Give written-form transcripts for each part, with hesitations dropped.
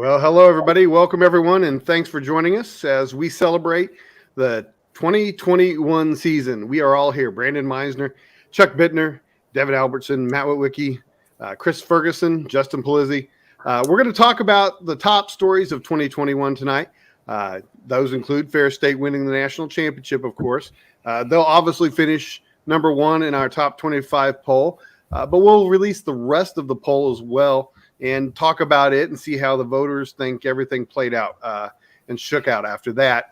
Well, hello, everybody. Welcome, everyone, and thanks for joining us as we celebrate the 2021 season. We are all here. Brandon Meisner, Chuck Bittner, Devin Albertson, Matt Witwicky, Chris Ferguson, Justin Polizzi. We're going to talk about the top stories of 2021 tonight. Those include Fair State winning the national championship, of course. They'll obviously finish number one in our top 25 poll, but we'll release the rest of the poll as well and talk about it and see how the voters think everything played out and shook out after that.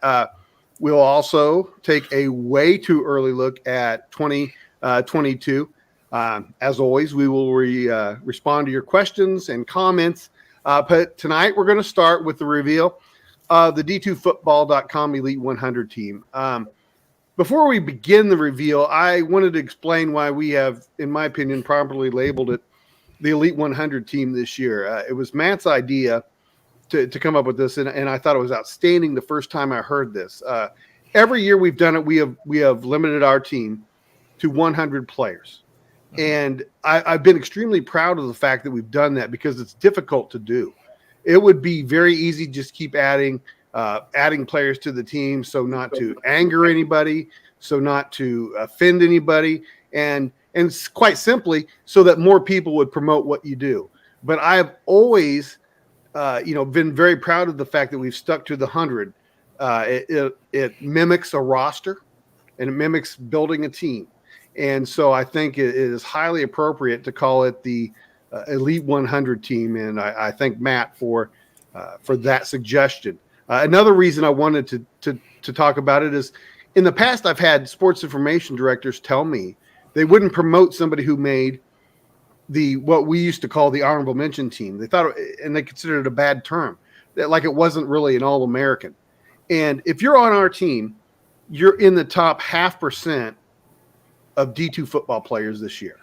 We'll also take a way too early look at 2022. As always, we will respond to your questions and comments. But tonight we're going to start with the reveal of the D2Football.com Elite 100 team. Before we begin the reveal, I wanted to explain why we have, in my opinion, properly labeled it the Elite 100 team this year. It was Matt's idea to come up with this, and I thought it was outstanding the first time I heard this. Every year we've done it, we have limited our team to 100 players. And I've been extremely proud of the fact that we've done that because it's difficult to do. It would be very easy to just keep adding players to the team so not to anger anybody, so not to offend anybody, and quite simply so that more people would promote what you do. But I've always, been very proud of the fact that we've stuck to the 100. It mimics a roster and it mimics building a team. And so I think it is highly appropriate to call it the Elite 100 team. And I thank Matt for that suggestion. Another reason I wanted to talk about it is in the past, I've had sports information directors tell me they wouldn't promote somebody who made what we used to call the honorable mention team. They thought, and they considered it a bad term, that like it wasn't really an All-American. And if you're on our team, you're in the top 0.5% of D2 football players this year.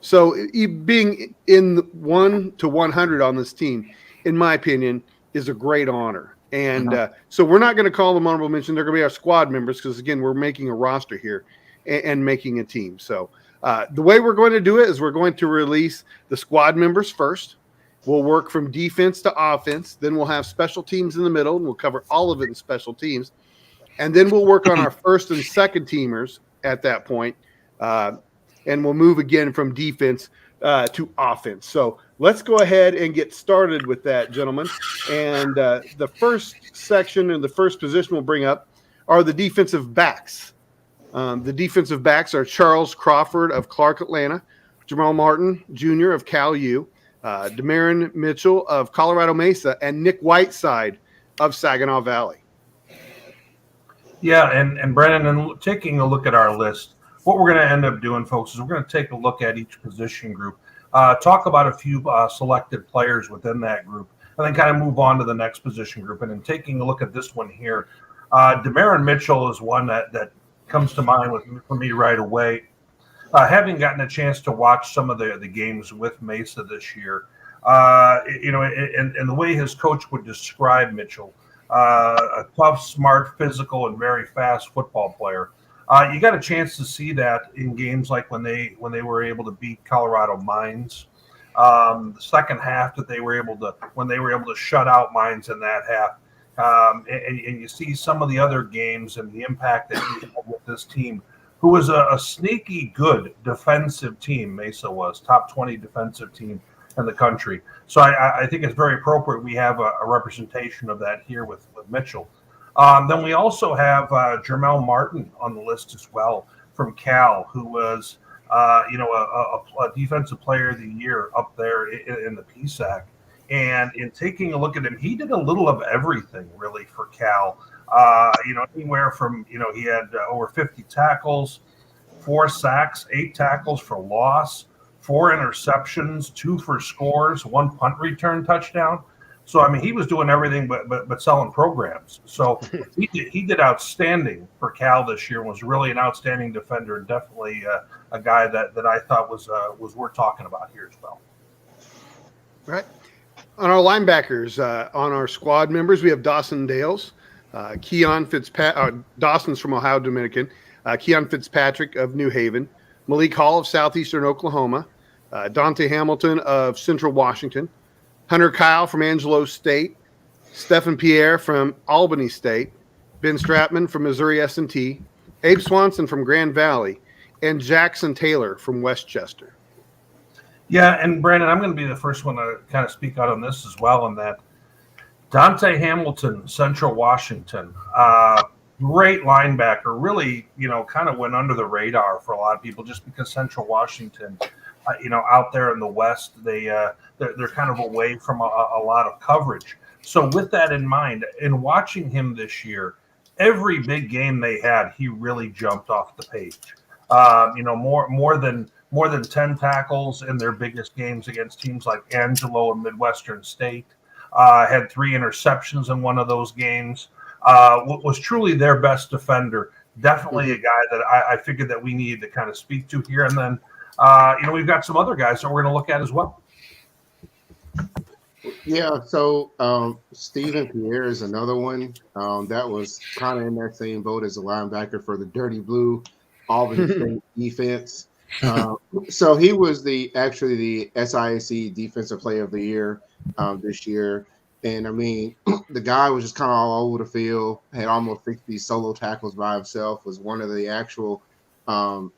So being in 1 to 100 on this team, in my opinion, is a great honor. And so we're not going to call them honorable mention. They're going to be our squad members because, again, we're making a roster here and making a team. So the way we're going to do it is we're going to release the squad members first. We'll work from defense to offense. Then we'll have special teams in the middle, and we'll cover all of it in special teams. And then we'll work on our first and second teamers at that point. And we'll move again from defense to offense. So let's go ahead and get started with that, gentlemen. And the first section and the first position we'll bring up are the defensive backs. The defensive backs are Charles Crawford of Clark, Atlanta, Jamal Martin Jr. of Cal U, Demarin Mitchell of Colorado Mesa, and Nick Whiteside of Saginaw Valley. Yeah, and Brandon, and taking a look at our list, what we're going to end up doing, folks, is we're going to take a look at each position group, talk about a few selected players within that group, and then kind of move on to the next position group. And in taking a look at this one here, Demarin Mitchell is one that comes to mind for me right away. Having gotten a chance to watch some of the games with Mesa this year, and the way his coach would describe Mitchell, a tough, smart, physical, and very fast football player. You got a chance to see that in games like when they were able to beat Colorado Mines. The second half when they were able to shut out Mines in that half. And you see some of the other games and the impact that he had with this team, who was a sneaky good defensive team. Mesa was top 20 defensive team in the country. So I think it's very appropriate we have a representation of that here with Mitchell. Then we also have Jermel Martin on the list as well from Cal, who was a defensive player of the year up there in the PSAC. And in taking a look at him, he did a little of everything really for Cal. Anywhere from, he had over 50 tackles, 4 sacks, 8 tackles for loss, 4 interceptions, 2 for scores, 1 punt return touchdown. So, I mean, he was doing everything but selling programs. So he did outstanding for Cal this year and was really an outstanding defender and definitely a guy that I thought was worth talking about here as well. All right. On our linebackers, on our squad members, we have Dawson Dales, Keon Fitzpatrick, Dawson's from Ohio Dominican, Keon Fitzpatrick of New Haven, Malik Hall of Southeastern Oklahoma, Dante Hamilton of Central Washington, Hunter Kyle from Angelo State, Stephen Pierre from Albany State, Ben Stratman from Missouri S&T, Abe Swanson from Grand Valley, and Jackson Taylor from Westchester. Yeah, and Brandon, I'm going to be the first one to kind of speak out on this as well. In that Dante Hamilton, Central Washington, great linebacker. Really, kind of went under the radar for a lot of people just because Central Washington, out there in the West, they're kind of away from a lot of coverage. So with that in mind, in watching him this year, every big game they had, he really jumped off the page. More than 10 tackles in their biggest games against teams like Angelo and Midwestern State. Had 3 interceptions in one of those games. Was truly their best defender. Definitely a guy that I figured that we needed to kind of speak to here. And then, we've got some other guys that we're going to look at as well. Yeah, so Stephen Pierre is another one that was kind of in that same boat as a linebacker for the Dirty Blue Albany State defense. So he was actually the SIAC Defensive Player of the Year this year. And, I mean, the guy was just kind of all over the field, had almost 60 solo tackles by himself, was one of the actual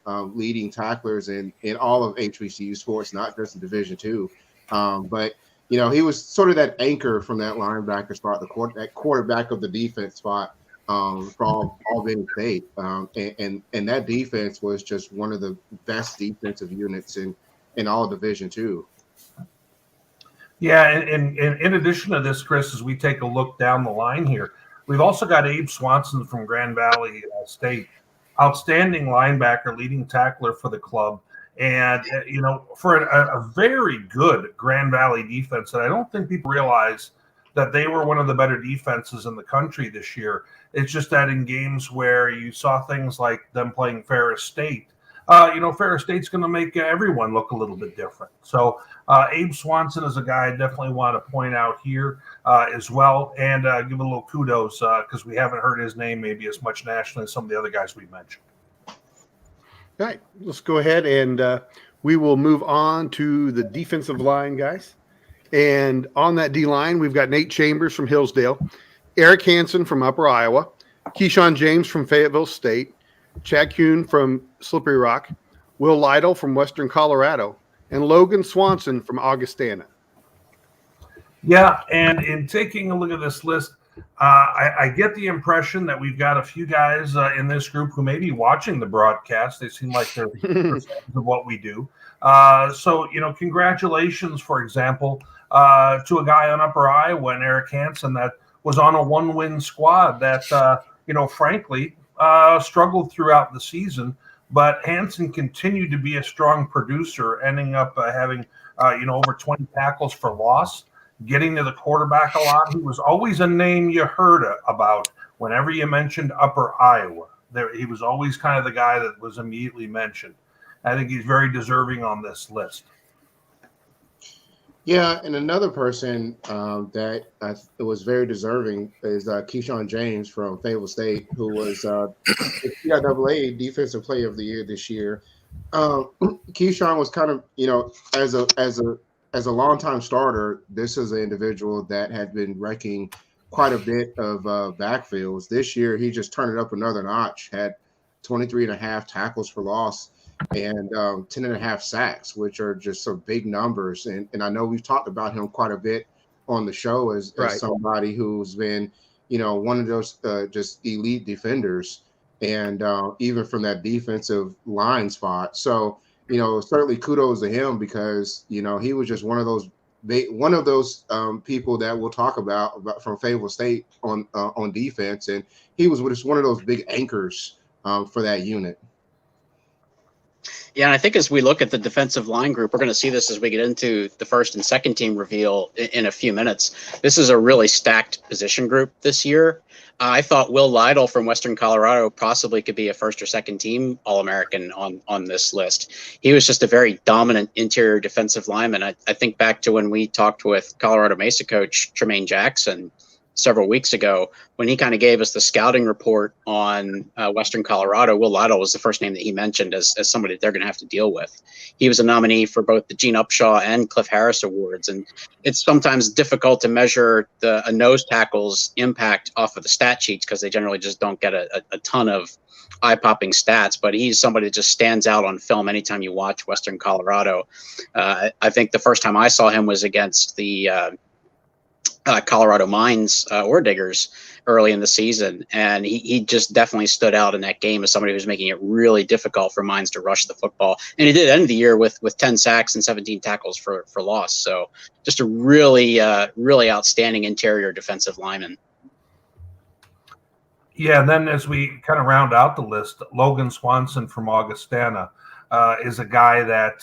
leading tacklers in all of HBCU sports, not just in Division II. But he was sort of that anchor from that linebacker spot, that quarterback of the defense spot for Albany State. And that defense was just one of the best defensive units in all Division II. Yeah, and in addition to this, Chris, as we take a look down the line here, we've also got Abe Swanson from Grand Valley State, outstanding linebacker, leading tackler for the club. And, for a very good Grand Valley defense, and I don't think people realize that they were one of the better defenses in the country this year. It's just that in games where you saw things like them playing Ferris State, Ferris State's going to make everyone look a little bit different. So Abe Swanson is a guy I definitely want to point out here as well, and give a little kudos because we haven't heard his name maybe as much nationally as some of the other guys we mentioned. All right, let's go ahead and we will move on to the defensive line, guys. And on that D-line, we've got Nate Chambers from Hillsdale, Eric Hansen from Upper Iowa, Keyshawn James from Fayetteville State, Chad Kuhn from Slippery Rock, Will Lytle from Western Colorado, and Logan Swanson from Augustana. Yeah, and in taking a look at this list, I get the impression that we've got a few guys in this group who may be watching the broadcast. They seem like they're fans of what we do. So, congratulations, for example, to a guy on Upper Iowa and Eric Hansen that was on a 1-win squad that, frankly, struggled throughout the season. But Hansen continued to be a strong producer, ending up having, over 20 tackles for loss. Getting to the quarterback a lot. He was always a name you heard about whenever you mentioned Upper Iowa. He was always kind of the guy that was immediately mentioned. I think he's very deserving on this list. Yeah, and another person that was very deserving is Keyshawn James from Fayetteville State, who was the CIAA Defensive Player of the Year this year. Keyshawn was kind of, as a longtime starter, this is an individual that had been wrecking quite a bit of backfields. This year, he just turned it up another notch, had 23.5 tackles for loss and 10.5 sacks, which are just some big numbers. And I know we've talked about him quite a bit on the show as somebody who's been, one of those just elite defenders, and even from that defensive line spot. So, certainly kudos to him because, he was just one of those people that we'll talk about from Fayetteville State on defense. And he was just one of those big anchors for that unit. Yeah, and I think as we look at the defensive line group, we're going to see this as we get into the first and second team reveal in a few minutes. This is a really stacked position group this year. I thought Will Lytle from Western Colorado possibly could be a first or second team All-American on this list. He was just a very dominant interior defensive lineman. I think back to when we talked with Colorado Mesa coach Tremaine Jackson several weeks ago when he kind of gave us the scouting report on Western Colorado. Will Lytle was the first name that he mentioned as somebody that they're going to have to deal with. He was a nominee for both the Gene Upshaw and Cliff Harris awards, and it's sometimes difficult to measure a nose tackle's impact off of the stat sheets because they generally just don't get a ton of eye-popping stats, but he's somebody that just stands out on film anytime you watch Western Colorado. I think the first time I saw him was against the Colorado Mines Ore Diggers early in the season, and he just definitely stood out in that game as somebody who was making it really difficult for Mines to rush the football. And he did end the year with 10 sacks and 17 tackles for loss. So just a really outstanding interior defensive lineman. Yeah, and then as we kind of round out the list, Logan Swanson from Augustana is a guy that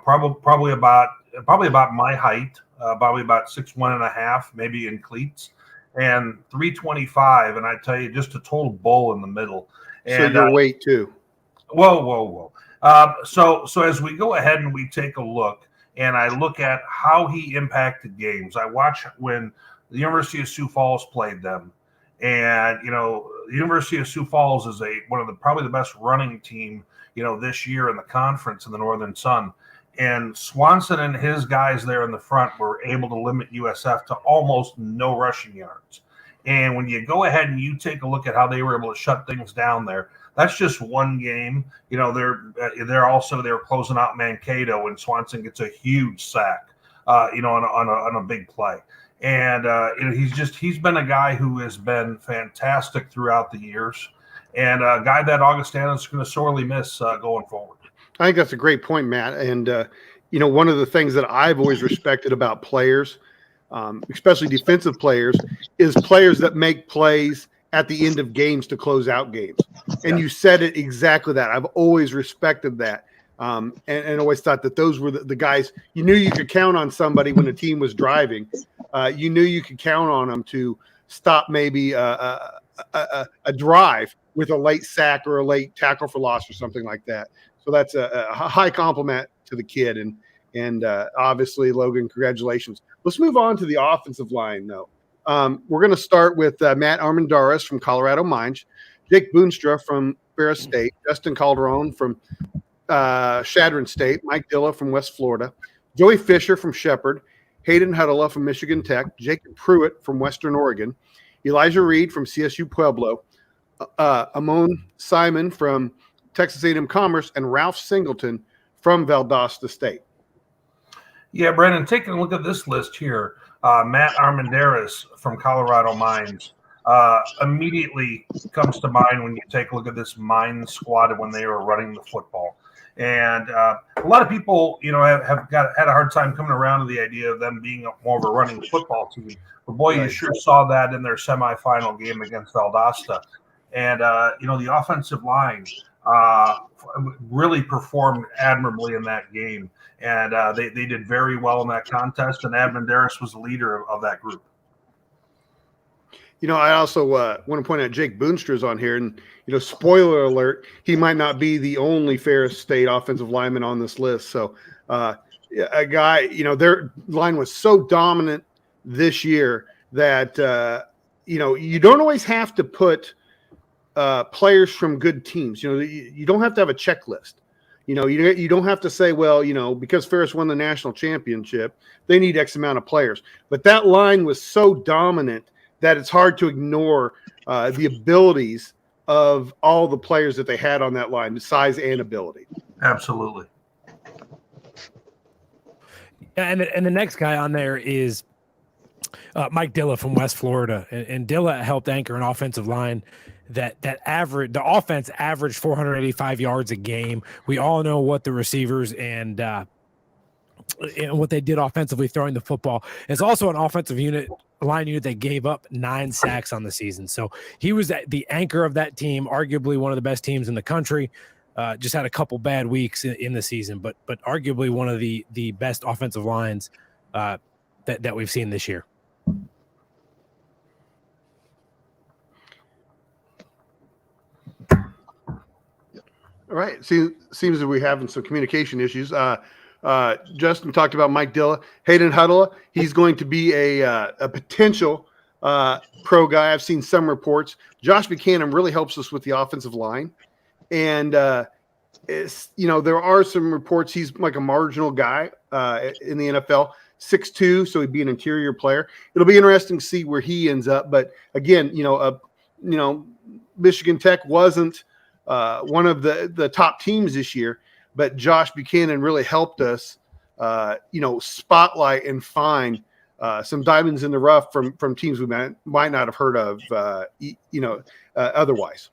probably about my height, probably about 6'1.5", maybe in cleats, and 325. And I tell you, just a total bull in the middle. And so your weight too. Whoa. So as we go ahead and we take a look, and I look at how he impacted games. I watch when the University of Sioux Falls played them. And, the University of Sioux Falls is one of probably the best running team, this year in the conference in the Northern Sun. And Swanson and his guys there in the front were able to limit USF to almost no rushing yards. And when you go ahead and you take a look at how they were able to shut things down there, that's just one game. They're closing out Mankato, and Swanson gets a huge sack, on a big play. And he's been a guy who has been fantastic throughout the years, and a guy that Augustana is going to sorely miss going forward. I think that's a great point, Matt. And one of the things that I've always respected about players, especially defensive players, is players that make plays at the end of games to close out games. And you said it exactly that. I've always respected that. And always thought that those were the guys you knew you could count on. Somebody when the team was driving, you knew you could count on them to stop maybe a drive with a late sack or a late tackle for loss or something like that. So that's a high compliment to the kid, and obviously Logan, congratulations. Let's move on to the offensive line though. We're going to start with Matt Armendariz from Colorado Mines, Jake Boonstra from Ferris State, Justin Calderon from Chadron State, Mike Dilla from West Florida, Joey Fisher from Shepherd, Hayden Huddle from Michigan Tech, Jacob Pruitt from Western Oregon, Elijah Reed from CSU Pueblo, Amon Simon from Texas A&M Commerce, and Ralph Singleton from Valdosta State. Yeah, Brandon, taking a look at this list here, Matt Armendariz from Colorado Mines immediately comes to mind when you take a look at this Mines squad when they were running the football. And a lot of people, have had a hard time coming around to the idea of them being more of a running football team. But boy, you sure saw that in their semifinal game against Valdosta. And the offensive line really performed admirably in that game, and they did very well in that contest. And Armendariz was the leader of that group. I also want to point out Jake Boonstra is on here, and spoiler alert, he might not be the only Ferris State offensive lineman on this list. So, a guy, their line was so dominant this year that you don't always have to put players from good teams. You don't have to have a checklist. You don't have to say, well, because Ferris won the national championship, they need X amount of players. But that line was so dominant that it's hard to ignore the abilities of all the players that they had on that line, the size and ability. Absolutely. And the next guy on there is Mike Dilla from West Florida. And Dilla helped anchor an offensive line the offense averaged 485 yards a game. We all know what the receivers and what they did offensively throwing the football. It's also an offensive line unit that gave up 9 sacks on the season. So he was the anchor of that team, arguably one of the best teams in the country. Just had a couple bad weeks in the season, but arguably one of the best offensive lines that we've seen this year. All right. Seems that we're having some communication issues. Justin talked about Mike Dilla. Hayden Huddle, he's going to be a potential pro guy. I've seen some reports. Josh Buchanan really helps us with the offensive line. And, there are some reports he's like a marginal guy in the NFL, 6'2", so he'd be an interior player. It'll be interesting to see where he ends up. But again, Michigan Tech wasn't one of the top teams this year, but Josh Buchanan really helped us, spotlight and find some diamonds in the rough from teams we might not have heard of, otherwise.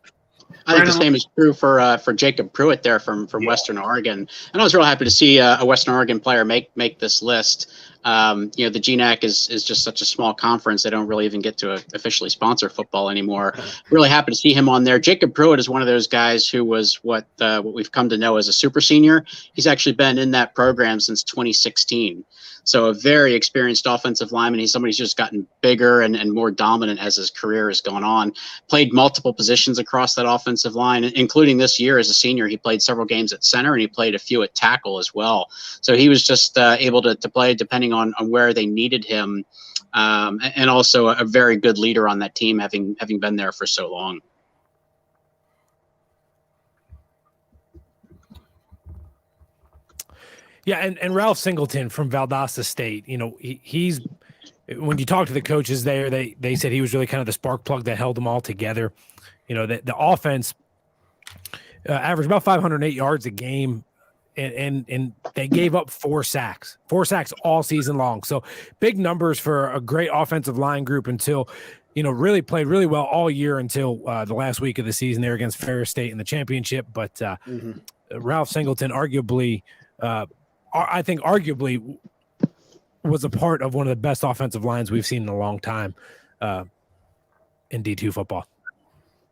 I think the same is true for Jacob Pruitt there from Western Oregon, and I was real happy to see a Western Oregon player make this list. The GNAC is just such a small conference; they don't really even get to officially sponsor football anymore. Really happy to see him on there. Jacob Pruitt is one of those guys who was what we've come to know as a super senior. He's actually been in that program since 2016. So a very experienced offensive lineman. He's somebody who's just gotten bigger and more dominant as his career has gone on. Played multiple positions across that offensive line, including this year as a senior. He played several games at center and he played a few at tackle as well. So he was just able to play depending on where they needed him, and also a very good leader on that team, having been there for so long. Yeah, and Ralph Singleton from Valdosta State, he's when you talk to the coaches there, they said he was really kind of the spark plug that held them all together. The offense averaged about 508 yards a game, and they gave up 4 sacks all season long. So big numbers for a great offensive line group until, really played really well all year until the last week of the season there against Ferris State in the championship. But Ralph Singleton arguably was a part of one of the best offensive lines we've seen in a long time in D2 football.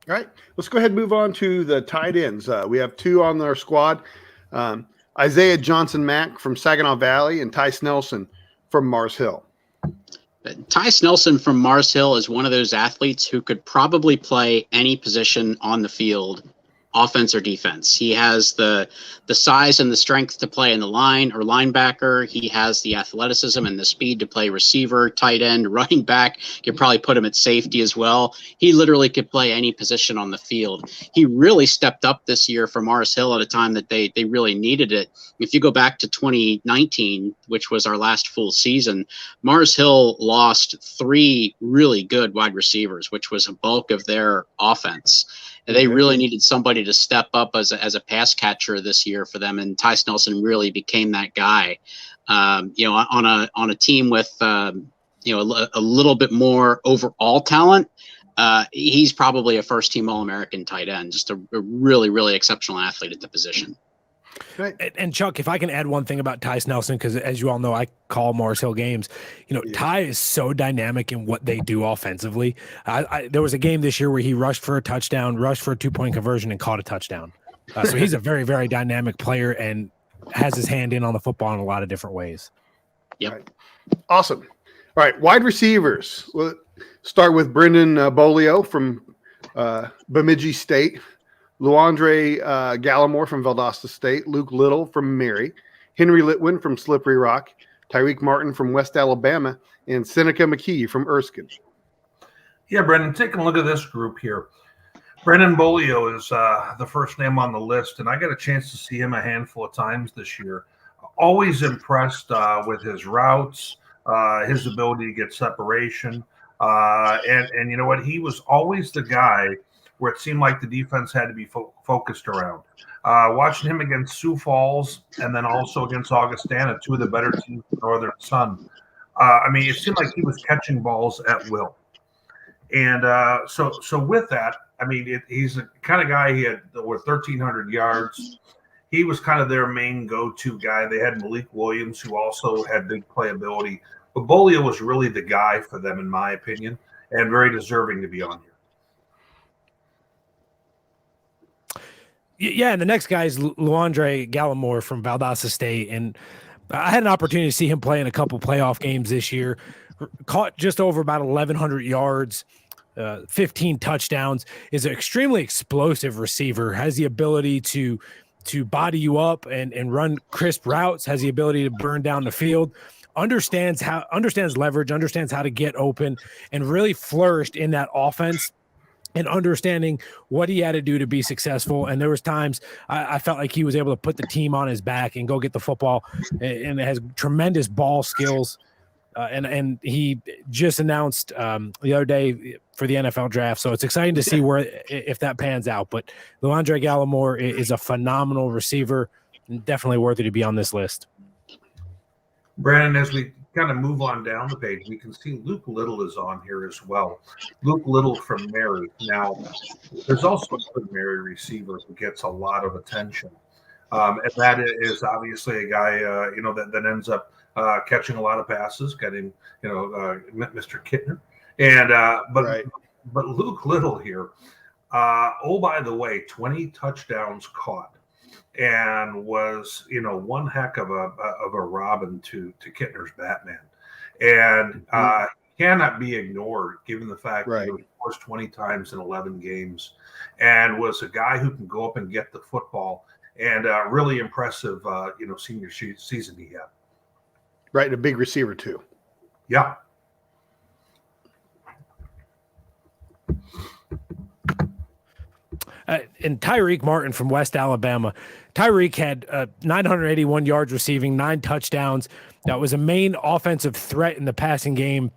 All right, let's go ahead and move on to the tight ends. We have 2 on our squad, Isaiah Johnson-Mack from Saginaw Valley and Ty Snelson from Mars Hill. Ty Snelson from Mars Hill is one of those athletes who could probably play any position on the field, offense or defense. He has the size and the strength to play in the line or linebacker. He has the athleticism and the speed to play receiver, tight end, running back. You could probably put him at safety as well. He literally could play any position on the field. He really stepped up this year for Mars Hill at a time that they really needed it. If you go back to 2019, which was our last full season, Mars Hill lost 3 really good wide receivers, which was a bulk of their offense. And they really needed somebody to step up as a pass catcher this year for them, and Ty Snelson really became that guy. On a team with a little bit more overall talent, he's probably a first-team All-American tight end, just a really, really exceptional athlete at the position. Right. And Chuck, if I can add one thing about Ty Snelson, because as you all know, I call Mars Hill games. Ty is so dynamic in what they do offensively. There was a game this year where he rushed for a touchdown, rushed for a 2-point conversion, and caught a touchdown. So he's a very, very dynamic player and has his hand in on the football in a lot of different ways. Yep. Right. Awesome. All right, wide receivers. We'll start with Brendan Bolio from Bemidji State. Luandre Gallimore from Valdosta State, Luke Little from Mary, Henry Litwin from Slippery Rock, Tyreek Martin from West Alabama, and Seneca McKee from Erskine. Yeah, Brendan, taking a look at this group here. Brendan Bolio is the first name on the list, and I got a chance to see him a handful of times this year. Always impressed with his routes, his ability to get separation, and you know what? He was always the guy where it seemed like the defense had to be focused around. Watching him against Sioux Falls and then also against Augustana, 2 of the better teams in Northern Sun. It seemed like he was catching balls at will. And so with that, he's the kind of guy, he had over 1,300 yards. He was kind of their main go-to guy. They had Malik Williams, who also had big playability. But Bolio was really the guy for them, in my opinion, and very deserving to be on here. Yeah, and the next guy is Luandre Gallimore from Valdosta State, and I had an opportunity to see him play in a couple playoff games this year. Caught just over about 1,100 yards, 15 touchdowns. Is an extremely explosive receiver. Has the ability to body you up and run crisp routes. Has the ability to burn down the field. understands leverage, understands how to get open, and really flourished in that offense and understanding what he had to do to be successful. And there was times I felt like he was able to put the team on his back and go get the football, and has tremendous ball skills. And he just announced the other day for the NFL draft. So it's exciting to see if that pans out. But Leandre Gallimore is a phenomenal receiver and definitely worthy to be on this list. Brandon, as we kind of move on down the page, we can see Luke Little is on here as well. Luke Little from Mary. Now, there's also a good Mary receiver who gets a lot of attention. And that is obviously a guy, that ends up catching a lot of passes, getting, Mr. Kittner. And but Luke Little here, by the way, 20 touchdowns caught, and was, one heck of a Robin to Kittner's Batman, and cannot be ignored given the fact that he was forced 20 times in 11 games, and was a guy who can go up and get the football, and really impressive, senior season he had. Right, and a big receiver too. Yeah. And Tyreek Martin from West Alabama. Tyreek had 981 yards receiving, 9 touchdowns. That was a main offensive threat in the passing game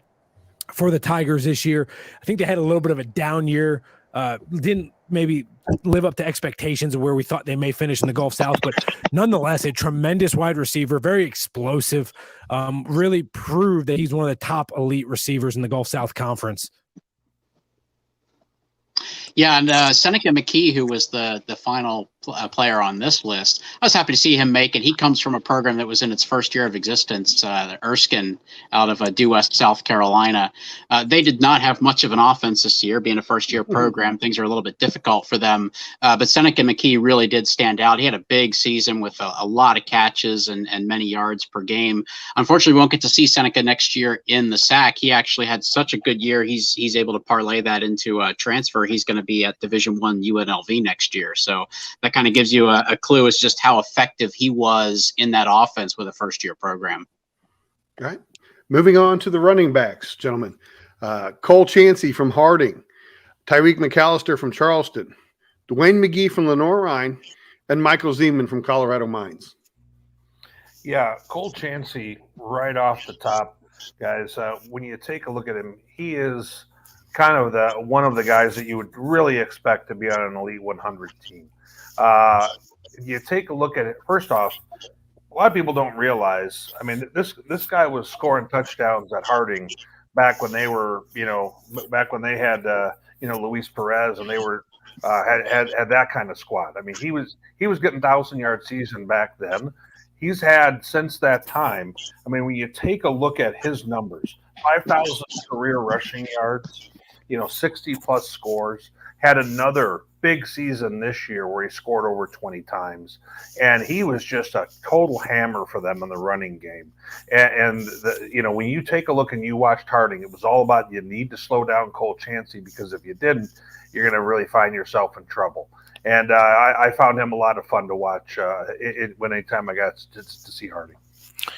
for the Tigers this year. I think they had a little bit of a down year. Didn't maybe live up to expectations of where we thought they may finish in the Gulf South, but nonetheless, a tremendous wide receiver, very explosive, really proved that he's one of the top elite receivers in the Gulf South Conference. Yeah, and Seneca McKee, who was the final player on this list, I was happy to see him make it. He comes from a program that was in its first year of existence, Erskine, out of Due West, South Carolina. They did not have much of an offense this year, being a first-year program. Things are a little bit difficult for them. But Seneca McKee really did stand out. He had a big season with a lot of catches and many yards per game. Unfortunately, we won't get to see Seneca next year in the SAC. He actually had such a good year. He's able to parlay that into a transfer. He's going to be at Division I UNLV next year. So that kind of gives you a clue as just how effective he was in that offense with a first-year program. All right. Moving on to the running backs, gentlemen. Cole Chansey from Harding, Tyreek McAllister from Charleston, Dwayne McGee from Lenoir-Rhyne, and Michael Zeman from Colorado Mines. Yeah, Cole Chansey right off the top, guys. When you take a look at him, he is kind of one of the guys that you would really expect to be on an Elite 100 team. You take a look at it. First off, a lot of people don't realize. I mean, this guy was scoring touchdowns at Harding back when they were, back when they had, Luis Perez, and they were had that kind of squad. I mean, he was getting 1,000-yard season back then. He's had since that time. I mean, when you take a look at his numbers, 5,000 career rushing yards, 60-plus scores. Had another big season this year where he scored over 20 times. And he was just a total hammer for them in the running game. And when you take a look and you watched Harding, it was all about you need to slow down Cole Chansey, because if you didn't, you're going to really find yourself in trouble. And I found him a lot of fun to watch anytime I got to see Harding.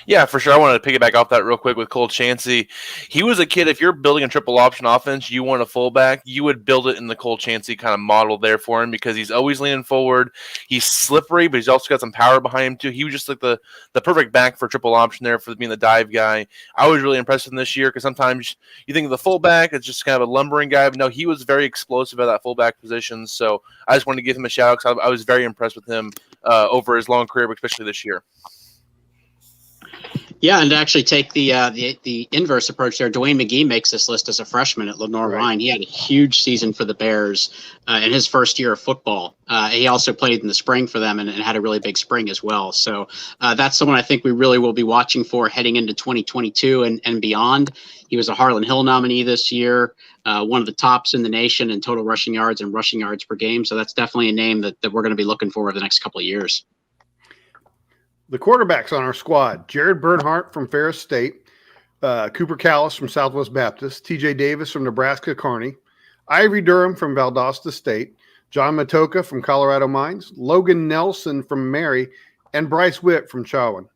Yeah, for sure. I wanted to piggyback off that real quick with Cole Chansey. He was a kid, if you're building a triple option offense, you want a fullback, you would build it in the Cole Chansey kind of model there for him, because he's always leaning forward. He's slippery, but he's also got some power behind him too. He was just like the perfect back for triple option there for being the dive guy. I was really impressed with him this year, because sometimes you think of the fullback, it's just kind of a lumbering guy, but no, he was very explosive at that fullback position. So I just wanted to give him a shout out, because I was very impressed with him over his long career, especially this year. Yeah, and to actually take the inverse approach there, Dwayne McGee makes this list as a freshman at Lenoir-Rhyne. Right. He had a huge season for the Bears in his first year of football. He also played in the spring for them and had a really big spring as well. So that's someone I think we really will be watching for heading into 2022 and beyond. He was a Harlan Hill nominee this year, one of the tops in the nation in total rushing yards and rushing yards per game. So that's definitely a name that we're going to be looking for over the next couple of years. The quarterbacks on our squad: Jared Bernhardt from Ferris State, Cooper Callis from Southwest Baptist, TJ Davis from Nebraska Kearney, Ivory Durham from Valdosta State, John Matoka from Colorado Mines, Logan Nelson from Mary, and Bryce Witt from Chowan.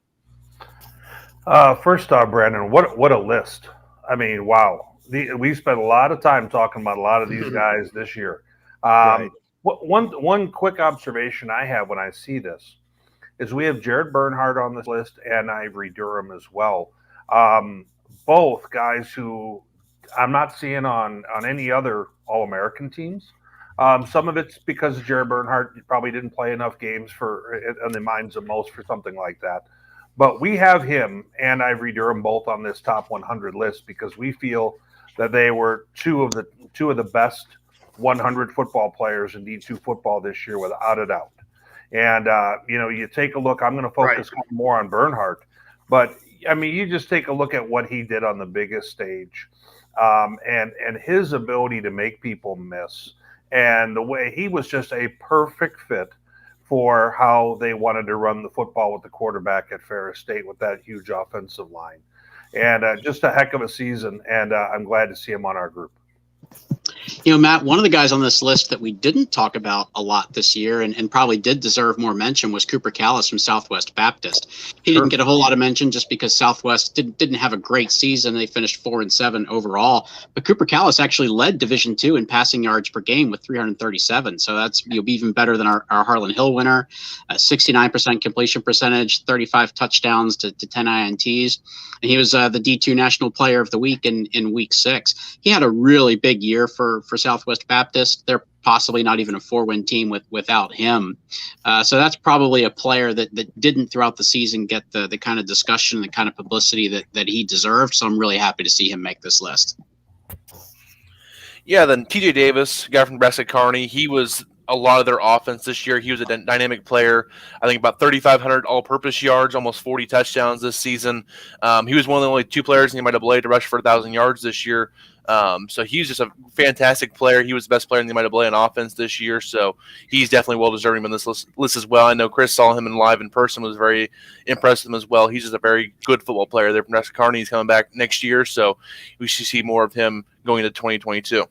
First off, Brandon, what a list! I mean, wow. We spent a lot of time talking about a lot of these guys this year. Right. One quick observation I have when I see this is we have Jared Bernhardt on this list and Ivory Durham as well. Both guys who I'm not seeing on any other All American teams. Some of it's because Jared Bernhardt probably didn't play enough games for in the minds of most for something like that. But we have him and Ivory Durham both on this top 100 list because we feel that they were two of the best 100 football players in D2 football this year, without a doubt. And you take a look. I'm going to focus more on Bernhardt, but I mean, you just take a look at what he did on the biggest stage, and his ability to make people miss, and the way he was just a perfect fit for how they wanted to run the football with the quarterback at Ferris State with that huge offensive line. And just a heck of a season, and I'm glad to see him on our group. Matt, one of the guys on this list that we didn't talk about a lot this year and probably did deserve more mention was Cooper Callis from Southwest Baptist. He didn't get a whole lot of mention just because Southwest didn't have a great season. They finished 4-7 overall, but Cooper Callis actually led Division II in passing yards per game with 337. So that's even better than our Harlan Hill winner. 69% completion percentage, 35 touchdowns to 10 INTs. And he was the D2 National Player of the Week in Week 6. He had a really big year for Southwest Baptist. They're possibly not even a 4-win team without him. So that's probably a player that didn't throughout the season get the kind of discussion, the kind of publicity that he deserved. So I'm really happy to see him make this list. Yeah, then TJ Davis, guy from Nebraska Kearney, he was a lot of their offense this year. He was a dynamic player. I think about 3,500 all-purpose yards, almost 40 touchdowns this season. He was one of the only two players in the MIAA to rush for 1,000 yards this year. So he's just a fantastic player. He was the best player in the MIAA in offense this year, so he's definitely well-deserving on this list as well. I know Chris saw him live in person, was very impressed with him as well. He's just a very good football player there from Nebraska Kearney. He's coming back next year, so we should see more of him going into 2022.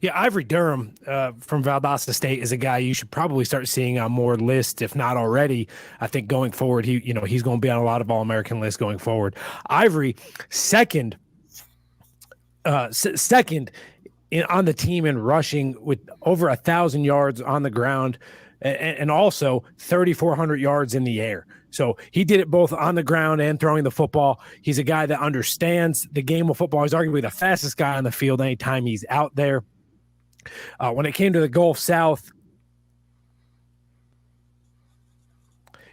Yeah, Ivory Durham from Valdosta State is a guy you should probably start seeing on more lists, if not already. I think going forward, he's going to be on a lot of All-American lists going forward. Ivory, second on the team in rushing with over 1,000 yards on the ground and also 3,400 yards in the air. So he did it both on the ground and throwing the football. He's a guy that understands the game of football. He's arguably the fastest guy on the field anytime he's out there. When it came to the Gulf South,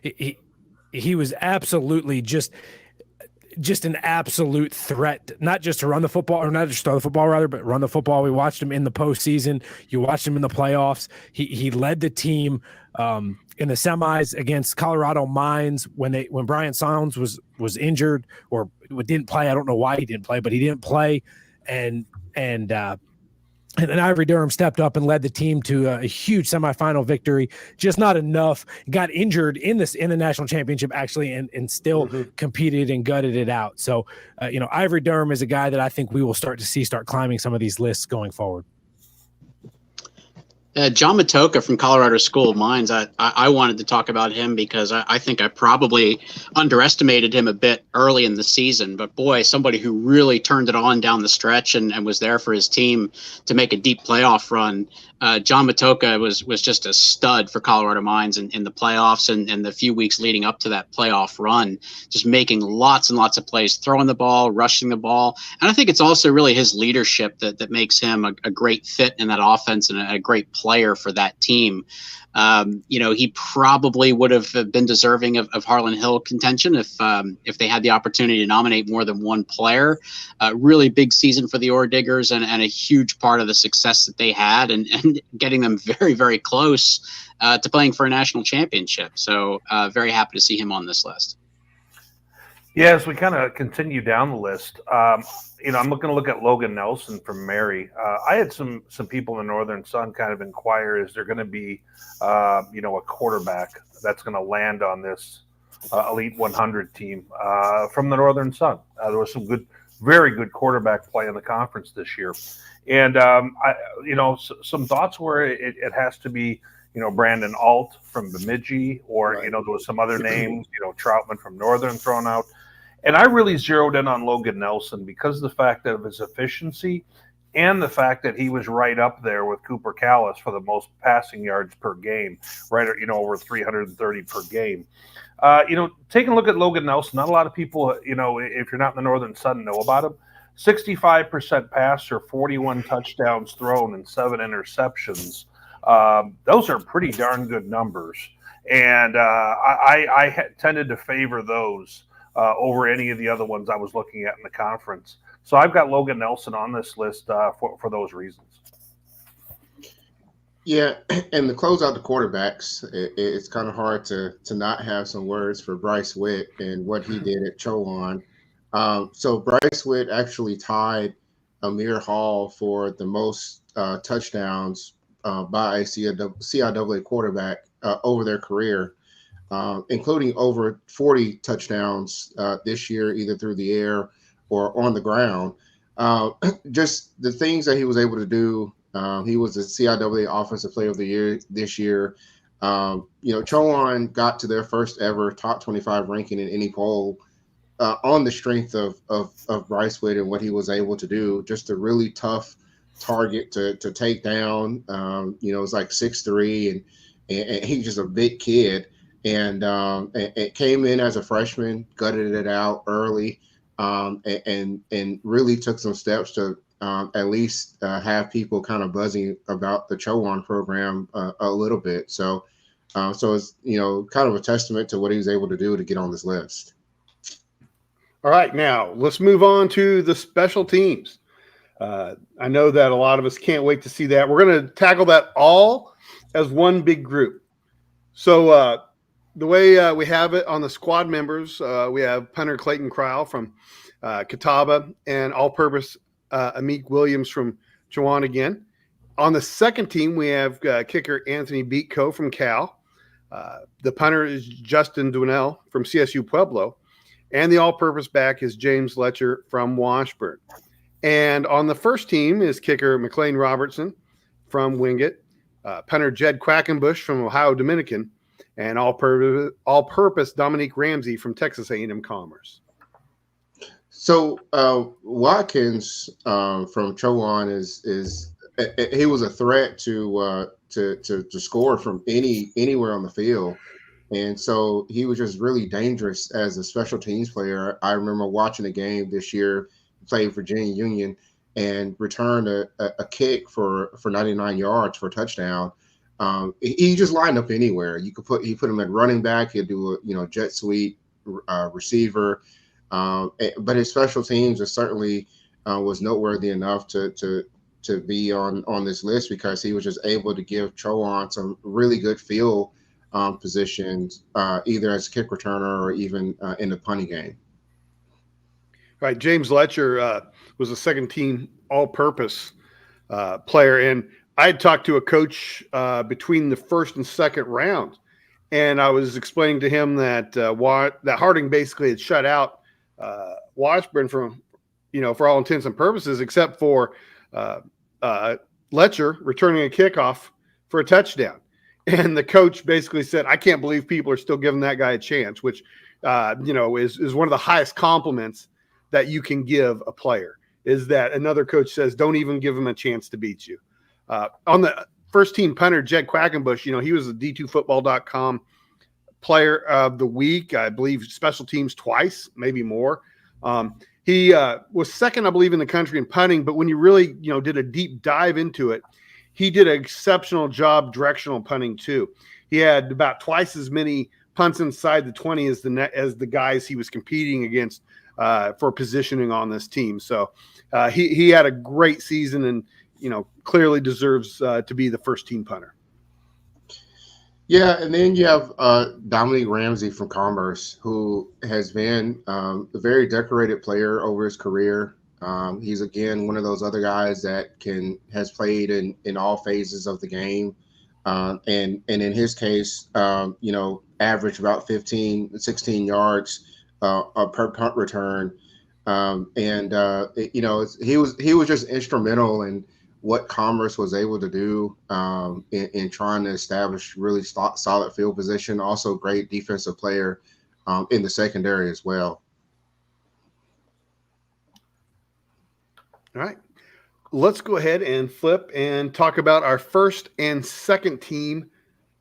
he was absolutely just an absolute threat, not just to run the football, or not just throw the football rather, but run the football. We watched him in the postseason. You watched him in the playoffs. He led the team in the semis against Colorado Mines when Brian Sounds was injured or didn't play. I don't know why he didn't play, but he didn't play, and then Ivory Durham stepped up and led the team to a huge semifinal victory. Just not enough. Got injured in the national championship actually, and still competed and gutted it out. So, Ivory Durham is a guy that I think we will start climbing some of these lists going forward. John Matoka from Colorado School of Mines, I wanted to talk about him because I think I probably underestimated him a bit early in the season. But boy, somebody who really turned it on down the stretch and was there for his team to make a deep playoff run. John Matoka was just a stud for Colorado Mines in the playoffs and the few weeks leading up to that playoff run, just making lots and lots of plays, throwing the ball, rushing the ball. And I think it's also really his leadership that makes him a great fit in that offense and a great player for that team. He probably would have been deserving of Harlan Hill contention if they had the opportunity to nominate more than one player. Really big season for the Ore Diggers and a huge part of the success that they had and getting them very, very close to playing for a national championship. So very happy to see him on this list. Yeah, as we kind of continue down the list, I'm going to look at Logan Nelson from Mary. I had some people in the Northern Sun kind of inquire, is there going to be, a quarterback that's going to land on this Elite 100 team from the Northern Sun? There was some very good quarterback play in the conference this year. And, some thoughts were it has to be, Brandon Alt from Bemidji, or, Right. there was some other names, Troutman from Northern thrown out. And I really zeroed in on Logan Nelson because of the fact of his efficiency and the fact that he was right up there with Cooper Callis for the most passing yards per game, right at, over 330 per game. Taking a look at Logan Nelson, not a lot of people, if you're not in the Northern Sun, know about him. 65% passer, 41 touchdowns thrown, and 7 interceptions. Those are pretty darn good numbers. And I tended to favor those over any of the other ones I was looking at in the conference. So I've got Logan Nelson on this list for those reasons. Yeah, and to close out the quarterbacks, it's kind of hard to not have some words for Bryce Witt and what he did at Chowan. So Bryce Witt actually tied Amir Hall for the most touchdowns by a CIAA quarterback over their career, including over 40 touchdowns this year, either through the air or on the ground. Just the things that he was able to do. He was the CIAA Offensive Player of the Year this year. Chowan got to their first ever top 25 ranking in any poll on the strength of Bryce Witt and what he was able to do. Just a really tough target to take down. It's like 6'3", and he's just a big kid. And it came in as a freshman, gutted it out early, and really took some steps to at least have people kind of buzzing about the Chowan program a little bit. So it's, kind of a testament to what he was able to do to get on this list. All right, now let's move on to the special teams. I know that a lot of us can't wait to see that. We're going to tackle that all as one big group. So the way we have it on the squad members, we have punter Clayton Crowell from Catawba and all-purpose Amik Williams from Chowan again. On the second team, we have kicker Anthony Beatco from Cal. The punter is Justin Dwinell from CSU Pueblo. And the all-purpose back is James Letcher from Washburn. And on the first team is kicker McLean Robertson from Wingate, punter Jed Quackenbush from Ohio Dominican, and all-purpose Dominique Ramsey from Texas A&M Commerce. So Watkins from Chowan is he was a threat to score from anywhere on the field. And so he was just really dangerous as a special teams player. I remember watching a game this year, played Virginia Union, and returned a kick for 99 yards for a touchdown. He just lined up anywhere. He put him at running back. He'd do a jet sweep, receiver. But his special teams is certainly was noteworthy enough to be on this list because he was just able to give Chowan some really good field positions, either as a kick returner or even in the punting game. Right, James Letcher was a second team all-purpose player, and I had talked to a coach between the first and second round, and I was explaining to him that that Harding basically had shut out Washburn from, for all intents and purposes, except for Letcher returning a kickoff for a touchdown. And the coach basically said, I can't believe people are still giving that guy a chance, which, is one of the highest compliments that you can give a player, is that another coach says, don't even give him a chance to beat you. On the first team punter, Jed Quackenbush, he was a D2Football.com player of the week, I believe special teams twice, maybe more. He was second, I believe, in the country in punting, but when you really, did a deep dive into it, he did an exceptional job directional punting too. He had about twice as many punts inside the 20 as the guys he was competing against for positioning on this team. So he had a great season and, clearly deserves to be the first team punter. Yeah, and then you have Dominique Ramsey from Commerce, who has been a very decorated player over his career. He's, again, one of those other guys that has played in all phases of the game. And in his case, averaged about 16 yards per punt return. He was just instrumental in what Commerce was able to do in trying to establish really solid field position. Also, great defensive player in the secondary as well. All right. Let's go ahead and flip and talk about our first and second team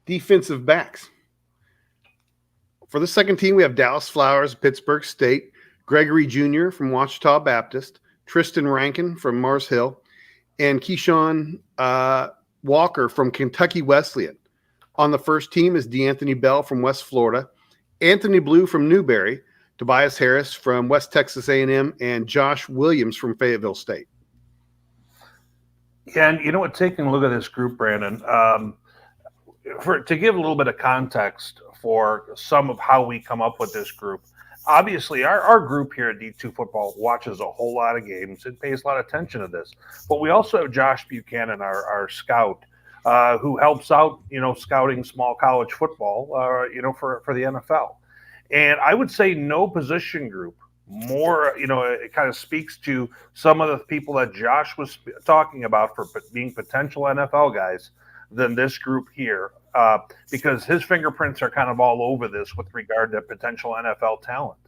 defensive backs. For the second team, we have Dallas Flowers, Pittsburgh State, Gregory Jr. from Ouachita Baptist, Tristan Rankin from Mars Hill, and Keyshawn Walker from Kentucky Wesleyan. On the first team is DeAnthony Bell from West Florida, Anthony Blue from Newberry, Tobias Harris from West Texas A&M, and Josh Williams from Fayetteville State. Yeah, and you know what? Taking a look at this group, Brandon, to give a little bit of context for some of how we come up with this group. Obviously, our group here at D2 Football watches a whole lot of games and pays a lot of attention to this. But we also have Josh Buchanan, our scout, who helps out, scouting small college football, for the NFL. And I would say no position group more, it kind of speaks to some of the people that Josh was talking about for being potential NFL guys than this group here, because his fingerprints are kind of all over this with regard to potential NFL talent.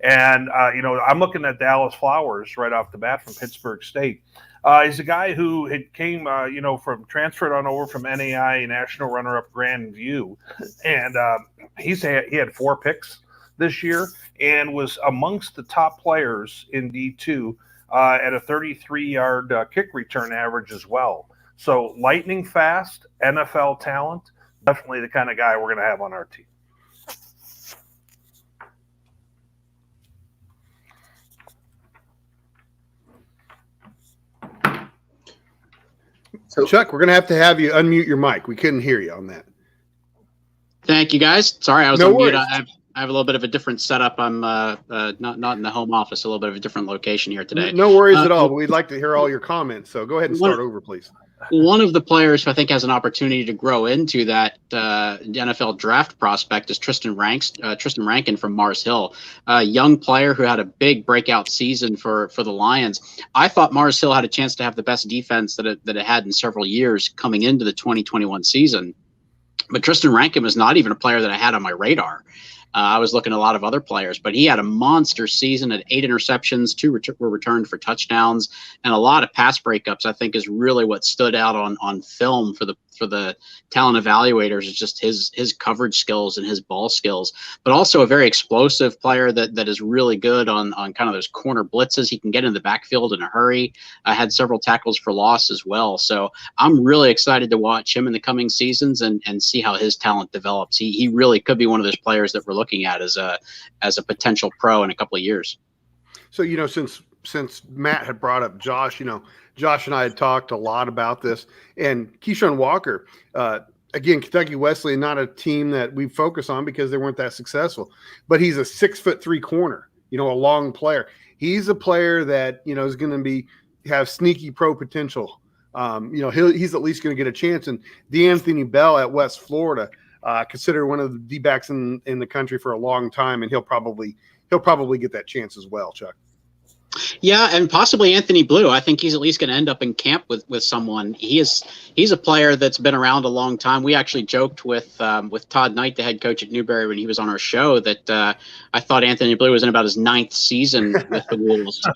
And, I'm looking at Dallas Flowers right off the bat from Pittsburgh State. He's a guy who had came, from transferred on over from NAI, national runner-up Grand View. And he had 4 picks this year and was amongst the top players in D2 at a 33-yard kick return average as well. So lightning fast, NFL talent, definitely the kind of guy we're going to have on our team. So, Chuck, we're going to have you unmute your mic. We couldn't hear you on that. Thank you, guys. Sorry, I was No on mute. worries. I have a little bit of a different setup. I'm not in the home office, a little bit of a different location here today. No worries at all. We'd like to hear all your comments. So go ahead and start over, please. One of the players who I think has an opportunity to grow into that NFL draft prospect is Tristan Rankin from Mars Hill, a young player who had a big breakout season for the Lions. I thought Mars Hill had a chance to have the best defense that it had in several years coming into the 2021 season. But Tristan Rankin was not even a player that I had on my radar. I was looking at a lot of other players, but he had a monster season at 8 interceptions, 2 were returned for touchdowns, and a lot of pass breakups. I think is really what stood out on film for the talent evaluators is just his coverage skills and his ball skills, but also a very explosive player that is really good on kind of those corner blitzes. He can get in the backfield in a hurry. Had several tackles for loss as well. So I'm really excited to watch him in the coming seasons and see how his talent develops. He really could be one of those players that we're looking at as a potential pro in a couple of years. So, since Matt had brought up Josh, Josh and I had talked a lot about this, and Keyshawn Walker, again, Kentucky Wesleyan, not a team that we focus on because they weren't that successful, but he's a 6'3" corner, a long player. He's a player that, is going to have sneaky pro potential. He's at least going to get a chance. And DeAnthony Bell at West Florida, considered one of the D-backs in the country for a long time, and he'll probably get that chance as well, Chuck. Yeah, and possibly Anthony Blue. I think he's at least going to end up in camp with someone. He's a player that's been around a long time. We actually joked with Todd Knight, the head coach at Newberry, when he was on our show, that I thought Anthony Blue was in about his 9th season with the Wolves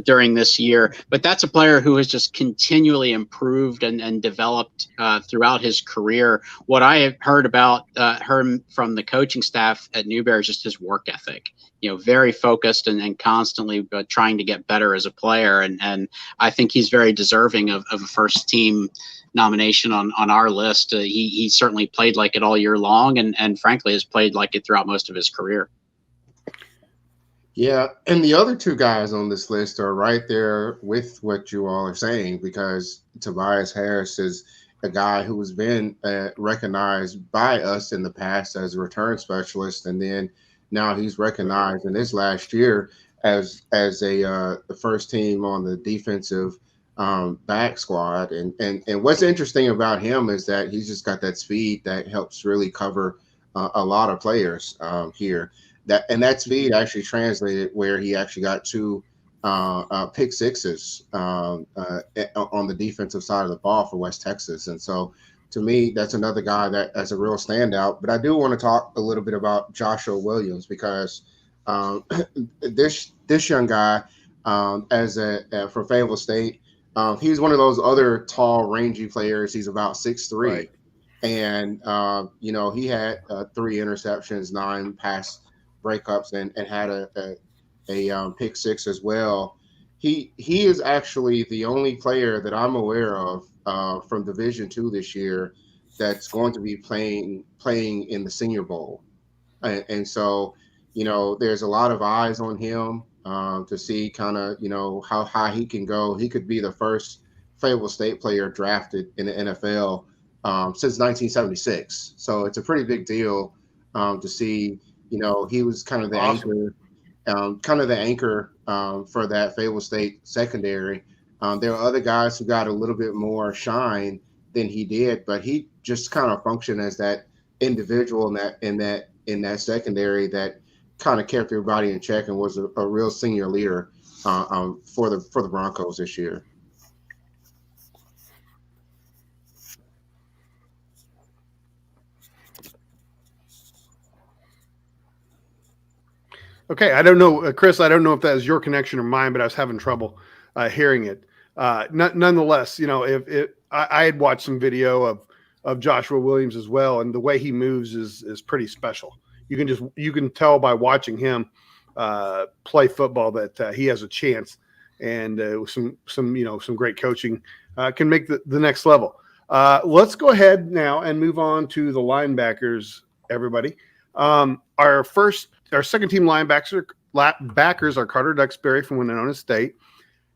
during this year. But that's a player who has just continually improved and developed throughout his career. What I have heard about him from the coaching staff at Newberry is just his work ethic. Very focused and constantly trying to get better as a player. And I think he's very deserving of a first team nomination on our list. He certainly played like it all year long and frankly has played like it throughout most of his career. Yeah, and the other 2 guys on this list are right there with what you all are saying, because Tobias Harris is a guy who has been recognized by us in the past as a return specialist, and then now he's recognized in his last year as the first team on the defensive back squad. And what's interesting about him is that he's just got that speed that helps really cover a lot of players here. That speed actually translated where he actually got 2 pick sixes on the defensive side of the ball for West Texas. And so to me, that's another guy that's a real standout. But I do want to talk a little bit about Joshua Williams because this young guy, from Fayetteville State, he's one of those other tall, rangy players. He's about 6'3". Right. And, he had 3 interceptions, 9 pass breakups, and had a pick 6 as well. He is actually the only player that I'm aware of from Division II this year that's going to be playing in the Senior Bowl. And so, there's a lot of eyes on him to see kind of, how high he can go. He could be the first Fayetteville State player drafted in the NFL since 1976. So it's a pretty big deal to see, he was kind of the Awesome. anchor for that Fayetteville State secondary. There are other guys who got a little bit more shine than he did, but he just kind of functioned as that individual in that secondary that kind of kept everybody in check and was a real senior leader for the Broncos this year. Okay, I don't know, Chris. I don't know if that is your connection or mine, but I was having trouble hearing it. Nonetheless, I had watched some video of Joshua Williams as well, and the way he moves is pretty special. You can tell by watching him play football that he has a chance, and some great coaching can make the next level. Let's go ahead now and move on to the linebackers. Everybody, our second team linebackers are Carter Duxbury from Winona State,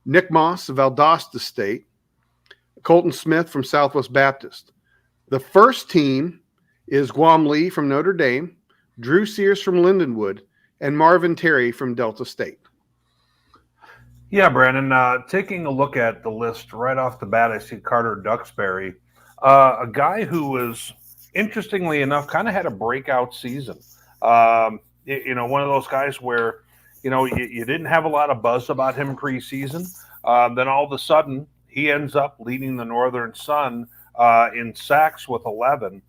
Nick Moss of Valdosta State, Colton Smith from Southwest Baptist. The first team is Guam Lee from Notre Dame, Drew Sears from Lindenwood, and Marvin Terry from Delta State. Yeah, Brandon, taking a look at the list right off the bat, I see Carter Duxbury, a guy who was, interestingly enough, kind of had a breakout season. One of those guys where, you didn't have a lot of buzz about him preseason. Then all of a sudden, he ends up leading the Northern Sun in sacks with 11.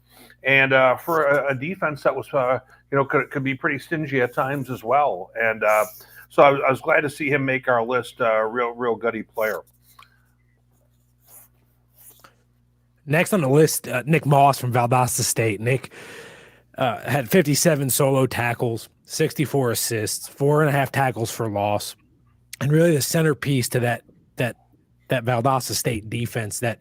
And for a defense that was, could be pretty stingy at times as well. And so I was glad to see him make our list a real gutty player. Next on the list, Nick Moss from Valdosta State. Nick had 57 solo tackles, 64 assists, 4.5 tackles for loss, and really the centerpiece to that Valdosta State defense. That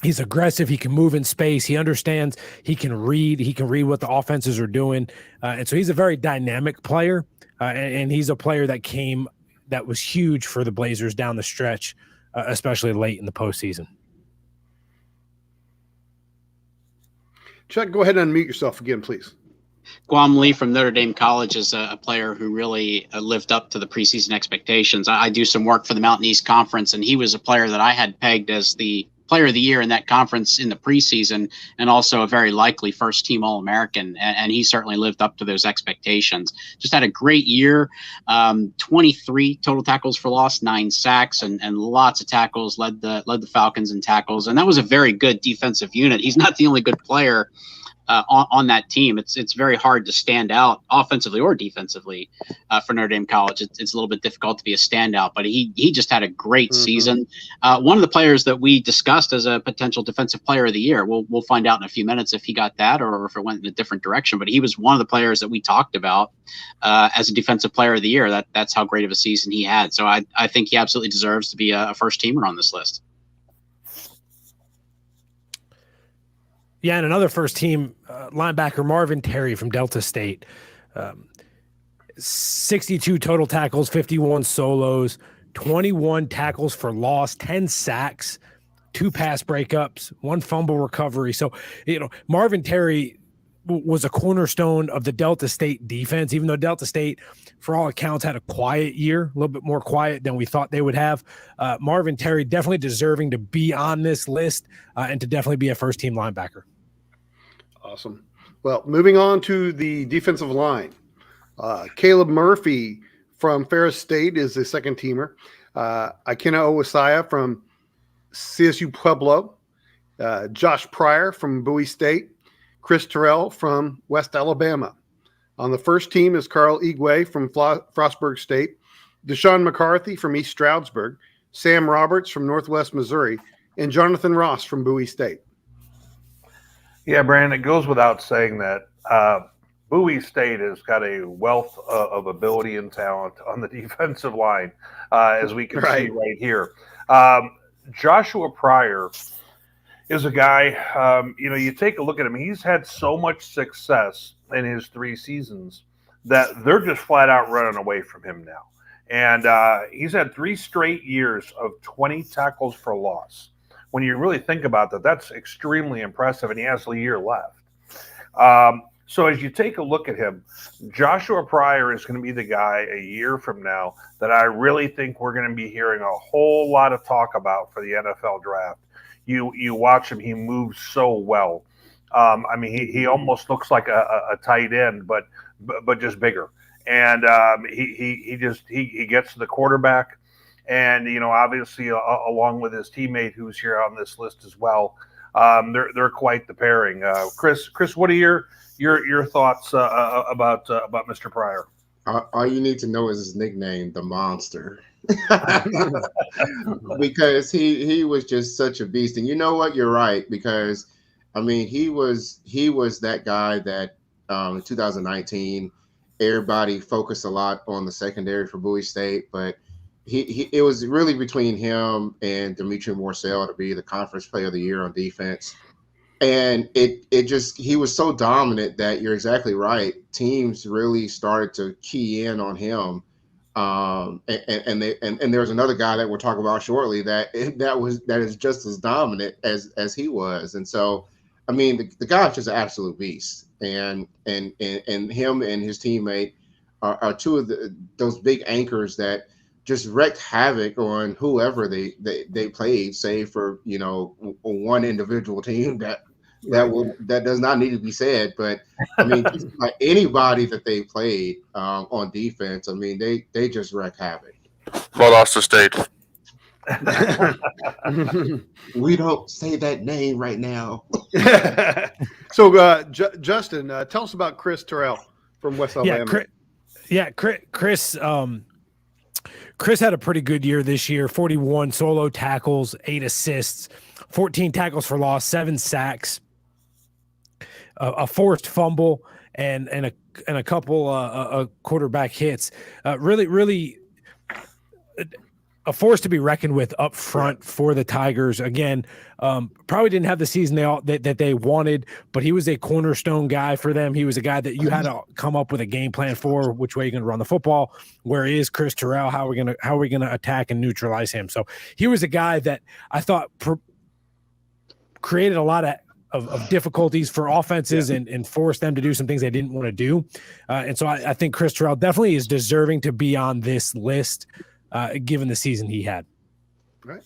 he's aggressive. He can move in space. He understands. He can read. He can read what the offenses are doing, and so he's a very dynamic player. And he's a player that was huge for the Blazers down the stretch, especially late in the postseason. Chuck, go ahead and unmute yourself again, please. Guam Lee from Notre Dame College is a player who really lived up to the preseason expectations. I do some work for the Mountain East Conference, and he was a player that I had pegged as the player of the year in that conference in the preseason, and also a very likely first team All-American. And he certainly lived up to those expectations. Just had a great year, 23 total tackles for loss, 9 sacks, and lots of tackles, led the Falcons in tackles. And that was a very good defensive unit. He's not the only good player on that team. It's very hard to stand out offensively or defensively for Notre Dame College. It's a little bit difficult to be a standout, but he just had a great season. One of the players that we discussed as a potential defensive player of the year, we'll find out in a few minutes if he got that or if it went in a different direction, but he was one of the players that we talked about as a defensive player of the year. That's how great of a season he had. So I think he absolutely deserves to be a first teamer on this list. Yeah, and another first team linebacker, Marvin Terry from Delta State. 62 total tackles, 51 solos, 21 tackles for loss, 10 sacks, 2 pass breakups, 1 fumble recovery. So, Marvin Terry was a cornerstone of the Delta State defense, even though Delta State, for all accounts, had a quiet year, a little bit more quiet than we thought they would have. Marvin Terry definitely deserving to be on this list and to definitely be a first-team linebacker. Awesome. Well, moving on to the defensive line. Caleb Murphy from Ferris State is the second teamer. Ikena Owasaya from CSU Pueblo. Josh Pryor from Bowie State. Chris Terrell from West Alabama. On the first team is Carl Igwe from Frostburg State. Deshaun McCarthy from East Stroudsburg. Sam Roberts from Northwest Missouri. And Jonathan Ross from Bowie State. Yeah, Brandon, it goes without saying that Bowie State has got a wealth of ability and talent on the defensive line, as we can see right here. Joshua Pryor is a guy, you take a look at him. He's had so much success in his 3 seasons that they're just flat out running away from him now. And he's had 3 straight years of 20 tackles for loss. When you really think about that, that's extremely impressive, and he has a year left. So as you take a look at him, Joshua Pryor is going to be the guy a year from now that I really think we're going to be hearing a whole lot of talk about for the NFL draft. You watch him; he moves so well. He almost looks like a tight end, but just bigger. And he gets to the quarterback, and obviously along with his teammate who's here on this list as well. They're quite the pairing. Chris, what are your thoughts about Mr. Pryor? All you need to know is his nickname, the Monster, because he was just such a beast. And you know what? You're right, because he was that guy that in 2019 everybody focused a lot on the secondary for Bowie State, but it was really between him and Dimitri Morcell to be the conference player of the year on defense. And he was so dominant that you're exactly right. Teams really started to key in on him. And there's another guy that we'll talk about shortly that is just as dominant as he was. And so, the guy's just an absolute beast. And him and his teammate are 2 of those big anchors that just wreaked havoc on whoever they played, save for one individual team that does not need to be said. But just like anybody that they played on defense, they just wreck havoc. Valdosta State. We don't say that name right now. So, Justin, tell us about Chris Terrell from West Alabama. Chris had a pretty good year this year. 41 solo tackles, 8 assists, 14 tackles for loss, 7 sacks, a forced fumble, and a couple quarterback hits. Really a force to be reckoned with up front for the Tigers. Again, probably didn't have the season that they wanted, but he was a cornerstone guy for them. He was a guy that you had to come up with a game plan for, which way you're going to run the football. Where is Chris Terrell? How are we gonna attack and neutralize him? So he was a guy that I thought created a lot of difficulties for offenses and forced them to do some things they didn't want to do. And so I think Chris Terrell definitely is deserving to be on this list, given the season he had. Right.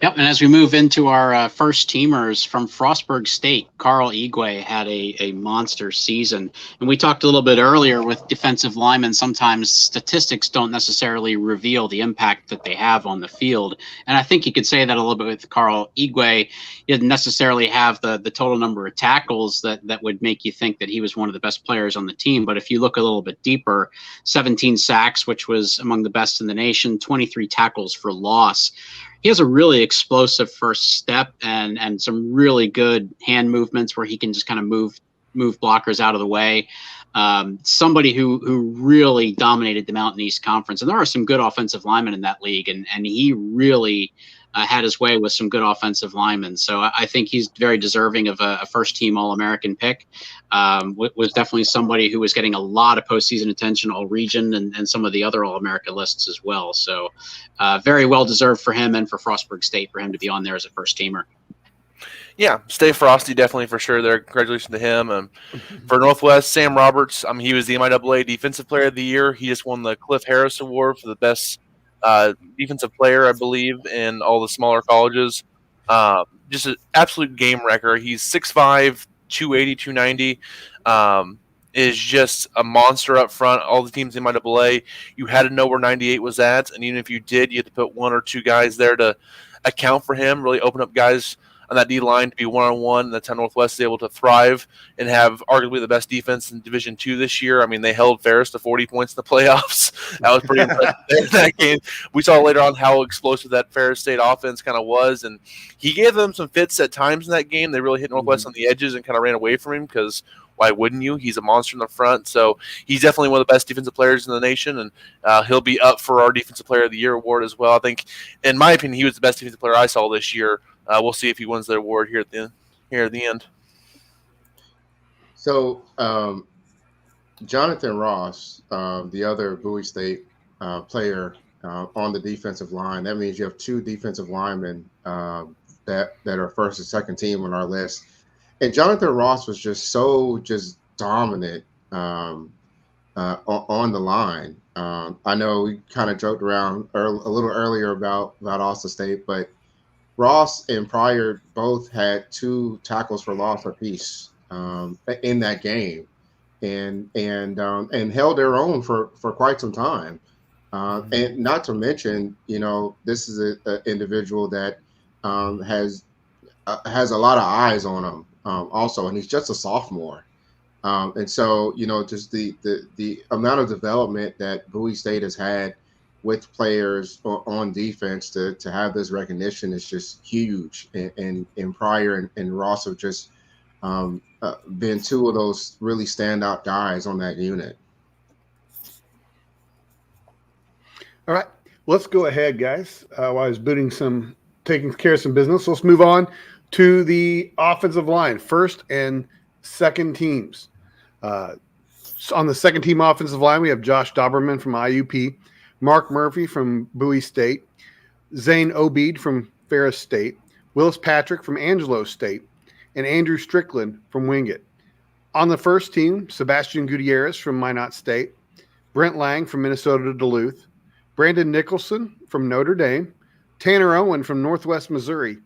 Yep, and as we move into our first teamers from Frostburg State, Carl Igwe had a monster season. And we talked a little bit earlier with defensive linemen, sometimes statistics don't necessarily reveal the impact that they have on the field. And I think you could say that a little bit with Carl Igwe. He didn't necessarily have the total number of tackles that would make you think that he was one of the best players on the team. But if you look a little bit deeper, 17 sacks, which was among the best in the nation, 23 tackles for loss. He has a really explosive first step and some really good hand movements where he can just kind of move blockers out of the way. Somebody who really dominated the Mountain East Conference. And there are some good offensive linemen in that league, and he really had his way with some good offensive linemen. So I think he's very deserving of a first-team All-American pick. Was definitely somebody who was getting a lot of postseason attention, all-region, and some of the other All-America lists as well. So very well-deserved for him and for Frostburg State for him to be on there as a first-teamer. Yeah, stay frosty, definitely for sure there. Congratulations to him. For Northwest, Sam Roberts, he was the MIAA Defensive Player of the Year. He just won the Cliff Harris Award for the best defensive player, I believe, in all the smaller colleges. Just an absolute game wrecker. He's 6'5", 280, 290. is just a monster up front. All the teams in MIAA, you had to know where 98 was at, and even if you did, you had to put one or two guys there to account for him, really open up guys on that D line to be one-on-one. That's how Northwest is able to thrive and have arguably the best defense in Division II this year. I mean, they held Ferris to 40 points in the playoffs. That was pretty impressive in that game. We saw later on how explosive that Ferris State offense kind of was, and he gave them some fits at times in that game. They really hit Northwest on the edges and kind of ran away from him because why wouldn't you? He's a monster in the front. So he's definitely one of the best defensive players in the nation, and he'll be up for our Defensive Player of the Year award as well. I think, in my opinion, he was the best defensive player I saw this year. We'll see if he wins the award here at the end. So Jonathan Ross, the other Bowie State player on the defensive line, that means you have two defensive linemen that are first and second team on our list. And Jonathan Ross was just dominant on the line. I know we kind of joked around a little earlier about Austin State, but Ross and Pryor both had 2 tackles for loss apiece in that game, and held their own for quite some time. And not to mention, this is an individual that has a lot of eyes on him also, and he's just a sophomore. And so, just the amount of development that Bowie State has had with players on defense to have this recognition is just huge. And Pryor and Ross have just been 2 of those really standout guys on that unit. All right, let's go ahead, guys. While I was taking care of some business, let's move on to the offensive line, first and second teams. On the second team offensive line, we have Josh Doberman from IUP, Mark Murphy from Bowie State, Zane Obeid from Ferris State, Willis Patrick from Angelo State, and Andrew Strickland from Wingate. On the first team, Sebastian Gutierrez from Minot State, Brent Lang from Minnesota Duluth, Brandon Nicholson from Notre Dame, Tanner Owen from Northwest Missouri,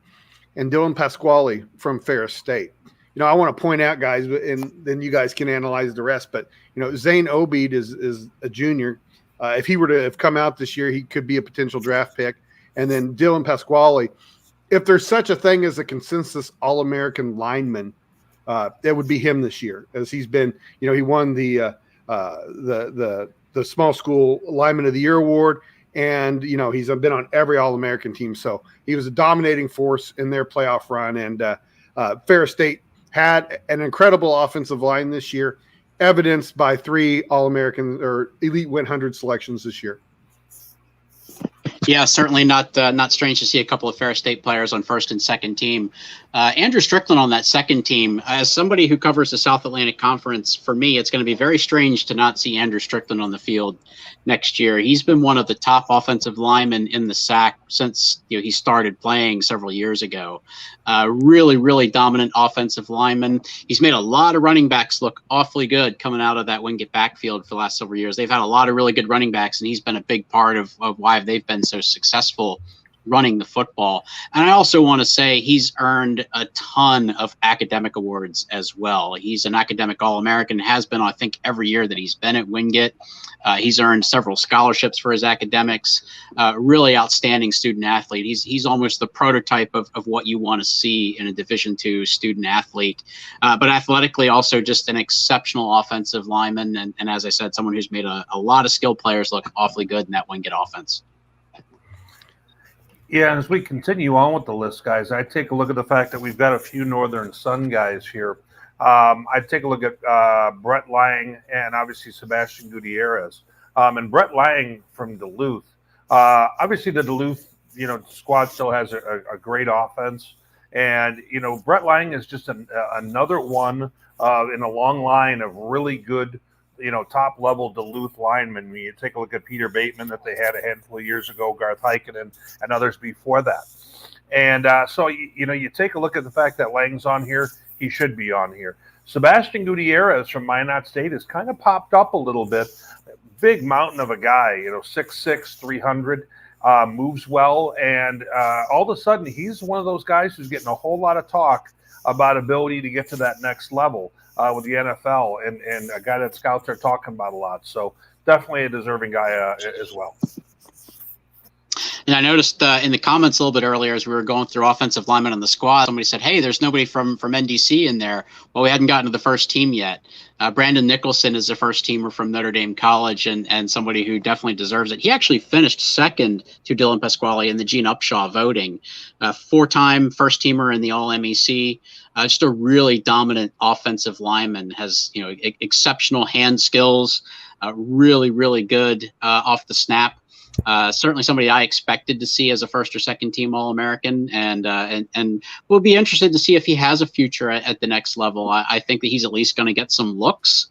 and Dylan Pasquale from Ferris State. I want to point out, guys, and then you guys can analyze the rest, but, Zane Obeid is a junior. If he were to have come out this year, he could be a potential draft pick. And then Dylan Pasquale, if there's such a thing as a consensus All-American lineman, it would be him this year, as he's been, he won the small school lineman of the year award, and he's been on every All-American team. So he was a dominating force in their playoff run. And Ferris State had an incredible offensive line this year, evidenced by 3 All-American or Elite 100 selections this year. Yeah, certainly not strange to see a couple of Ferris State players on first and second team. Andrew Strickland on that second team. As somebody who covers the South Atlantic Conference, for me, it's going to be very strange to not see Andrew Strickland on the field next year. He's been one of the top offensive linemen in the SAC since he started playing several years ago. Really, really dominant offensive lineman. He's made a lot of running backs look awfully good coming out of that Wingate backfield for the last several years. They've had a lot of really good running backs, and he's been a big part of why they've been so successful running the football. And I also want to say he's earned a ton of academic awards as well. He's an academic All-American, has been, I think, every year that he's been at Wingate. He's earned several scholarships for his academics. Really outstanding student athlete. He's almost the prototype of what you want to see in a Division II student athlete. But athletically, also just an exceptional offensive lineman. And as I said, someone who's made a lot of skilled players look awfully good in that Wingate offense. Yeah, as we continue on with the list, guys, I take a look at the fact that we've got a few Northern Sun guys here. I take a look at Brett Lang and obviously Sebastian Gutierrez. And Brett Lang from Duluth. Obviously, the Duluth squad still has a great offense. And, Brett Lang is just another one in a long line of really good top-level Duluth linemen. You take a look at Peter Bateman that they had a handful of years ago, Garth Heikkinen, and others before that. And so, you take a look at the fact that Lang's on here. He should be on here. Sebastian Gutierrez from Minot State has kind of popped up a little bit. Big mountain of a guy, 6'6", 300, moves well. And all of a sudden, he's one of those guys who's getting a whole lot of talk about ability to get to that next level. with the NFL, and a guy that scouts are talking about a lot. So definitely a deserving guy as well. And I noticed in the comments a little bit earlier as we were going through offensive linemen on the squad, somebody said, hey, there's nobody from NDC in there. Well, we hadn't gotten to the first team yet. Brandon Nicholson is the first teamer from Notre Dame College and somebody who definitely deserves it. He actually finished second to Dylan Pasquale in the Gene Upshaw voting. 4-time first teamer in the All-MEC. Just a really dominant offensive lineman, has exceptional hand skills, really, really good off the snap. Certainly somebody I expected to see as a first or second team All-American, and we'll be interested to see if he has a future at the next level. I think that he's at least going to get some looks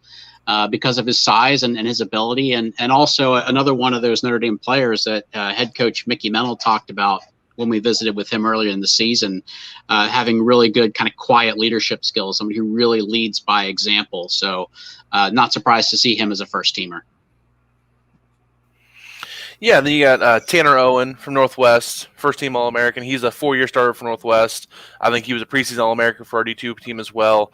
because of his size and his ability, and also another one of those Notre Dame players that head coach Mickey Mental talked about when we visited with him earlier in the season, having really good kind of quiet leadership skills, somebody who really leads by example. So not surprised to see him as a first teamer. Yeah, then you got Tanner Owen from Northwest, first-team All-American. He's a 4-year starter for Northwest. I think he was a preseason All-American for our D2 team as well.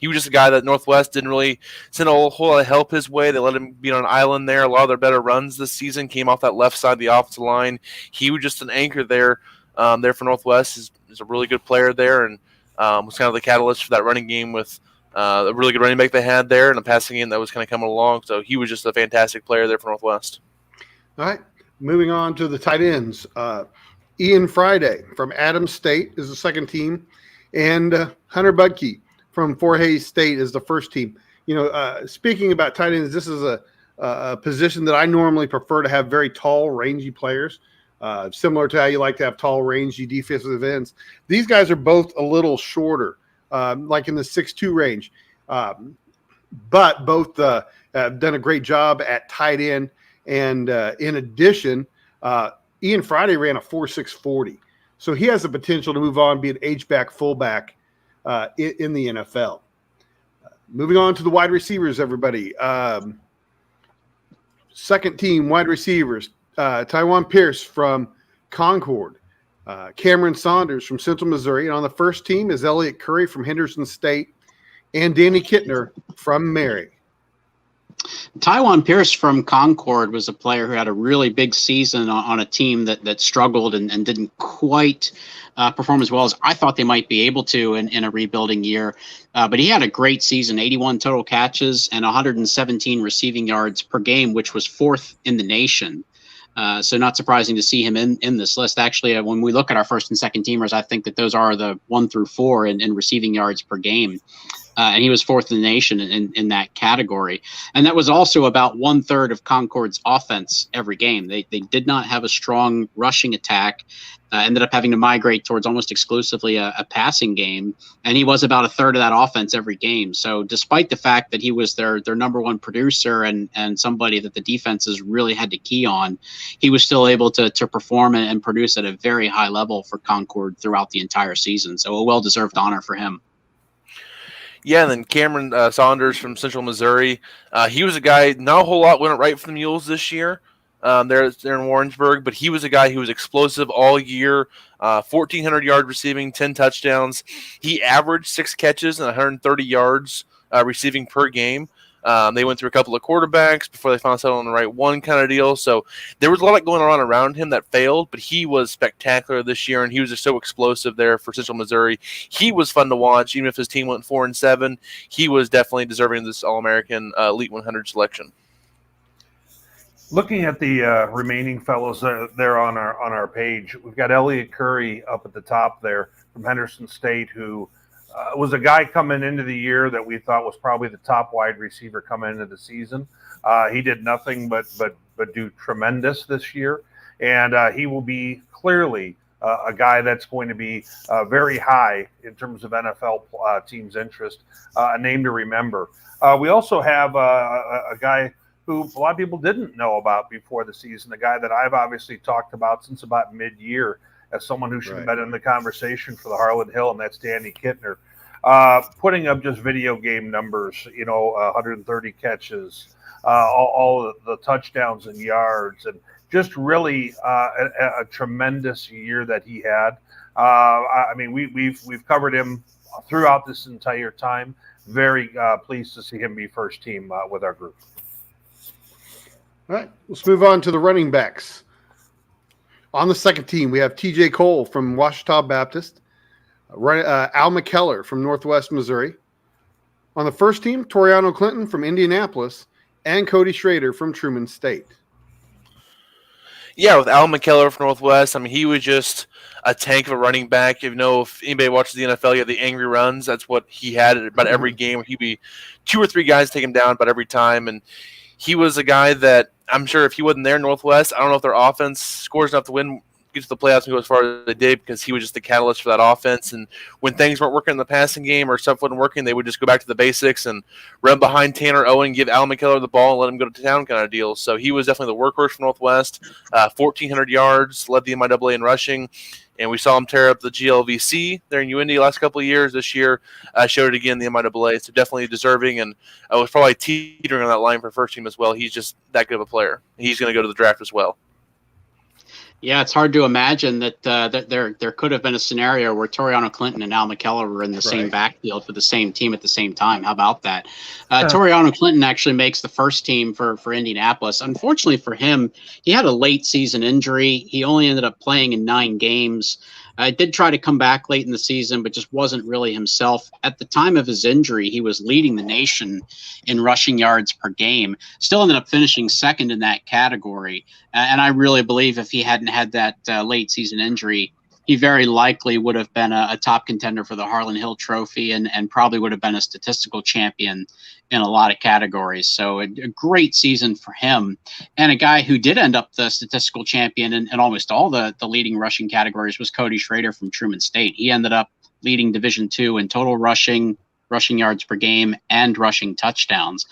He was just a guy that Northwest didn't really send a whole lot of help his way. They let him be on an island there. A lot of their better runs this season came off that left side of the offensive line. He was just an anchor there for Northwest. He's a really good player there, and was kind of the catalyst for that running game with a really good running back they had there and a passing game that was kind of coming along. So he was just a fantastic player there for Northwest. All right, moving on to the tight ends. Ian Friday from Adams State is the second team, and Hunter Budke from Fort Hays State is the first team. Speaking about tight ends, this is a position that I normally prefer to have very tall, rangy players, similar to how you like to have tall, rangy defensive ends. These guys are both a little shorter, like in the 6'2" range, but both have done a great job at tight end. And in addition, Ian Friday ran a 4.6 40. So he has the potential to move on, be an H-back, fullback in the NFL. Moving on to the wide receivers, everybody. Second team wide receivers, Tywan Pierce from Concord, Cameron Saunders from Central Missouri. And on the first team is Elliott Curry from Henderson State and Danny Kittner from Mary. Tywan Pierce from Concord was a player who had a really big season on a team that struggled and didn't quite perform as well as I thought they might be able to in a rebuilding year. But he had a great season, 81 total catches and 117 receiving yards per game, which was fourth in the nation. So not surprising to see him in this list. Actually, when we look at our first and second teamers, I think that those are the 1 through 4 in receiving yards per game. And he was fourth in the nation in that category. And that was also about 1/3 of Concord's offense every game. They did not have a strong rushing attack, ended up having to migrate towards almost exclusively a passing game. And he was about 1/3 of that offense every game. So despite the fact that he was their number one producer and somebody that the defenses really had to key on, he was still able to perform and produce at a very high level for Concord throughout the entire season. So a well-deserved honor for him. Yeah, and then Cameron Saunders from Central Missouri. He was a guy, not a whole lot went right for the Mules this year. They're in Warrensburg, but he was a guy who was explosive all year, 1,400 yard receiving, 10 touchdowns. He averaged 6 catches and 130 yards receiving per game. They went through a couple of quarterbacks before they finally settled on the right one kind of deal. So there was a lot going on around him that failed, but he was spectacular this year, and he was just so explosive there for Central Missouri. He was fun to watch, even if his team went 4-7. He was definitely deserving of this All-American Elite 100 selection. Looking at the remaining fellows there on our page, we've got Elliott Curry up at the top there from Henderson State, who was a guy coming into the year that we thought was probably the top wide receiver coming into the season. He did nothing but do tremendous this year, and he will be clearly a guy that's going to be very high in terms of NFL teams' interest, a name to remember. We also have a guy who a lot of people didn't know about before the season, a guy that I've obviously talked about since about mid-year as someone who should have been in the conversation for the Harlan Hill, and that's Danny Kittner. Putting up just video game numbers, 130 catches, all the touchdowns and yards, and just really a tremendous year that he had. I mean, we've covered him throughout this entire time. very pleased to see him be first team with our group. All right, let's move on to the running backs. On the second team, we have TJ Cole from Ouachita Baptist, Al McKellar from Northwest Missouri. On the first team, Toriano Clinton from Indianapolis and Cody Schrader from Truman State. Yeah, with Al McKellar from Northwest, I mean, he was just a tank of a running back. If anybody watches the NFL, you have the angry runs. That's what he had at about every game. He'd be 2 or 3 guys take him down about every time. And he was a guy that I'm sure if he wasn't there in Northwest, I don't know if their offense scores enough to win, get to the playoffs and go as far as they did, because he was just the catalyst for that offense. And when things weren't working in the passing game or stuff wasn't working, they would just go back to the basics and run behind Tanner Owen, give Al McKellar the ball, and let him go to town kind of deal. So he was definitely the workhorse for Northwest. 1,400 yards, led the MIAA in rushing. And we saw him tear up the GLVC there in UIndy last couple of years. This year, showed it again in the MIAA. So definitely deserving, and I was probably teetering on that line for first team as well. He's just that good of a player. He's going to go to the draft as well. Yeah, it's hard to imagine that there could have been a scenario where Toriano Clinton and Al McKellar were in the same backfield for the same team at the same time. How about that? Toriano Clinton actually makes the first team for Indianapolis. Unfortunately for him, he had a late season injury. He only ended up playing in 9 games. Did try to come back late in the season, but just wasn't really himself. At the time of his injury, he was leading the nation in rushing yards per game. Still ended up finishing second in that category. And I really believe if he hadn't had that late season injury, he very likely would have been a top contender for the Harlan Hill Trophy and probably would have been a statistical champion in a lot of categories. So a great season for him. And a guy who did end up the statistical champion in almost all the leading rushing categories was Cody Schrader from Truman State. He ended up leading Division II in total rushing yards per game, and rushing touchdowns.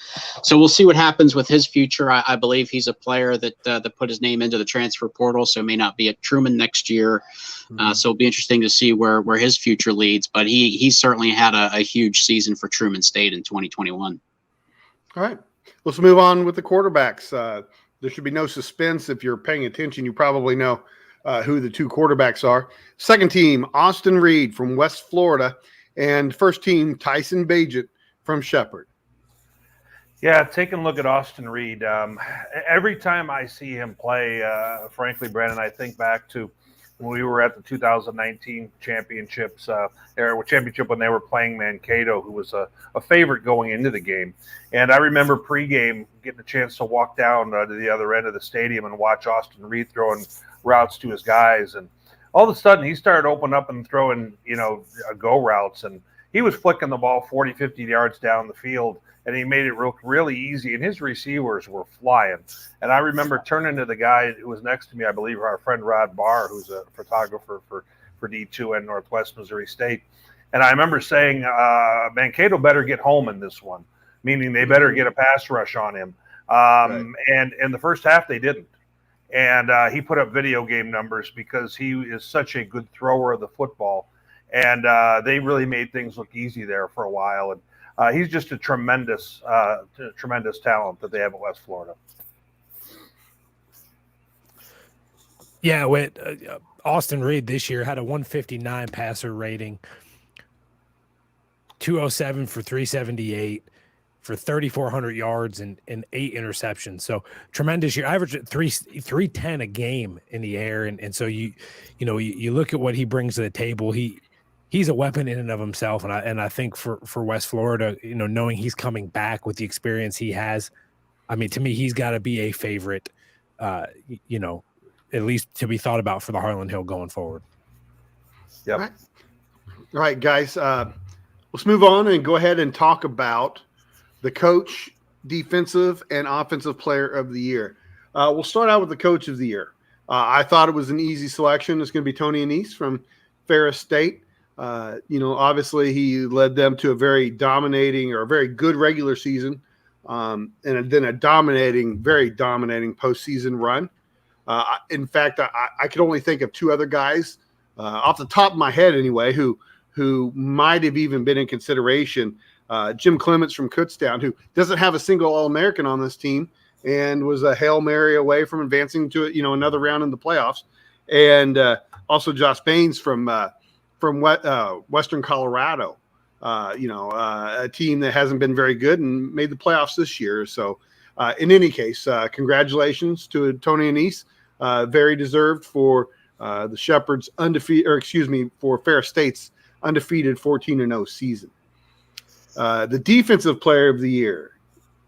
So we'll see what happens with his future. I believe he's a player that put his name into the transfer portal, so may not be at Truman next year. So it'll be interesting to see where his future leads. But he certainly had a huge season for Truman State in 2021. All right, let's move on with the quarterbacks. There should be no suspense. If you're paying attention, you probably know who the 2 quarterbacks are. Second team, Austin Reed from West Florida. And first team, Tyson Bagent from Shepherd. Yeah, taking a look at Austin Reed. Every time I see him play, frankly, Brandon, I think back to when we were at the 2019 championships, championship when they were playing Mankato, who was a favorite going into the game. And I remember pregame getting a chance to walk down to the other end of the stadium and watch Austin Reed throwing routes to his guys. And all of a sudden, he started opening up and throwing, go routes. And he was flicking the ball 40, 50 yards down the field, and he made it really easy. And his receivers were flying. And I remember turning to the guy who was next to me, I believe our friend Rod Barr, who's a photographer for D2 and Northwest Missouri State. And I remember saying, Mankato better get home in this one, meaning they better get a pass rush on him. And in the first half, they didn't. And he put up video game numbers because he is such a good thrower of the football. And they really made things look easy there for a while. And he's just a tremendous talent that they have at West Florida. Yeah, with Austin Reed this year had a 159 passer rating, 207 for 378. For 3,400 yards and 8 interceptions. So tremendous year. Average at 310 a game in the air. And so you look at what he brings to the table. He's a weapon in and of himself. And I think for West Florida, knowing he's coming back with the experience he has, I mean, to me, he's got to be a favorite, at least to be thought about for the Harlan Hill going forward. Yep. All right, guys, let's move on and go ahead and talk about the coach, defensive, and offensive player of the year. We'll start out with the coach of the year. I thought it was an easy selection. It's going to be Tony Annese from Ferris State. Obviously he led them to a very dominating or a very good regular season, and then a very dominating postseason run. In fact, I could only think of 2 other guys off the top of my head anyway, who might have even been in consideration. Jim Clements from Kutztown, who doesn't have a single All-American on this team and was a Hail Mary away from advancing to another round in the playoffs. And also Josh Baines from Western Colorado. a team that hasn't been very good and made the playoffs this year. So, in any case, congratulations to Tony Anise. Very deserved for the Shepherds for Fair State's undefeated 14-0 season. The defensive player of the year,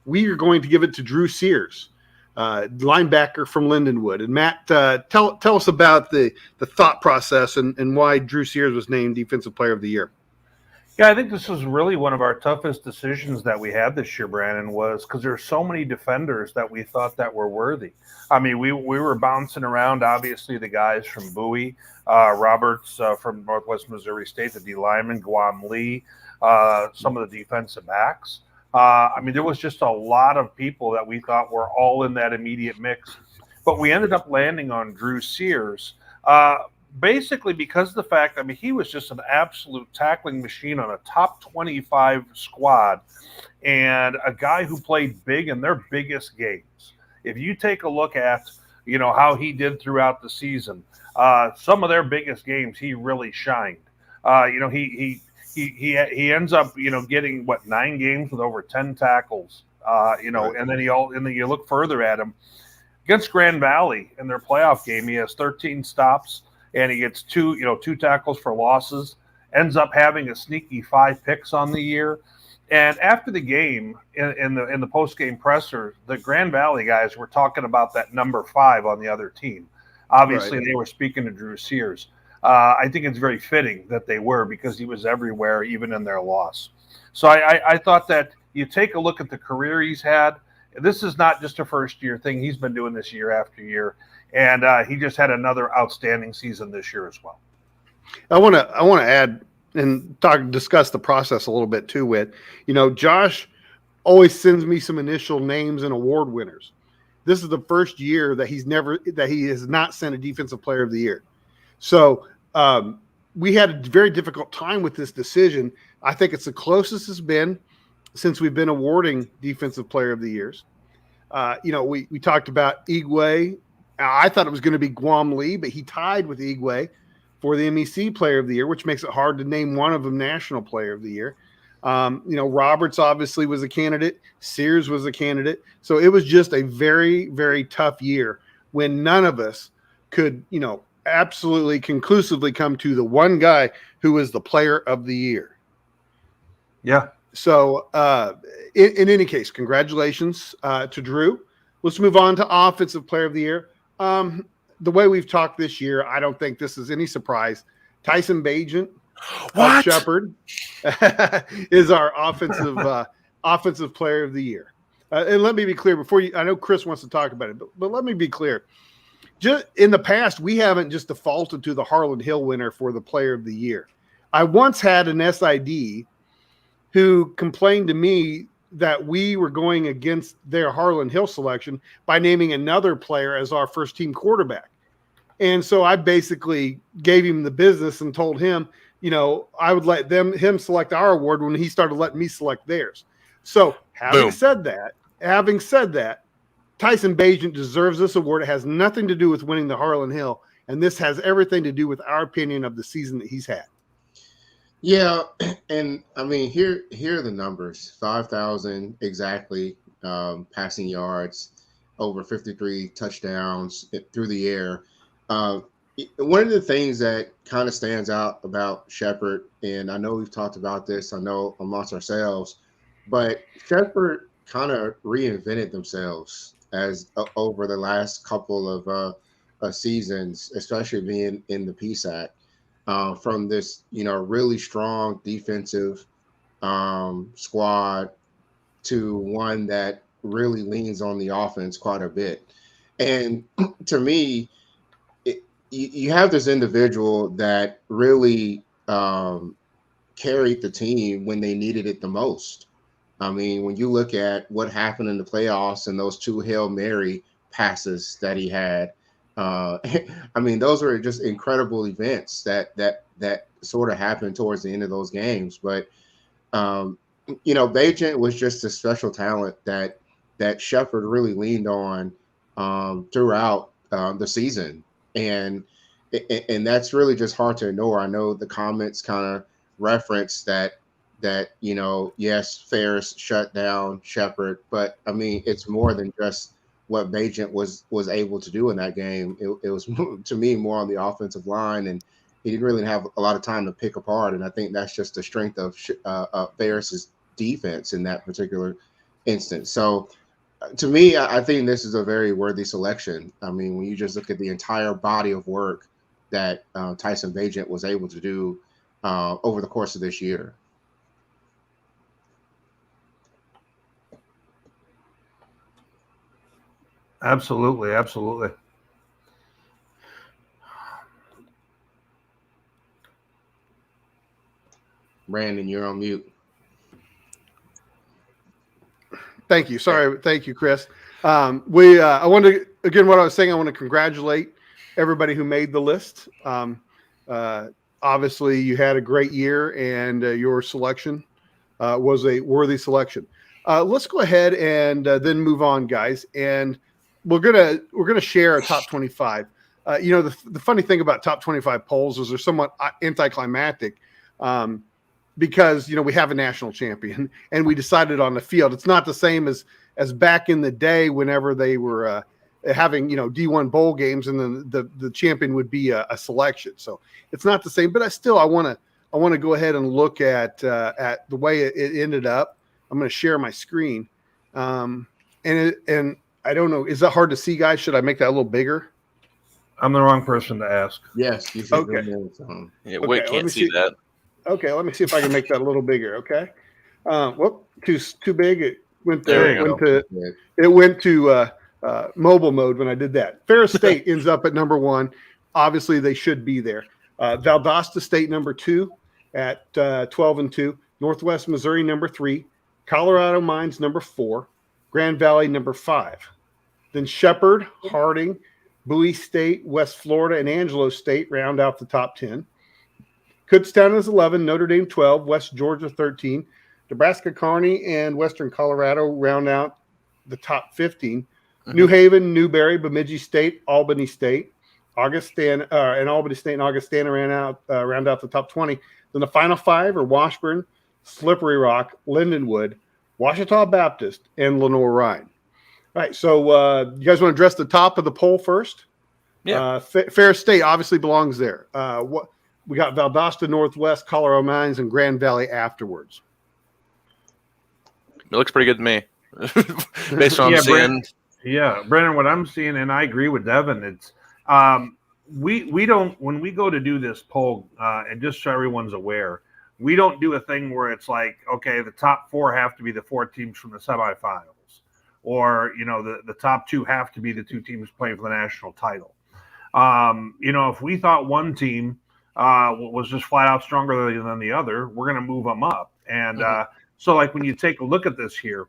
we are going to give it to Drew Sears, linebacker from Lindenwood. And Matt, tell us about the thought process and why Drew Sears was named defensive player of the year. Yeah, I think this was really one of our toughest decisions that we had this year, Brandon, was because there's so many defenders that we thought that were worthy. I mean, we were bouncing around, obviously, the guys from Bowie, Roberts from Northwest Missouri State, the D lineman, Guam Lee, some of the defensive backs. I mean, there was just a lot of people that we thought were all in that immediate mix. But we ended up landing on Drew Sears. Basically, because of the fact, I mean, he was just an absolute tackling machine on a top 25 squad and a guy who played big in their biggest games. If you take a look at, how he did throughout the season, some of their biggest games, he really shined. He ends up, getting 9 games with over 10 tackles, right. And then you look further at him against Grand Valley in their playoff game. He has 13 stops. And he gets 2 tackles for losses, ends up having a sneaky 5 picks on the year. And after the game, in the post-game presser, the Grand Valley guys were talking about that number 5 on the other team. Obviously, They were speaking to Drew Sears. I think it's very fitting that they were because he was everywhere, even in their loss. So I thought that you take a look at the career he's had. This is not just a first-year thing. He's been doing this year after year. And he just had another outstanding season this year as well. I want to add and discuss the process a little bit too. With Josh always sends me some initial names and award winners. This is the first year that he has not sent a defensive player of the year. So we had a very difficult time with this decision. I think it's the closest it's been since we've been awarding defensive player of the years. We talked about Igwe. I thought it was going to be Guam Lee, but he tied with Igwe for the MEC Player of the Year, which makes it hard to name one of them National Player of the Year. Roberts obviously was a candidate. Sears was a candidate. So it was just a very, very tough year when none of us could, absolutely conclusively come to the one guy who was the Player of the Year. Yeah. So in any case, congratulations to Drew. Let's move on to Offensive Player of the Year. The way we've talked this year, I don't think this is any surprise. Tyson Bagent of Shepherd is our offensive player of the year. And let me be clear I know Chris wants to talk about it, but let me be clear. Just in the past, we haven't just defaulted to the Harlan Hill winner for the player of the year. I once had an SID who complained to me that we were going against their Harlan Hill selection by naming another player as our first team quarterback. And so I basically gave him the business and told him, I would let him select our award when he started letting me select theirs. So having said that, Tyson Bagent deserves this award. It has nothing to do with winning the Harlan Hill. And this has everything to do with our opinion of the season that he's had. Yeah, and I mean, here are the numbers: 5,000 exactly passing yards, over 53 touchdowns through the air. One of the things that kind of stands out about Shepherd, and I know we've talked about this, I know amongst ourselves, but Shepherd kind of reinvented themselves as over the last couple of seasons, especially being in the PSAC. From this, really strong defensive squad to one that really leans on the offense quite a bit. And to me, you have this individual that really carried the team when they needed it the most. I mean, when you look at what happened in the playoffs and those 2 Hail Mary passes that he had, I mean, those were just incredible events that sort of happened towards the end of those games. But Bagent was just a special talent that Shepherd really leaned on throughout the season, and that's really just hard to ignore. I know the comments kind of reference that that, yes, Ferris shut down Shepard, but I mean, it's more than just what Bajent was able to do in that game. It was to me more on the offensive line, and he didn't really have a lot of time to pick apart. And I think that's just the strength of Ferris's defense in that particular instance. So to me, I think this is a very worthy selection. I mean, when you just look at the entire body of work that Tyson Bajent was able to do over the course of this year. Absolutely, absolutely. Brandon, you're on mute. Thank you. Sorry. Thank you, Chris. I want to, again, what I was saying, I want to congratulate everybody who made the list. Obviously, you had a great year, and your selection was a worthy selection. Let's go ahead and then move on, guys. And we're gonna share a top 25. The funny thing about top 25 polls is they're somewhat anticlimactic. Because we have a national champion and we decided on the field. It's not the same as back in the day whenever they were having D1 bowl games, and then the champion would be a selection. So it's not the same. But I want to go ahead and look at the way it ended up. I'm going to share my screen, and I don't know. Is that hard to see, guys? Should I make that a little bigger? I'm the wrong person to ask. Yes, you should. Okay. Yeah, we can't see that. Okay, let me see if I can make that a little bigger. Okay, too big. It went to mobile mode when I did that. Ferris State ends up at number 1. Obviously, they should be there. Valdosta State number 2 at 12-2. Northwest Missouri number 3. Colorado Mines number 4. Grand Valley number 5. Then Shepherd, Harding, Bowie State, West Florida, and Angelo State round out the top 10. Kutztown is 11, Notre Dame 12, West Georgia 13, Nebraska Kearney and Western Colorado round out the top 15. Mm-hmm. New Haven, Newberry, Bemidji State, Albany State, Augustana, and Albany State and Augustana round out the top 20. Then the final 5 are Washburn, Slippery Rock, Lindenwood, Ouachita Baptist, and Lenore-Rhine. All right, so you guys want to address the top of the poll first? Yeah. Ferris State obviously belongs there. We got Valdosta Northwest, Colorado Mines, and Grand Valley afterwards. It looks pretty good to me, based on what I'm seeing. Brandon, what I'm seeing, and I agree with Devin, it's we don't, when we go to do this poll, and just so everyone's aware, we don't do a thing where it's like, okay, the top 4 have to be the 4 teams from the semifinals, or the top 2 have to be the 2 teams playing for the national title. If we thought one team was just flat out stronger than the other, we're going to move them up. And so like when you take a look at this here,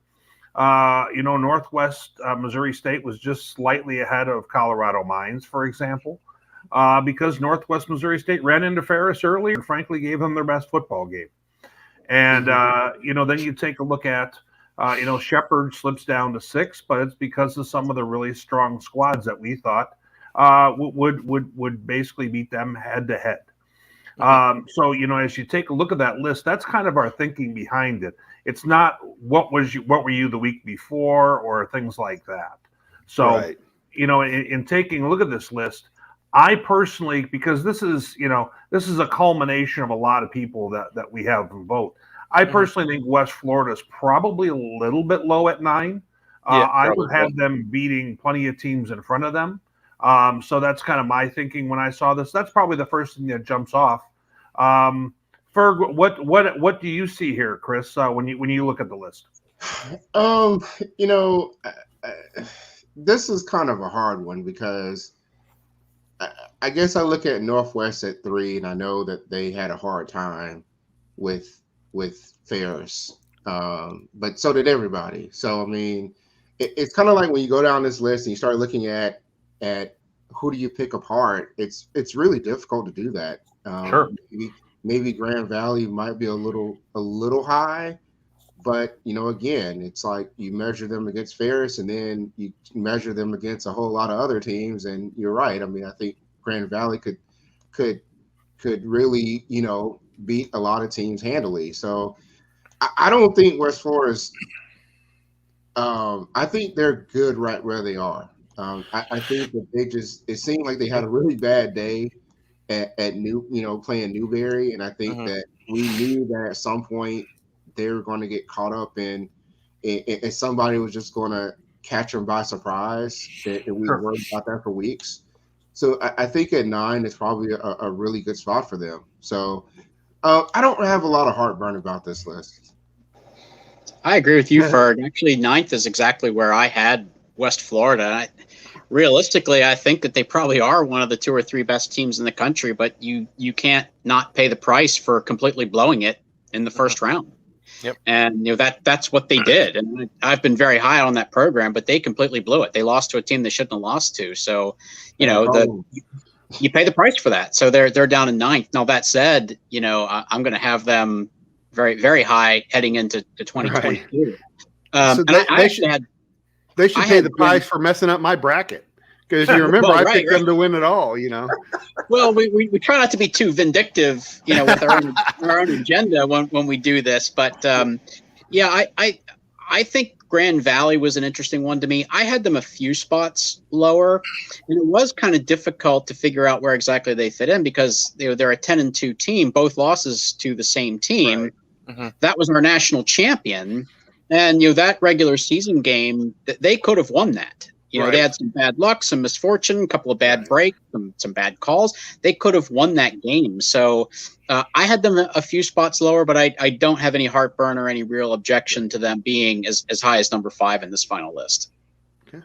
Northwest Missouri State was just slightly ahead of Colorado Mines, for example, because Northwest Missouri State ran into Ferris early and frankly gave them their best football game. And, then you take a look at, Shepherd slips down to 6, but it's because of some of the really strong squads that we thought would basically beat them head to head. So, as you take a look at that list, that's kind of our thinking behind it. It's not what were you the week before or things like that. So, right. In taking a look at this list, I personally, because this is a culmination of a lot of people that we have them vote. I personally think West Florida is probably a little bit low at 9. I would have them beating plenty of teams in front of them. So that's kind of my thinking when I saw this. That's probably the first thing that jumps off. Ferg, what do you see here, Chris, when you look at the list? This is kind of a hard one because I guess I look at Northwest at 3, and I know that they had a hard time with Ferris, but so did everybody. So I mean, it's kind of like when you go down this list and you start looking at who do you pick apart, it's really difficult to do that. Sure. Maybe Grand Valley might be a little high, but again, it's like you measure them against Ferris and then you measure them against a whole lot of other teams, and you're right. I mean, I think Grand Valley could really beat a lot of teams handily. So I don't think West Florida's. I think they're good right where they are. I think that it seemed like they had a really bad day at playing Newberry, and I think Mhm. that we knew that at some point they were going to get caught up in, and somebody was just going to catch them by surprise, and we worried about that for weeks. So I think at 9 is probably a really good spot for them. So I don't have a lot of heartburn about this list. I agree with you, Ferg. Actually, 9th is exactly where I had West Florida. Realistically, I think that they probably are one of the 2 or 3 best teams in the country, but you can't not pay the price for completely blowing it in the first round. Yep. And that's what they did. And I've been very high on that program, but they completely blew it. They lost to a team they shouldn't have lost to. So, you pay the price for that. So they're down in 9th. Now that said, I'm going to have them very, very high heading into 2022. Right. So they should pay the price for messing up my bracket. Because you remember, I picked them to win it all, Well, we try not to be too vindictive, with our own agenda when we do this. But I think Grand Valley was an interesting one to me. I had them a few spots lower, and it was kind of difficult to figure out where exactly they fit in because they're a 10-2 team, both losses to the same team. Right. Mm-hmm. That was our national champion, and that regular season game, they could have won that. They had some bad luck, some misfortune, a couple of bad breaks, some bad calls. They could have won that game. So I had them a few spots lower, but I don't have any heartburn or any real objection to them being as high as number 5 in this final list. Okay.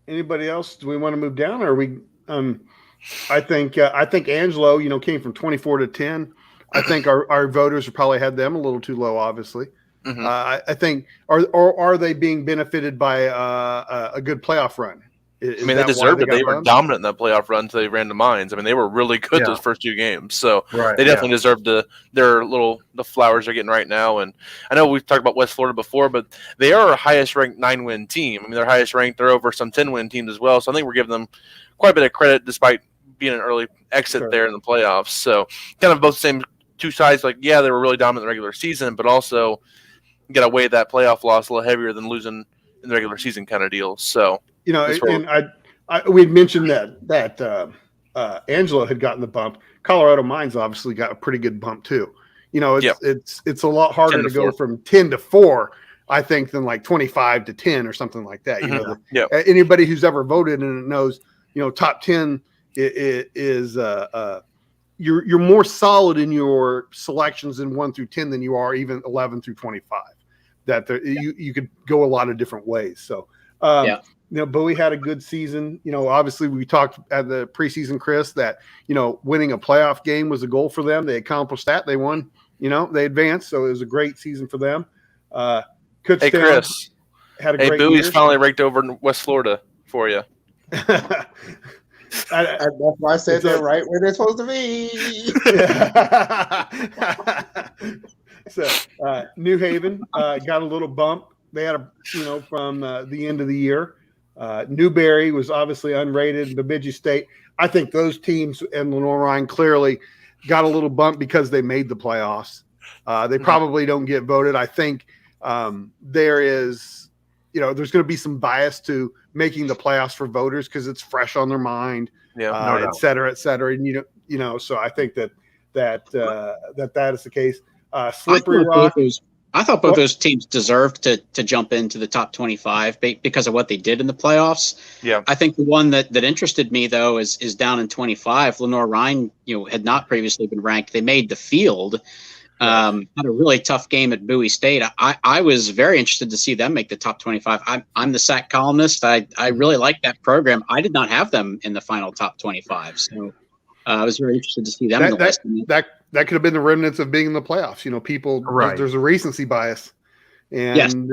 Anybody else? Do we want to move down? Or are we? I think Angelo, came from 24 to 10. I think our voters probably had them a little too low, obviously. Mm-hmm. I think are they being benefited by a good playoff run? They deserved it. They were dominant in that playoff run until they ran to Mines. They were really good those first 2 games. So they definitely deserved the flowers they're getting right now. And I know we've talked about West Florida before, but they are our highest ranked 9-win team. They're highest ranked. They're over some 10-win teams as well. So I think we're giving them quite a bit of credit despite being an early exit there in the playoffs. So kind of both the same 2 sides. They were really dominant in the regular season, but also you got to weigh that playoff loss a little heavier than losing in the regular season kind of deal. So, and we'd mentioned that Angelo had gotten the bump. Colorado Mines obviously got a pretty good bump too. It's a lot harder to go from 10 to 4, I think, than like 25 to 10 or something like that. Anybody who's ever voted and knows, top 10 is you're more solid in your selections in 1 through 10 than you are even 11 through 25. You could go a lot of different ways. So, Bowie had a good season. Obviously we talked at the preseason, Chris, that, winning a playoff game was a goal for them. They accomplished that. They won, they advanced. So it was a great season for them. Hey, Chris, had a great Bowie's year. finally ranked over in West Florida for you. That's why I said they're right where they're supposed to be. So New Haven got a little bump. They had from the end of the year. Newberry was obviously unrated. Bemidji State. I think those teams and Lenoir-Rhyne clearly got a little bump because they made the playoffs. They probably don't get voted. I think there is, there's going to be some bias to making the playoffs for voters because it's fresh on their mind, et cetera, et cetera. And so I think that is the case. Slippery Rock. I thought both those teams deserved to jump into the top 25 because of what they did in the playoffs. Yeah, I think the one that interested me though is down in 25. Lenoir-Rhyne, had not previously been ranked. They made the field. Had a really tough game at Bowie State. I was very interested to see them make the top 25. I'm the SAC columnist. I really like that program. I did not have them in the final top 25. So I was very interested to see them in the list. That could have been the remnants of being in the playoffs. People, there's a recency bias, and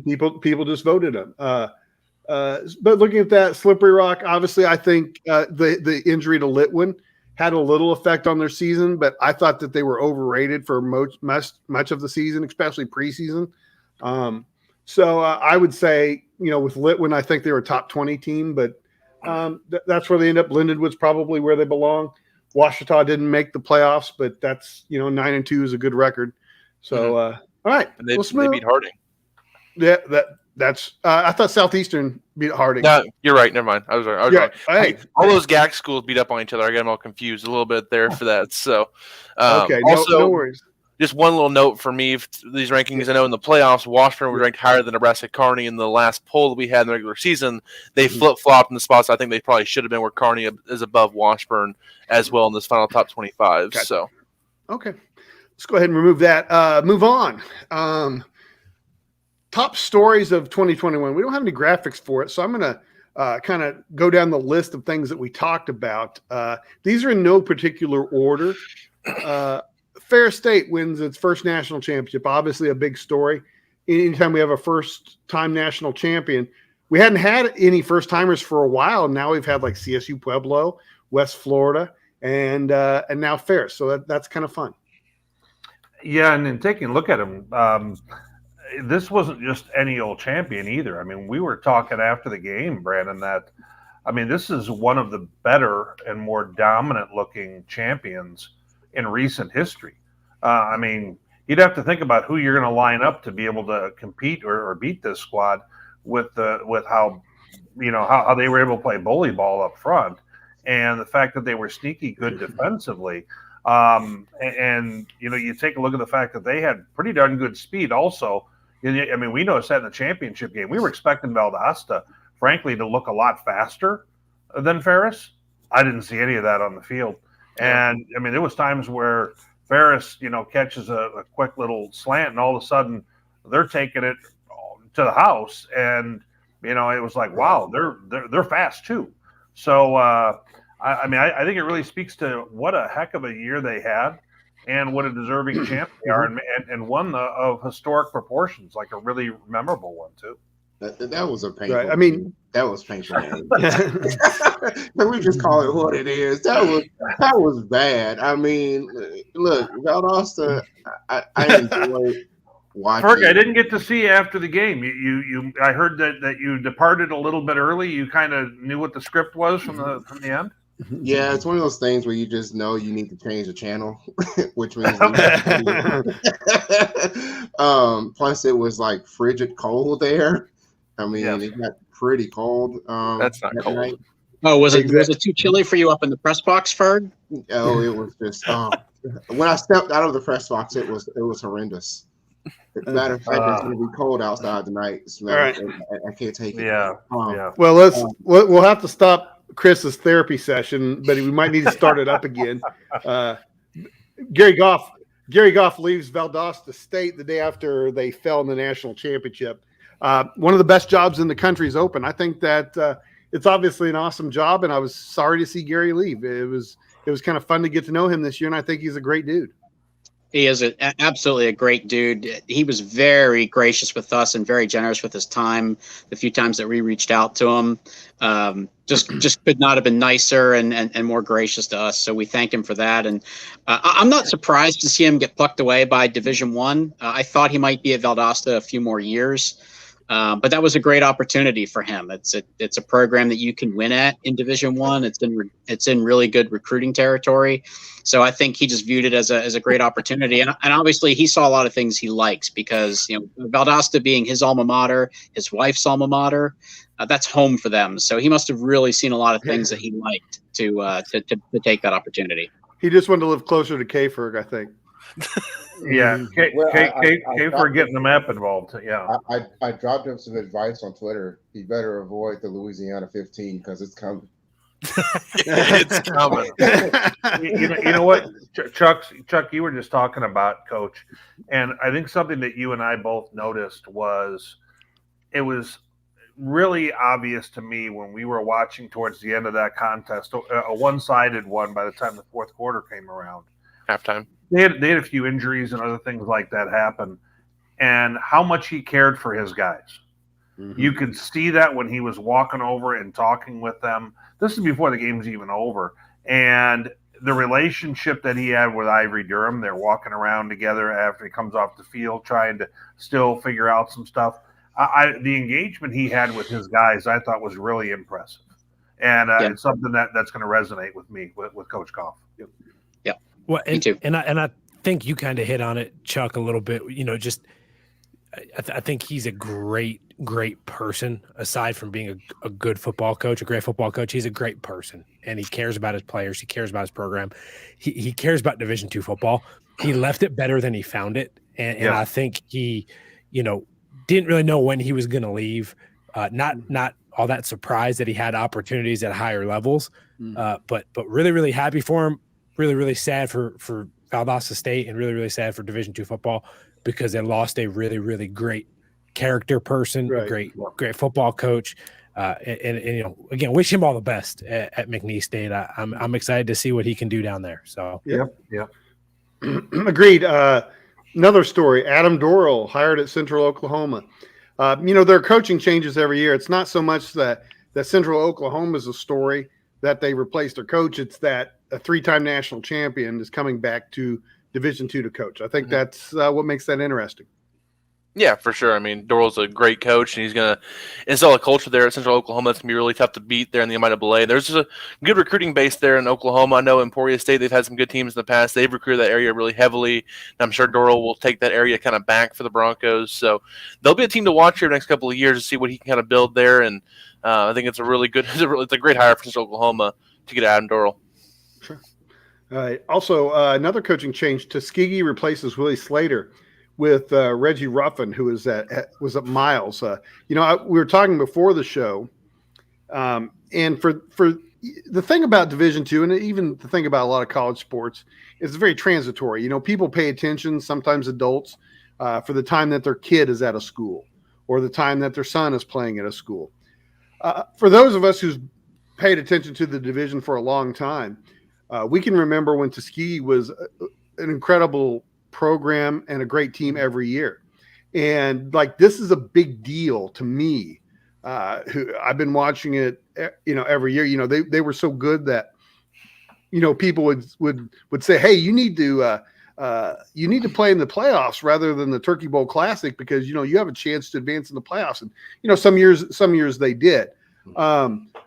people just voted them. But looking at that, Slippery Rock, obviously, I think the injury to Litwin had a little effect on their season, but I thought that they were overrated for much of the season, especially preseason. So I would say, with Litwin, I think they were a top 20 team, but that's where they end up. Lindenwood's probably where they belong. Washita didn't make the playoffs, but that's 9-2 is a good record. So, all right. And they Smooth. beat Harding. Yeah, that's. I thought Southeastern beat Harding. No, you're right. Never mind. I was wrong. Yeah, hey. All those GAC schools beat up on each other. I got them all confused a little bit there for that. So, okay, also, no worries. Just one little note for me, these rankings. I know in the playoffs, Washburn was ranked higher than Nebraska Kearney in the last poll that we had in the regular season. They flip-flopped in the spots I think they probably should have been, where Kearney is above Washburn as well in this final top 25. Gotcha. So, okay, let's go ahead and remove that. Move on. Top stories of 2021. We don't have any graphics for it, so I'm going to kind of go down the list of things that we talked about. These are in no particular order. Ferris State wins its first national championship. Obviously a big story. Anytime we have a first-time national champion. We hadn't had any first-timers for a while. Now we've had like CSU Pueblo, West Florida, and now Ferris. So that's kind of fun. Yeah, and in taking a look at him, this wasn't just any old champion either. I mean, we were talking after the game, Brandon, that, I mean, this is one of the better and more dominant-looking champions in recent history. I mean, you'd have to think about who you're going to line up to be able to compete or beat this squad with how they were able to play bully ball up front, and the fact that they were sneaky good defensively. And you take a look at the fact that they had pretty darn good speed also. I mean, we noticed that in the championship game. We were expecting Valdosta, frankly, to look a lot faster than Ferris. I didn't see any of that on the field. And, I mean, there was times where Ferris, catches a quick little slant, and all of a sudden they're taking it to the house. And, it was like, wow, they're fast too. So, I think it really speaks to what a heck of a year they had and what a deserving champ they are, and one of historic proportions, like a really memorable one too. That was a painful. Right. I mean, that was painful. We just call it what it is. That was bad. I mean, look, Valdosta, I enjoyed watching. Ferg, I didn't get to see you after the game. I heard that you departed a little bit early. You kind of knew what the script was from the end. Yeah, it's one of those things where you just know you need to change the channel, which means plus it was like frigid cold there. I mean, It got pretty cold. That's not cold. night. Oh, was it too chilly for you up in the press box, Ferg? Oh, it was just when I stepped out of the press box, it was horrendous. As a matter of fact, it's going to be cold outside tonight. All right. I can't take it. Yeah. Well, we'll have to stop Chris's therapy session, but we might need to start it up again. Gary Goff leaves Valdosta State the day after they fell in the national championship. One of the best jobs in the country is open. I think that it's obviously an awesome job, and I was sorry to see Gary leave. It was kind of fun to get to know him this year, and I think he's a great dude. He is absolutely a great dude. He was very gracious with us and very generous with his time. The few times that we reached out to him, just could not have been nicer and more gracious to us. So we thank him for that. And I'm not surprised to see him get plucked away by Division I. I thought he might be at Valdosta a few more years. But that was a great opportunity for him. It's a program that you can win at in Division I. It's in really good recruiting territory. So I think he just viewed it as a great opportunity. And obviously he saw a lot of things he likes because, Valdosta being his alma mater, his wife's alma mater, that's home for them. So he must have really seen a lot of things that he liked to take that opportunity. He just wanted to live closer to K-Ferg, I think. Yeah, for getting the map involved. Yeah, I dropped him some advice on Twitter. He better avoid the Louisiana 15 because it's coming. It's coming. You know what, Chuck? You were just talking about Coach, and I think something that you and I both noticed was it was really obvious to me when we were watching towards the end of that contest, a one-sided one by the time the fourth quarter came around. Halftime. They had a few injuries and other things like that happen, and how much he cared for his guys. Mm-hmm. You could see that when he was walking over and talking with them. This is before the game's even over. And the relationship that he had with Ivory Durham, they're walking around together after he comes off the field trying to still figure out some stuff. The engagement he had with his guys I thought was really impressive. And it's something that's going to resonate with me, with Coach Goff. Well, Me too. And I think you kind of hit on it, Chuck, a little bit. I think he's a great person. Aside from being a good football coach, a great football coach, he's a great person, and he cares about his players. He cares about his program. He cares about Division II football. He left it better than he found it, and I think he, didn't really know when he was going to leave. Not all that surprised that he had opportunities at higher levels, but really, really happy for him. Really, really sad for Valdosta State, and really, really sad for Division II football, because they lost a really, really great character person, a great football coach. And again, wish him all the best at McNeese State. I'm excited to see what he can do down there. So Yep. Agreed. Another story, Adam Dorrell hired at Central Oklahoma. There are coaching changes every year. It's not so much that Central Oklahoma is a story that they replaced their coach. It's that a 3-time national champion is coming back to Division II to coach. I think that's what makes that interesting. Yeah, for sure. I mean, Dorrell's a great coach, and he's going to install a culture there at Central Oklahoma that's going to be really tough to beat there in the MIAA. There's a good recruiting base there in Oklahoma. I know Emporia State, they've had some good teams in the past. They've recruited that area really heavily, and I'm sure Dorrell will take that area kind of back for the Broncos. So they'll be a team to watch here the next couple of years to see what he can kind of build there, and I think it's it's a great hire for Central Oklahoma to get Adam Dorrell. Sure. All right. Also, another coaching change. Tuskegee replaces Willie Slater with Reggie Ruffin, who was at Miles. We were talking before the show, and for the thing about Division II, and even the thing about a lot of college sports, is very transitory. People pay attention, sometimes adults, for the time that their kid is at a school or the time that their son is playing at a school. For those of us who's paid attention to the division for a long time, we can remember when Tuskegee was an incredible program and a great team every year. And this is a big deal to me, who I've been watching it, every year. They were so good that, people would say, hey, you need to play in the playoffs rather than the Turkey Bowl Classic, because, you have a chance to advance in the playoffs. And, some years they did.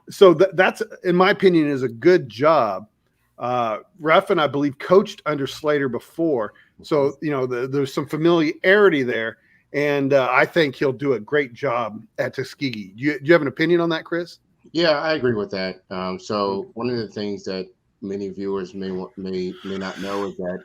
So that's, in my opinion, is a good job. Ruffin, I believe, coached under Slater before. So, there's some familiarity there. And I think he'll do a great job at Tuskegee. Do you have an opinion on that, Chris? Yeah, I agree with that. So one of the things that many viewers may not know is that,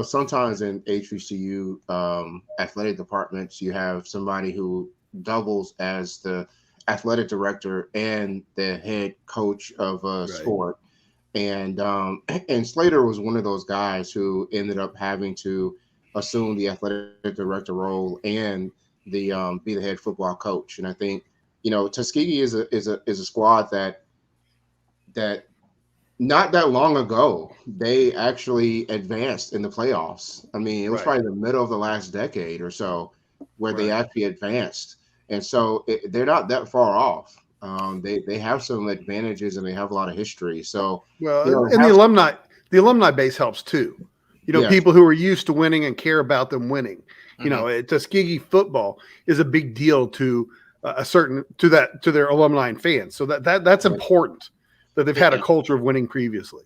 sometimes in HBCU athletic departments, you have somebody who doubles as the athletic director and the head coach of a sport. And Slater was one of those guys who ended up having to assume the athletic director role and be the head football coach. And I think, Tuskegee is a squad that not that long ago, they actually advanced in the playoffs. I mean, it was probably the middle of the last decade or so where they actually advanced. And so they're not that far off. They have some advantages and they have a lot of history. So, and the alumni base helps too. People who are used to winning and care about them winning. Tuskegee football is a big deal to their alumni and fans. So that's important that they've had a culture of winning previously.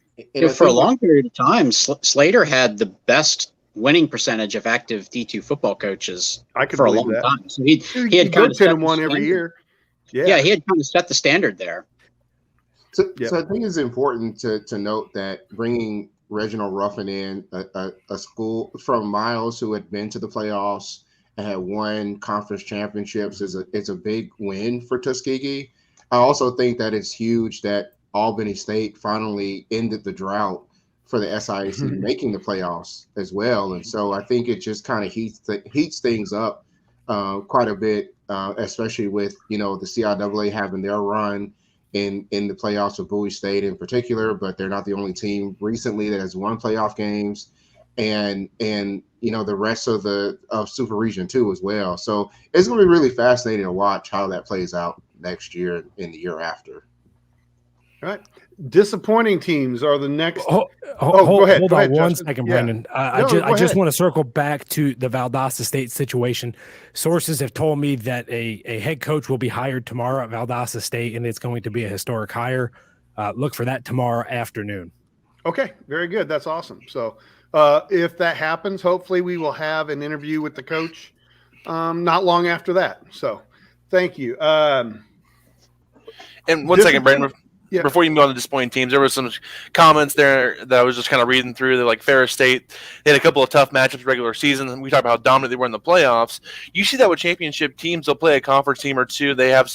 For a long period of time, Slater had the best winning percentage of active D2 football coaches for a long time. So he had kind of 10-1 every year. Yeah, he had kind of set the standard there. So I think it's important to note that bringing Reginald Ruffin in, a school from Miles who had been to the playoffs and had won conference championships, is a big win for Tuskegee. I also think that it's huge that Albany State finally ended the drought for the SIAC making the playoffs as well. And so I think it just kind of heats things up quite a bit, especially with, the CIAA having their run in the playoffs with Bowie State in particular, but they're not the only team recently that has won playoff games, and the rest of Super Region 2 as well. So it's going to be really fascinating to watch how that plays out next year and the year after. All right. Disappointing teams are the next. Go ahead. Hold on one second, Brendan. I just want to circle back to the Valdosta State situation. Sources have told me that a head coach will be hired tomorrow at Valdosta State, and it's going to be a historic hire. Look for that tomorrow afternoon. Okay, very good. That's awesome. So if that happens, hopefully we will have an interview with the coach not long after that. So thank you. And one second, Brandon. Yeah. Before you move on to disappointing teams, there were some comments there that I was just kind of reading through. They're like Ferris State, they had a couple of tough matchups regular season. And we talked about how dominant they were in the playoffs. You see that with championship teams, they'll play a conference team or two. They have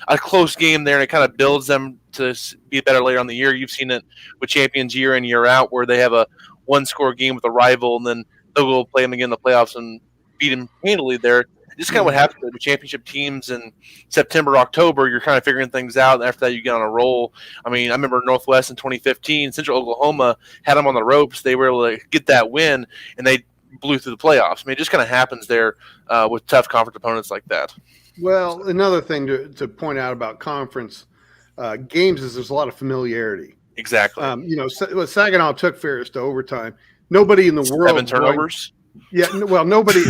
a close game there, and it kind of builds them to be better later on in the year. You've seen it with champions year in, year out, where they have a one-score game with a rival, and then they'll go play them again in the playoffs and beat them handily there. Just kind of what happens with championship teams in September, October. You're kind of figuring things out. And after that, you get on a roll. I mean, I remember Northwest in 2015, Central Oklahoma had them on the ropes. They were able to get that win, and they blew through the playoffs. I mean, it just kind of happens there with tough conference opponents like that. Well, another thing to point out about conference games is there's a lot of familiarity. Exactly. Saginaw took Ferris to overtime. Nobody in the world. 7 turnovers. Nobody.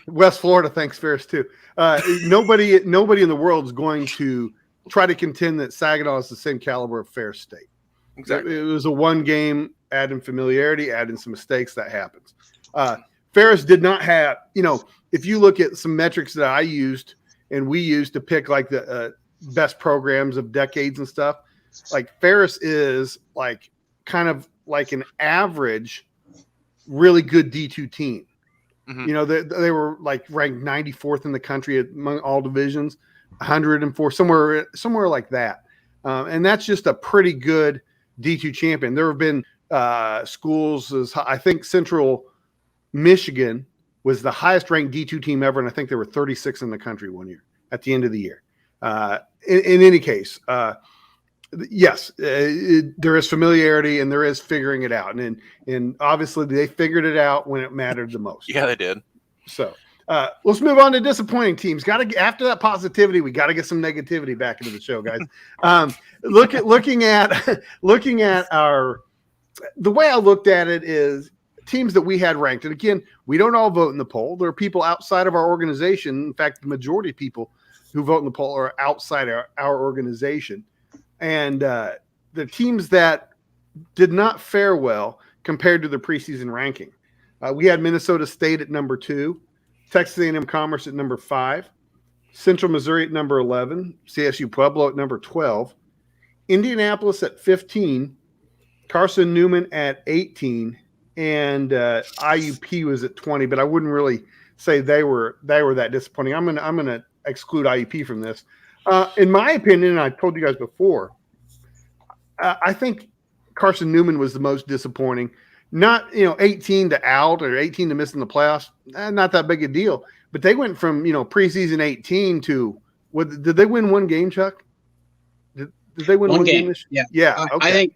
West Florida thanks Ferris too. Nobody in the world is going to try to contend that Saginaw is the same caliber of Ferris State. Exactly. It was a one game, add in familiarity, add in some mistakes. That happens. Ferris did not have, if you look at some metrics that I used and we used to pick like the best programs of decades and stuff, like Ferris is like kind of like an average, really good D2 team. Mm-hmm. They were like ranked 94th in the country among all divisions, 104, somewhere like that. And that's just a pretty good D2 champion. There have been schools I think Central Michigan was the highest ranked D2 team ever. And I think they were 36 in the country one year at the end of the year. In any case, yes, there is familiarity and there is figuring it out. And obviously they figured it out when it mattered the most. Yeah, they did. So let's move on to disappointing teams. After that positivity, we got to get some negativity back into the show, guys. Looking at the way I looked at it is teams that we had ranked. And again, we don't all vote in the poll. There are people outside of our organization. In fact, the majority of people who vote in the poll are outside our organization. And the teams that did not fare well compared to the preseason ranking. We had Minnesota State at number 2, Texas A&M Commerce at number 5, Central Missouri at number 11, CSU Pueblo at number 12, Indianapolis at 15, Carson Newman at 18, and IUP was at 20. But I wouldn't really say they were that disappointing. I'm gonna exclude IUP from this. In my opinion, and I told you guys before, I think Carson Newman was the most disappointing. Not 18 to out or 18 to miss in the playoffs, not that big a deal. But they went from preseason 18 to did they win one game, Chuck? Did they win one game? Yeah. Okay. I think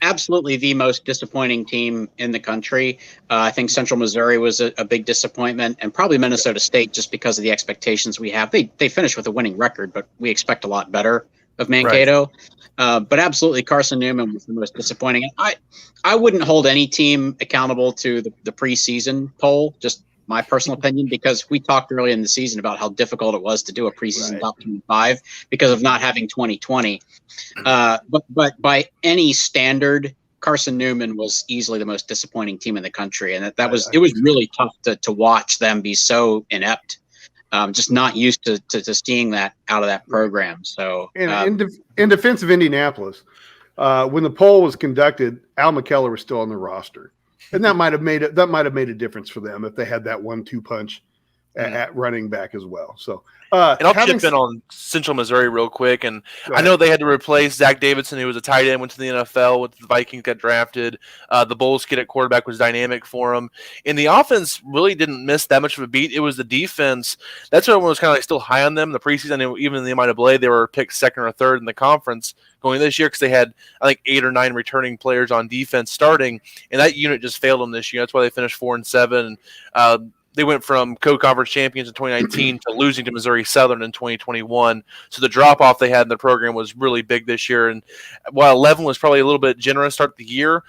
absolutely the most disappointing team in the country. I think Central Missouri was a big disappointment, and probably Minnesota State just because of the expectations we have. They finished with a winning record, but we expect a lot better of Mankato. Right. But absolutely, Carson Newman was the most disappointing. I wouldn't hold any team accountable to the preseason poll, just my personal opinion, because we talked early in the season about how difficult it was to do a preseason top 25 because of not having 2020. But by any standard, Carson Newman was easily the most disappointing team in the country, and it was really tough to watch them be so inept. Just not used to seeing that out of that program. So, in defense of Indianapolis, when the poll was conducted, Al McKellar was still on the roster, and that might have made a difference for them if they had that 1-2 punch at running back as well. So, and I'll chip in on Central Missouri real quick. And I know they had to replace Zach Davidson, who was a tight end, went to the NFL with the Vikings, got drafted. The Bulls kid at quarterback was dynamic for him. And the offense really didn't miss that much of a beat. It was the defense. That's what was kind of like still high on them. The preseason, even in the MIAA, they were picked 2nd or 3rd in the conference going this year because they had, I think, 8 or 9 returning players on defense starting. And that unit just failed them this year. That's why they finished 4-7. They went from co-conference champions in 2019 to losing to Missouri Southern in 2021. So the drop-off they had in the program was really big this year. And while 11 was probably a little bit generous start of the year,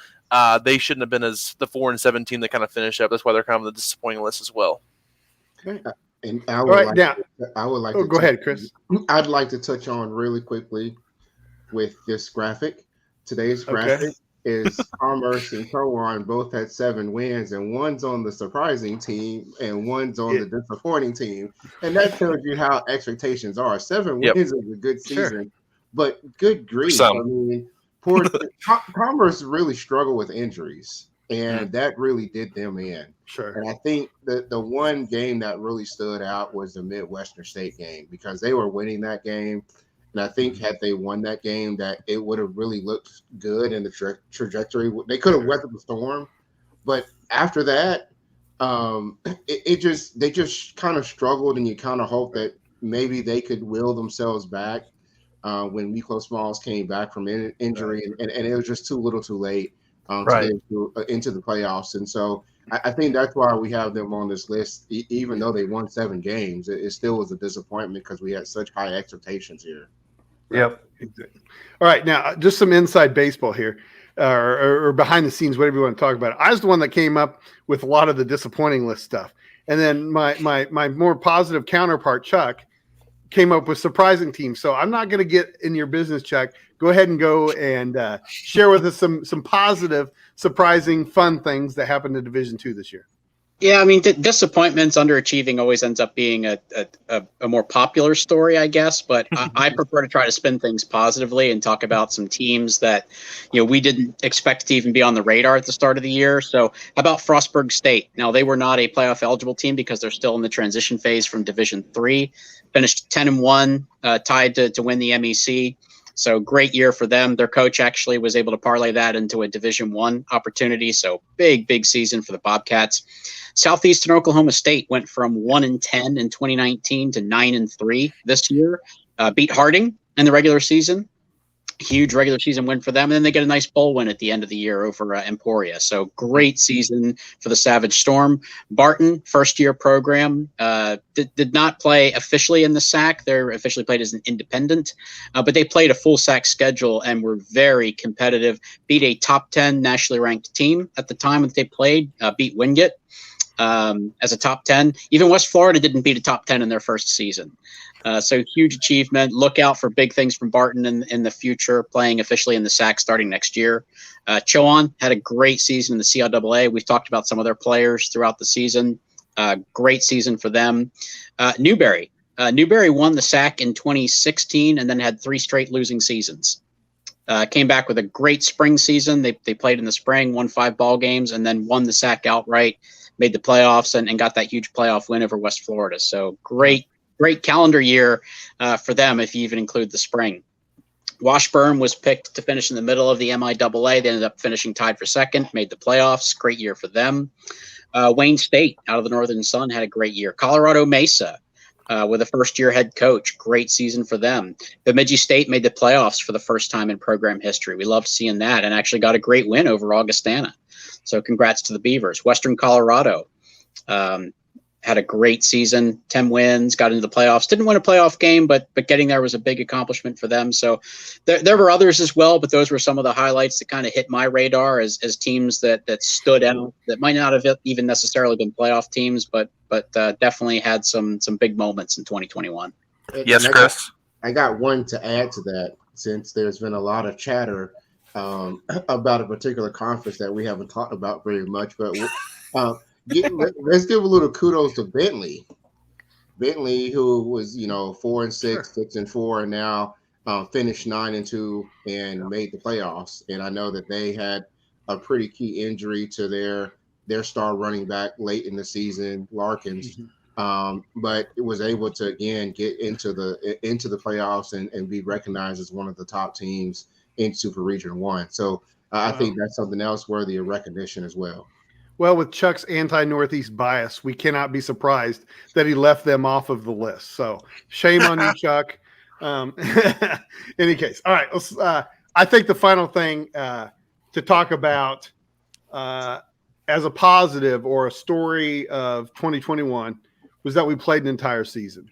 they shouldn't have been as the 4-7 team that kind of finished up. That's why they're kind of the disappointing list as well. And I would like to go ahead, Chris. I'd like to touch on really quickly with this graphic. Today's graphic is Commerce and Cowan both had 7 wins, and one's on the surprising team and one's on the disappointing team. And that tells you how expectations are. 7 Yep. wins is a good season, Sure. but good grief. some. I mean, Commerce really struggled with injuries, and that really did them in. Sure. And I think the one game that really stood out was the Midwestern State game, because they were winning that game. And I think had they won that game, that it would have really looked good in the trajectory. They could have weathered the storm, but after that, they just kind of struggled, and you kind of hope that maybe they could will themselves back when Miklo Smalls came back from injury, and it was just too little, too late to get into the playoffs. And so I think that's why we have them on this list, even though they won 7 games. It still was a disappointment because we had such high expectations here. Yep. Exactly. All right, now just some inside baseball here, or behind the scenes, whatever you want to talk about. I was the one that came up with a lot of the disappointing list stuff, and then my more positive counterpart, Chuck, came up with surprising teams. So I'm not going to get in your business, Chuck. Go ahead and go and share with us some positive, surprising, fun things that happened in Division II this year. Yeah, I mean, disappointments, underachieving always ends up being a more popular story, I guess. But I prefer to try to spin things positively and talk about some teams that, we didn't expect to even be on the radar at the start of the year. So how about Frostburg State? Now, they were not a playoff eligible team because they're still in the transition phase from Division III. Finished 10-1, tied to win the MEC. So great year for them. Their coach actually was able to parlay that into a Division I opportunity. So big season for the Bobcats. Southeastern Oklahoma State went from 1-10 in 2019 to 9-3 this year. Beat Harding in the regular season. Huge regular season win for them. And then they get a nice bowl win at the end of the year over Emporia. So great season for the Savage Storm. Barton, first-year program, did not play officially in the SAC. They're officially played as an independent, but they played a full SAC schedule and were very competitive. Beat a top 10 nationally ranked team at the time that they played, beat Wingate as a top 10. Even West Florida didn't beat a top 10 in their first season. So huge achievement. Look out for big things from Barton in the future, playing officially in the SAC starting next year. Chowan had a great season in the CLAA. We've talked about some of their players throughout the season. Great season for them. Newberry won the SAC in 2016 and then had 3 straight losing seasons. Came back with a great spring season. They played in the spring, won 5 ball games, and then won the SAC outright, made the playoffs, and got that huge playoff win over West Florida. So great calendar year for them if you even include the spring. Washburn was picked to finish in the middle of the MIAA. They ended up finishing tied for second, made the playoffs. Great year for them. Wayne State out of the Northern Sun had a great year. Colorado Mesa with a first-year head coach. Great season for them. Bemidji State made the playoffs for the first time in program history. We loved seeing that, and actually got a great win over Augustana. So congrats to the Beavers. Western Colorado had a great season, 10 wins, got into the playoffs. Didn't win a playoff game, but getting there was a big accomplishment for them. So there were others as well, but those were some of the highlights that kind of hit my radar as teams that stood out, that might not have even necessarily been playoff teams, but definitely had some big moments in 2021. Yes, Chris? I got one to add to that, since there's been a lot of chatter about a particular conference that we haven't talked about very much, but let's give a little kudos to Bentley. Bentley, who was 4-6, 6-4, and now finished 9-2 and made the playoffs. And I know that they had a pretty key injury to their star running back late in the season, Larkins, but it was able to again get into the playoffs and be recognized as one of the top teams in Super Region 1. So I think that's something else worthy of recognition as well. Well, with Chuck's anti-Northeast bias, we cannot be surprised that he left them off of the list. So shame on you, Chuck. Any case. All right. Let's, I think the final thing to talk about as a positive or a story of 2021 was that we played an entire season.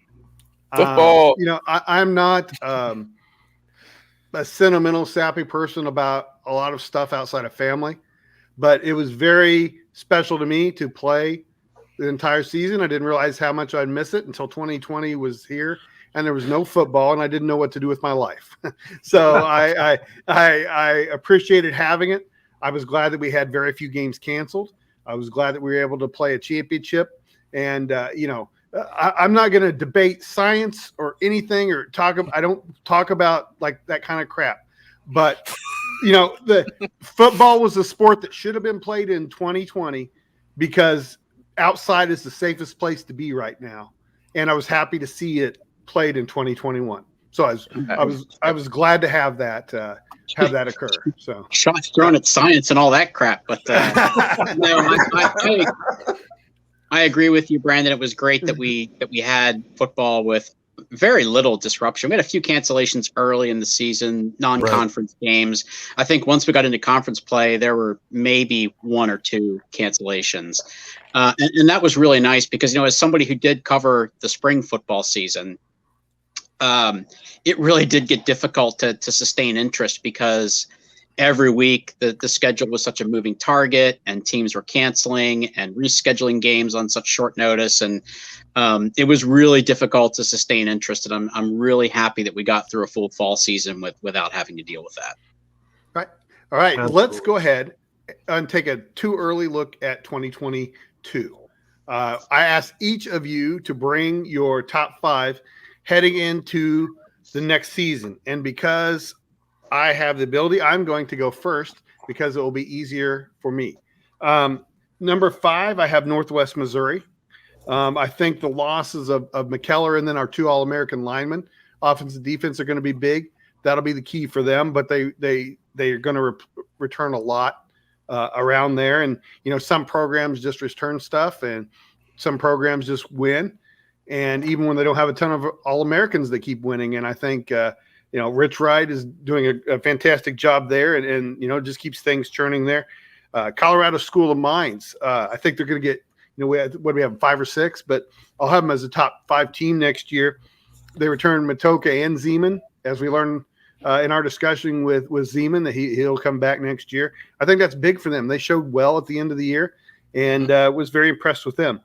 Football. I'm not a sentimental, sappy person about a lot of stuff outside of family, but it was very special to me to play the entire season. I didn't realize how much I'd miss it until 2020 was here and there was no football and I didn't know what to do with my life. So I appreciated having it. I was glad that we had very few games canceled. I was glad that we were able to play a championship. And, I'm not going to debate science or anything or I don't talk about like that kind of crap. But, the football was a sport that should have been played in 2020 because outside is the safest place to be right now. And I was happy to see it played in 2021. So I was glad to have that occur. So shots thrown at science and all that crap, but no, I agree with you, Brandon. It was great that we had football with very little disruption. We had a few cancellations early in the season, non-conference games. I think once we got into conference play, there were maybe 1 or 2 cancellations, and that was really nice because as somebody who did cover the spring football season. It really did get difficult to sustain interest because every week the schedule was such a moving target and teams were canceling and rescheduling games on such short notice. And it was really difficult to sustain interest. And I'm really happy that we got through a full fall season without having to deal with that. Right. All right. Absolutely. Let's go ahead and take a too early look at 2022. I asked each of you to bring your top 5 heading into the next season. And because I have the ability, I'm going to go first because it will be easier for me. Number 5, I have Northwest Missouri. I think the losses of McKellar and then our 2 All-American linemen, offense and defense, are going to be big. That'll be the key for them, but they are going to return a lot around there. And, some programs just return stuff and some programs just win. And even when they don't have a ton of All-Americans, they keep winning. And I think, Rich Wright is doing a fantastic job there and just keeps things churning there. Colorado School of Mines, I think they're going to get, we have 5 or 6, but I'll have them as a top 5 team next year. They return Matoka and Zeman, as we learned in our discussion with Zeman, that he'll come back next year. I think that's big for them. They showed well at the end of the year and was very impressed with them.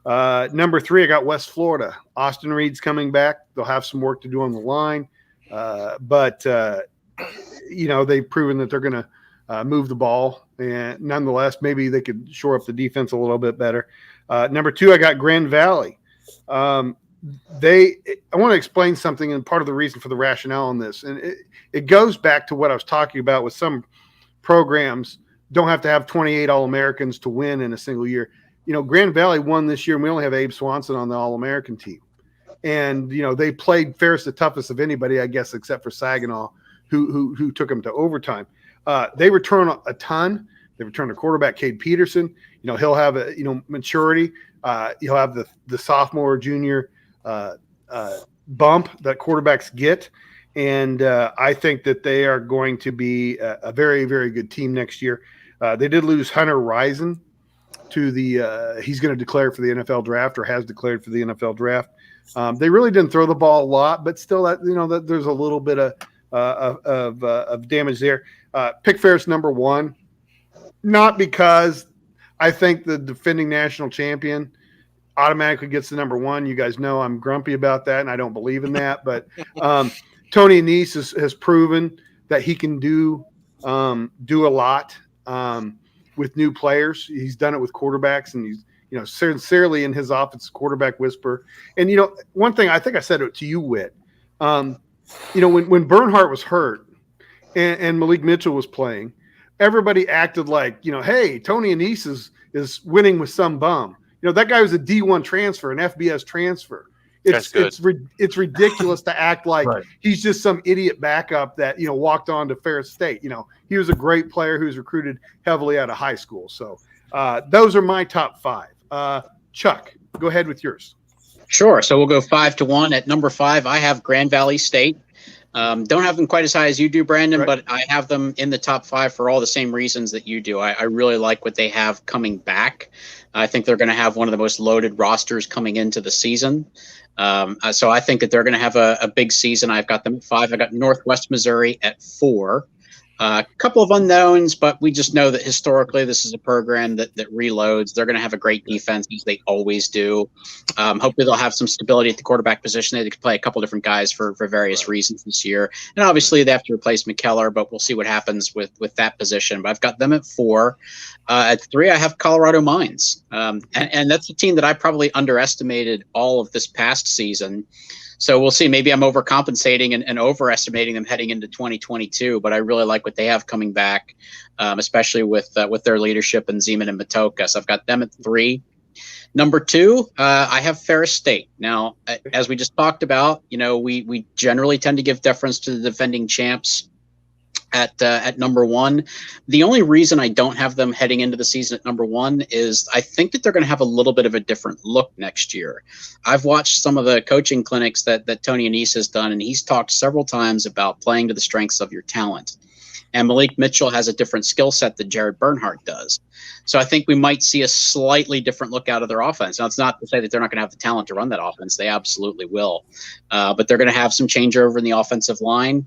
Number 3, I got West Florida. Austin Reed's coming back. They'll have some work to do on the line. But they've proven that they're going to move the ball. And nonetheless, maybe they could shore up the defense a little bit better. Number 2, I got Grand Valley. I want to explain something, and part of the reason for the rationale on this. And it goes back to what I was talking about with some programs don't have to have 28 All-Americans to win in a single year. Grand Valley won this year, and we only have Abe Swanson on the All-American team. And, they played fairest to toughest of anybody, I guess, except for Saginaw, who took them to overtime. They return a ton. They return a quarterback, Cade Peterson. He'll have maturity. He'll have the sophomore, junior bump that quarterbacks get. And I think that they are going to be a very, very good team next year. They did lose Hunter Risen to he's going to declare for the NFL draft or has declared for the NFL draft. They really didn't throw the ball a lot, but still that there's a little bit of damage there. Pick Ferris number 1, not because I think the defending national champion automatically gets the number 1. You guys know I'm grumpy about that, and I don't believe in that. But Tony Anise has proven that he can do a lot with new players. He's done it with quarterbacks, and he's sincerely in his office quarterback whisper. And one thing I think I said it to you, Whit. When Bernhardt was hurt and Malik Mitchell was playing, everybody acted like hey, Tony Anise is winning with some bum. That guy was a D1 transfer, an FBS transfer. It's ridiculous to act like he's just some idiot backup that walked on to Ferris State. He was a great player who was recruited heavily out of high school. So those are my top 5. Chuck, go ahead with yours. Sure. So we'll go 5-1. At number 5, I have Grand Valley State. Don't have them quite as high as you do, Brandon, but I have them in the top 5 for all the same reasons that you do. I really like what they have coming back. I think they're going to have one of the most loaded rosters coming into the season. So I think that they're going to have a big season. I've got them at 5. I got Northwest Missouri at 4. A couple of unknowns, but we just know that historically this is a program that reloads. They're going to have a great defense, as they always do. Hopefully they'll have some stability at the quarterback position. They could play a couple different guys for various reasons this year. And obviously they have to replace McKellar, but we'll see what happens with that position. But I've got them at 4. At 3, I have Colorado Mines. And that's a team that I probably underestimated all of this past season. So we'll see. Maybe I'm overcompensating and overestimating them heading into 2022, but I really like what they have coming back, especially with their leadership in Zeman and Matoka. So I've got them at 3. Number 2, I have Ferris State. Now, as we just talked about, we generally tend to give deference to the defending champs at number 1. The only reason I don't have them heading into the season at number 1 is I think that they're going to have a little bit of a different look next year. I've watched some of the coaching clinics that Tony Anise has done, and he's talked several times about playing to the strengths of your talent. And Malik Mitchell has a different skill set than Jared Bernhardt does. So I think we might see a slightly different look out of their offense. Now, it's not to say that they're not going to have the talent to run that offense. They absolutely will. But they're going to have some changeover in the offensive line.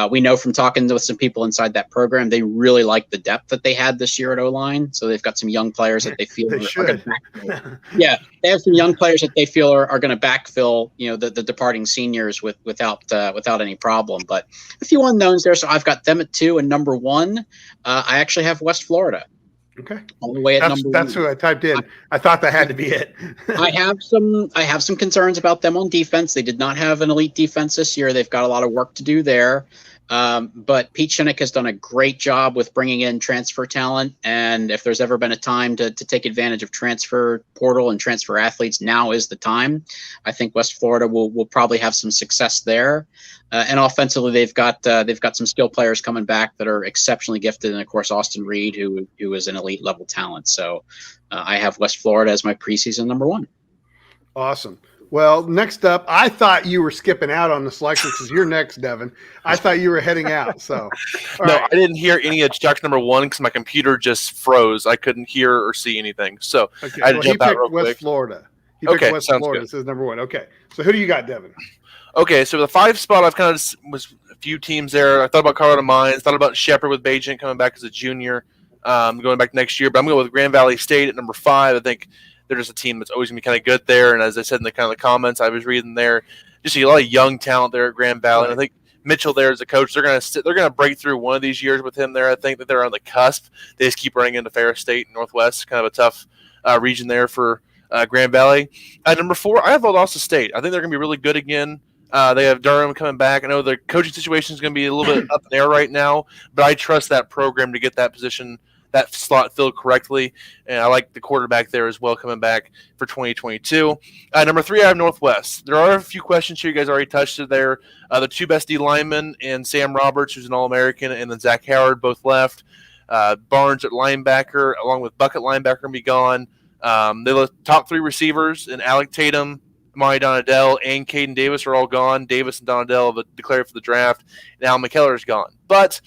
We know from talking with some people inside that program, they really like the depth that they had this year at O-line. So they've got some young players that they feel are going to backfill. Yeah, they have some young players that they feel are going to backfill, the departing seniors without any problem. But a few unknowns there. So I've got them at 2, and number 1, I actually have West Florida. Okay. All the way at number 1. That's who I typed in. I thought that had to be it. I have some concerns about them on defense. They did not have an elite defense this year. They've got a lot of work to do there. But Pete Shinnick has done a great job with bringing in transfer talent. And if there's ever been a time to take advantage of transfer portal and transfer athletes, now is the time. I think West Florida will probably have some success there. And offensively, they've got some skill players coming back that are exceptionally gifted. And of course, Austin Reed, who is an elite level talent. So I have West Florida as my preseason number 1. Awesome. Well, next up, I thought you were skipping out on the selections because you're next, Devin. I thought you were heading out. So, I didn't hear any of Jack's number 1 because my computer just froze. I couldn't hear or see anything. So okay. I had to jump out real West quick. Florida. He picked West Florida. Good. This is number 1. Okay. So who do you got, Devin? Okay, so the 5 spot, I've kind of was a few teams there. I thought about Colorado Mines, thought about Shepherd with Bajent coming back as a junior, going back next year. But I'm going to go with Grand Valley State at number 5. I think they're just a team that's always going to be kind of good there. And as I said in the kind of the comments I was reading there, just a lot of young talent there at Grand Valley. And I think Mitchell there as a coach, they're going to break through one of these years with him there. I think that they're on the cusp. They just keep running into Ferris State and Northwest, kind of a tough region there for Grand Valley. At number 4, I have Valdosta State. I think they're going to be really good again. They have Durham coming back. I know the coaching situation is going to be a little bit up in the air right now, but I trust that program to get that position, that slot filled correctly. And I like the quarterback there as well coming back for 2022. Number 3, I have Northwest. There are a few questions here. You guys already touched it there. The 2 best D linemen and Sam Roberts, who's an All-American, and then Zach Howard both left. Barnes at linebacker, along with Bucket linebacker, be gone. The top 3 receivers, and Alec Tatum, Amari Donadell, and Caden Davis are all gone. Davis and Donadell have declared for the draft. Now McKellar is gone. But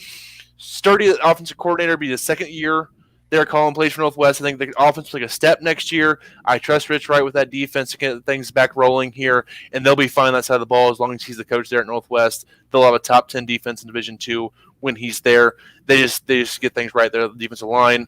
sturdy offensive coordinator, be the second year there calling plays for Northwest. I think the offense will take a step next year. I trust Rich Wright with that defense to get things back rolling here, and they'll be fine on that side of the ball as long as he's the coach there at Northwest. They'll have a top 10 defense in Division II when he's there. They just get things right there at the defensive line.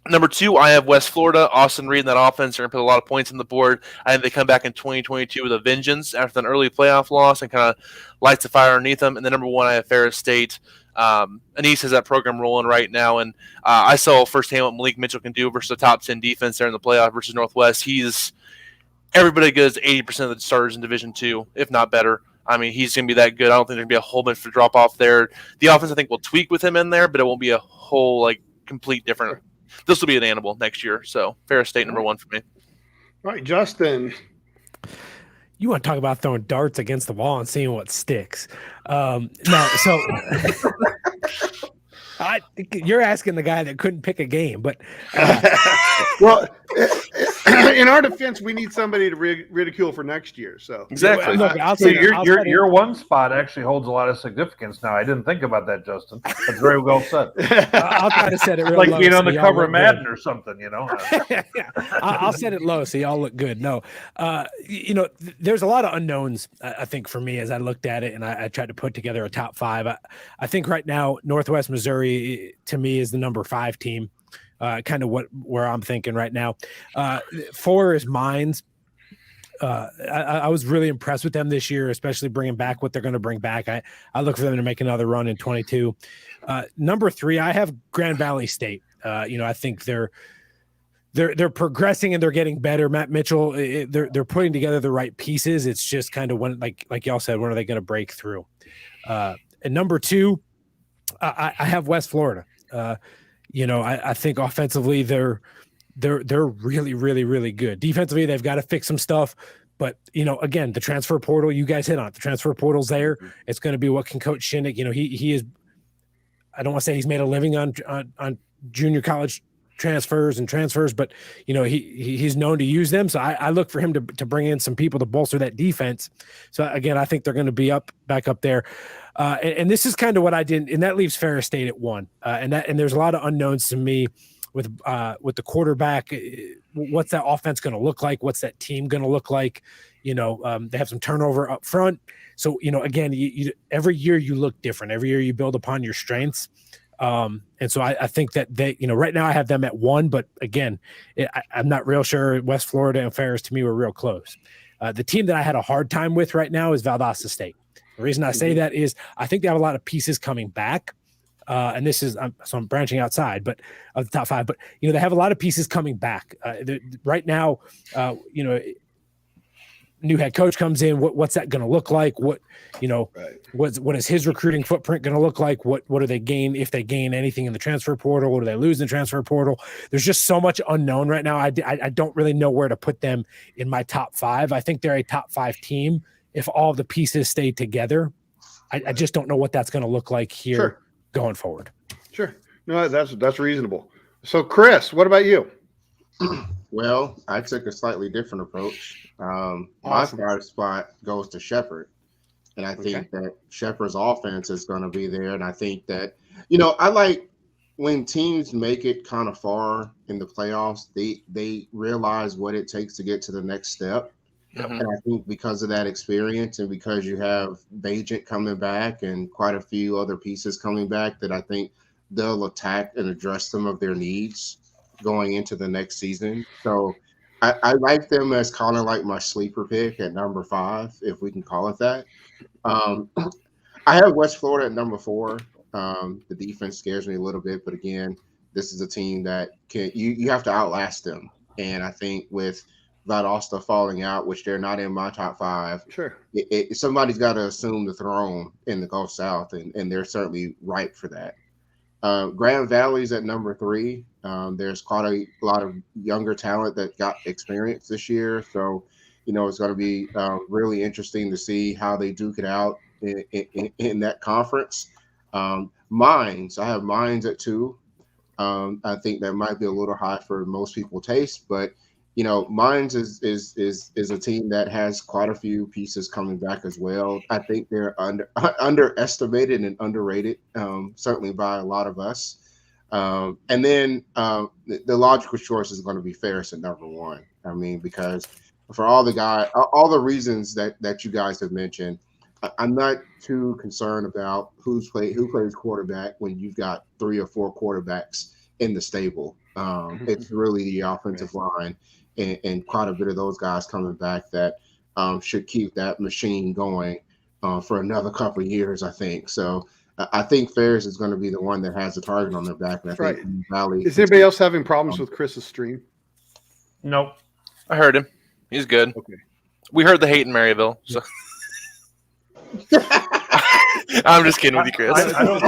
Number 2, I have West Florida. Austin Reed in that offense are going to put a lot of points on the board. I think they come back in 2022 with a vengeance after an early playoff loss and kind of lights the fire underneath them. And then number 1, I have Ferris State. Anise has that program rolling right now, and I saw firsthand what Malik Mitchell can do versus the top 10 defense there in the playoff versus Northwest. He's everybody good as 80% of the starters in Division II, if not better. I mean, he's going to be that good. I don't think there's going to be a whole bunch of drop off there. The offense, I think, will tweak with him in there, but it won't be a whole complete different. This will be an animal next year. So Ferris State number 1 for me. All right, Justin. You want to talk about throwing darts against the wall and seeing what sticks. No, so you're asking the guy that couldn't pick a game, but well, In our defense, we need somebody to ridicule for next year. So Exactly. Look, I'll So say your one spot actually holds a lot of significance now. I didn't think about that, Justin. That's very well said. I'll try to set it real Like low. being on so the y'all cover look of good. Madden or something, you know. I'll set it low so y'all look good. No, there's a lot of unknowns, I think, for me as I looked at it and I tried to put together a top five. I think right now, Northwest Missouri, to me, is the number 5 team. Kind of where I'm thinking right now. 4 is Mines. I was really impressed with them this year, especially bringing back what they're going to bring back. I look for them to make another run in 22. Number 3, I have Grand Valley State. I think they're progressing and they're getting better. Matt Mitchell, they're putting together the right pieces. It's just kind of when, like y'all said, when are they going to break through? And number 2, I have West Florida. I think offensively they're really, really, really good. Defensively, they've got to fix some stuff. But, again, the transfer portal, you guys hit on it. The transfer portal's there. It's going to be what can Coach Shinnick, he is, I don't want to say he's made a living on junior college transfers, but, he's known to use them. So I look for him to bring in some people to bolster that defense. So, again, I think they're going to be back up there. And this is kind of what I did, and that leaves Ferris State at 1. And there's a lot of unknowns to me with the quarterback. What's that offense going to look like? What's that team going to look like? They have some turnover up front. So, again, every year you look different. Every year you build upon your strengths. And so I think that they, right now I have them at 1, but again, I'm not real sure. West Florida and Ferris to me were real close. The team that I had a hard time with right now is Valdosta State. The reason I say that is I think they have a lot of pieces coming back. And this is, I'm branching outside, but of the top 5, but, they have a lot of pieces coming back right now. New head coach comes in. What's that going to look like? What is his recruiting footprint going to look like? What do they gain if they gain anything in the transfer portal? What do they lose in the transfer portal? There's just so much unknown right now. I don't really know where to put them in my top 5. I think they're a top 5 team if all the pieces stay together. I just don't know what that's going to look like here going forward. Sure. No, that's reasonable. So, Chris, what about you? Well, I took a slightly different approach. My starting spot goes to Shepherd. And I think that Shepherd's offense is going to be there. And I think that, I like when teams make it kind of far in the playoffs, they realize what it takes to get to the next step. Mm-hmm. And I think because of that experience and because you have Bajent coming back and quite a few other pieces coming back, that I think they'll attack and address some of their needs going into the next season. So I like them as kind of like my sleeper pick at number 5, if we can call it that. I have West Florida at number 4. The defense scares me a little bit, but again, this is a team that you have to outlast them. And I think with Valdosta falling out, which they're not in my top 5. Sure. Somebody's got to assume the throne in the Gulf South, and they're certainly ripe for that. Grand Valley's at number 3. There's quite a lot of younger talent that got experience this year. So, it's going to be really interesting to see how they duke it out in that conference. Mines, I have Mines at 2. I think that might be a little high for most people's taste, but Mines is a team that has quite a few pieces coming back as well. I think they're underestimated and underrated, certainly by a lot of us. And then the logical choice is going to be Ferris at number 1. I mean, because for all the reasons that you guys have mentioned, I'm not too concerned about who plays quarterback when you've got 3 or 4 quarterbacks in the stable. It's really the offensive line. And quite a bit of those guys coming back that should keep that machine going for another couple of years, I think. So I think Ferris is going to be the one that has the target on their back. And I think Valley. Is anybody else having problems with Chris's stream? Nope. I heard him. He's good. Okay. We heard the hate in Maryville. So. I'm just kidding with you, Chris. I don't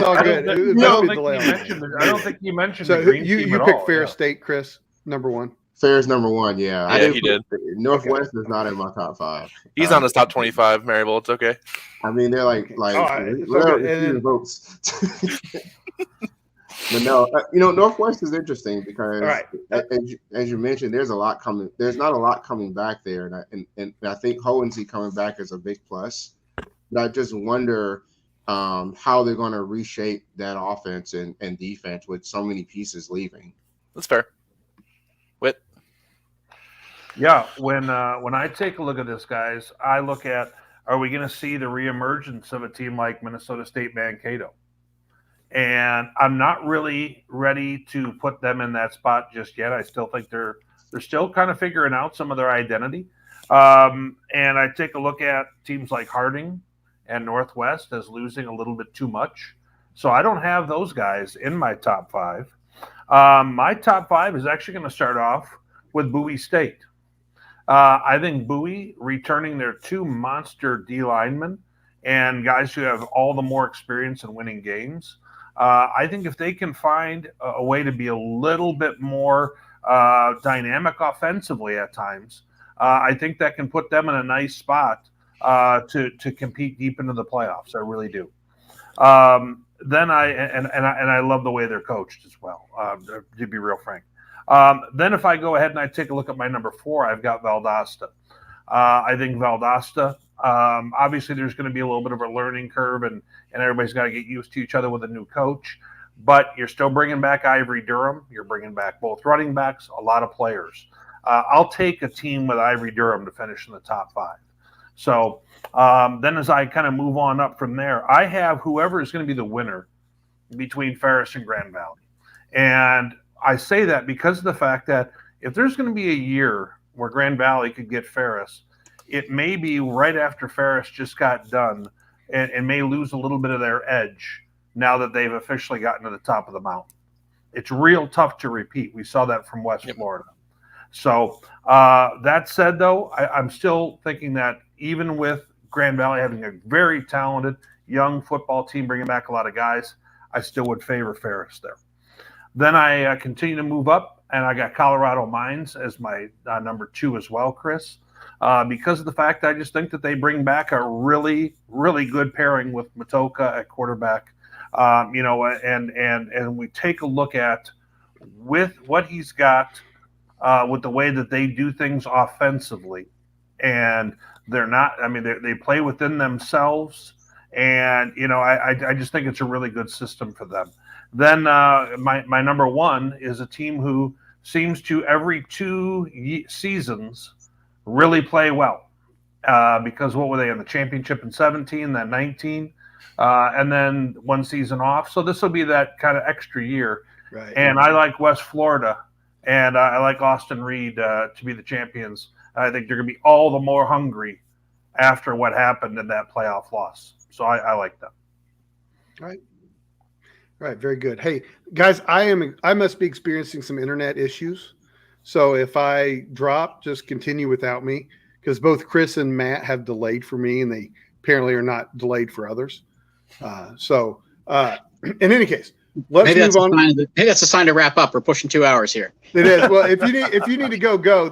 think you mentioned so the green team you at picked all. Ferris State, Chris, number 1. Ferris number 1, yeah. Yeah, he did. Northwest is not in my top 5. He's on his top 25, Maryville. It's okay. I mean, they're like votes. But no, Northwest is interesting because, All right. as you mentioned, there's a lot coming. There's not a lot coming back there, and I think Hohensee coming back is a big plus. But I just wonder how they're going to reshape that offense and defense with so many pieces leaving. That's fair. Whit. Yeah, when I take a look at this, guys, I look at, are we going to see the reemergence of a team like Minnesota State Mankato? And I'm not really ready to put them in that spot just yet. I still think they're still kind of figuring out some of their identity. And I take a look at teams like Harding and Northwest as losing a little bit too much. So I don't have those guys in my top 5. My top 5 is actually going to start off with Bowie State. I think Bowie returning their 2 monster D linemen and guys who have all the more experience in winning games. I think if they can find a way to be a little bit more dynamic offensively at times, I think that can put them in a nice spot to compete deep into the playoffs. I really do. Then I love the way they're coached as well, to be real frank. Then if I go ahead and I take a look at my number 4, I've got Valdosta. I think Valdosta, obviously there's going to be a little bit of a learning curve and everybody's got to get used to each other with a new coach, but you're still bringing back Ivory Durham. You're bringing back both running backs, a lot of players. I'll take a team with Ivory Durham to finish in the top 5. So then as I kind of move on up from there, I have whoever is going to be the winner between Ferris and Grand Valley. And I say that because of the fact that if there's going to be a year where Grand Valley could get Ferris, it may be right after Ferris just got done and may lose a little bit of their edge now that they've officially gotten to the top of the mountain. It's real tough to repeat. We saw that from West Florida. So that said, though, I'm still thinking that even with Grand Valley having a very talented young football team, bringing back a lot of guys, I still would favor Ferris there. Then I continue to move up, and I got Colorado Mines as my number 2 as well, Chris, because of the fact I just think that they bring back a really, really good pairing with Matoka at quarterback. And we take a look at with what he's got, with the way that they do things offensively, and they're not. I mean, they play within themselves, and I just think it's a really good system for them. Then my number 1 is a team who seems to every 2 seasons really play well, because what were they in the championship in 17, then 19, and then 1 season off. So this will be that kind of extra year. Right. And I like West Florida, and I like Austin Reed to be the champions. I think they're going to be all the more hungry after what happened in that playoff loss. So I like them. All right, very good. Hey, guys, I must be experiencing some internet issues. So if I drop, just continue without me, because both Chris and Matt have delayed for me, and they apparently are not delayed for others. In any case, let's move on. Maybe that's a sign to wrap up. We're pushing 2 hours here. It is. Well, if you need to go.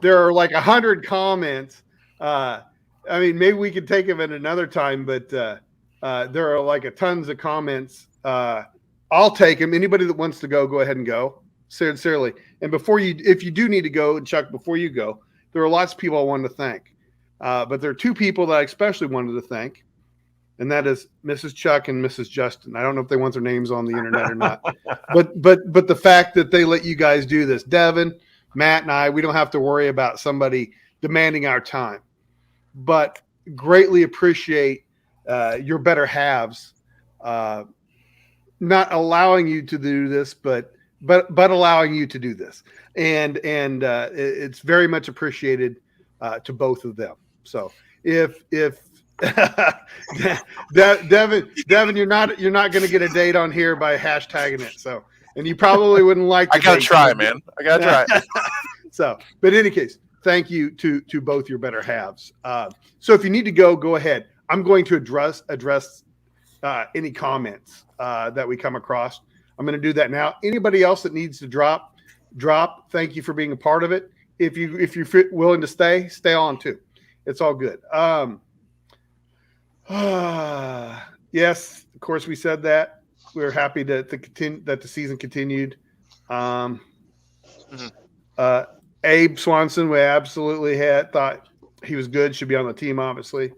There are like 100 comments. I mean, maybe we could take them at another time, but there are like tons of comments. I'll take them. Anybody that wants to go ahead and go. Sincerely. And if you do need to go, Chuck, before you go, there are lots of people I wanted to thank. But there are 2 people that I especially wanted to thank, and that is Mrs. Chuck and Mrs. Justin. I don't know if they want their names on the internet or not, but the fact that they let you guys do this, Devin, Matt, and I, we don't have to worry about somebody demanding our time, but greatly appreciate your better halves not allowing you to do this, but allowing you to do this, and it's very much appreciated to both of them. So if Devin, you're not going to get a date on here by hashtagging it. So, and you probably wouldn't like. I gotta try, man. I gotta try. So, but in any case, thank you to both your better halves. So if you need to go ahead. I'm going to address any comments that we come across. I'm going to do that now. Anybody else that needs to drop. Thank you for being a part of it. If you're willing to stay on too. It's all good. Yes, of course we said that. we're happy that the season continued. Abe Swanson, we absolutely thought he was good. Should be on the team, obviously.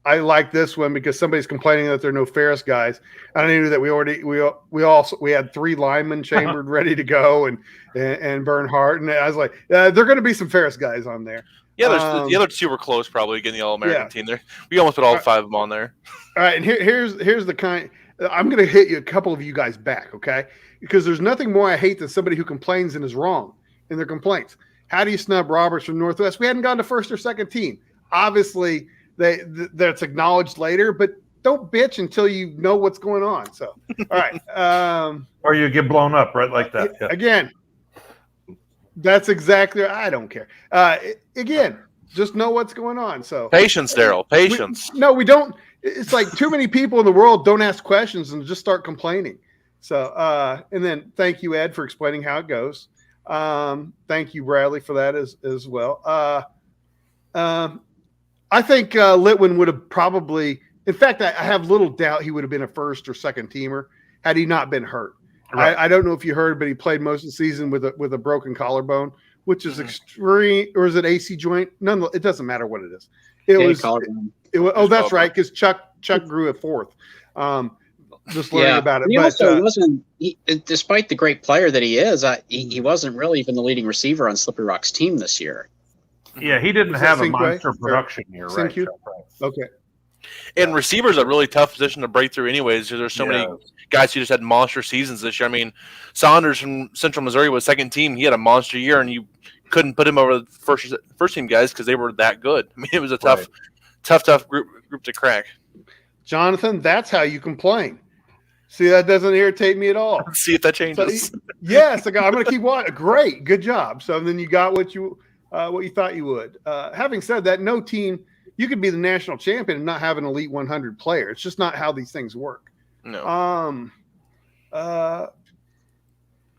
I like this one because somebody's complaining that there are no Ferris guys. I knew that we had 3 linemen chambered ready to go and Bernhardt, and I was like, there are going to be some Ferris guys on there. Yeah, the other 2 were close, probably getting the All-American team there. We almost put all 5 of them on there. All right, and here's the kind. I'm going to hit you a couple of you guys back, okay? Because there's nothing more I hate than somebody who complains and is wrong in their complaints. How do you snub Roberts from Northwest? We hadn't gone to first or second team. Obviously, that's acknowledged later, but don't bitch until you know what's going on. So, all right. Or you get blown up right like that. Yeah. Again, that's exactly. I don't care. Again, just know what's going on. So patience, Daryl. Patience. We don't. It's like too many people in the world don't ask questions and just start complaining. So, and then thank you, Ed, for explaining how it goes. Thank you, Bradley, for that as well. I think Litwin would have probably, in fact, I have little doubt he would have been a first or second teamer had he not been hurt. Right. I don't know if you heard, but he played most of the season with a broken collarbone, which is extreme, or is it AC joint? It doesn't matter what it is. It was. That's right, because Chuck grew at 4th. Just learning about it. He also wasn't, despite the great player that he is, he wasn't really even the leading receiver on Slippery Rock's team this year. Yeah, he didn't have a monster production year, right? Okay. And receiver's a really tough position to break through anyways, because there's so many guys who just had monster seasons this year. I mean, Saunders from Central Missouri was second team. He had a monster year, and you couldn't put him over the first team guys because they were that good. I mean, it was a tough group to crack. Jonathan, that's how you complain. See, that doesn't irritate me at all. See if that changes. So, yes, I'm going to keep watching. Great, good job. So then you got what you thought you would. Having said that, no team, you could be the national champion and not have an elite 100 player. It's just not how these things work. No.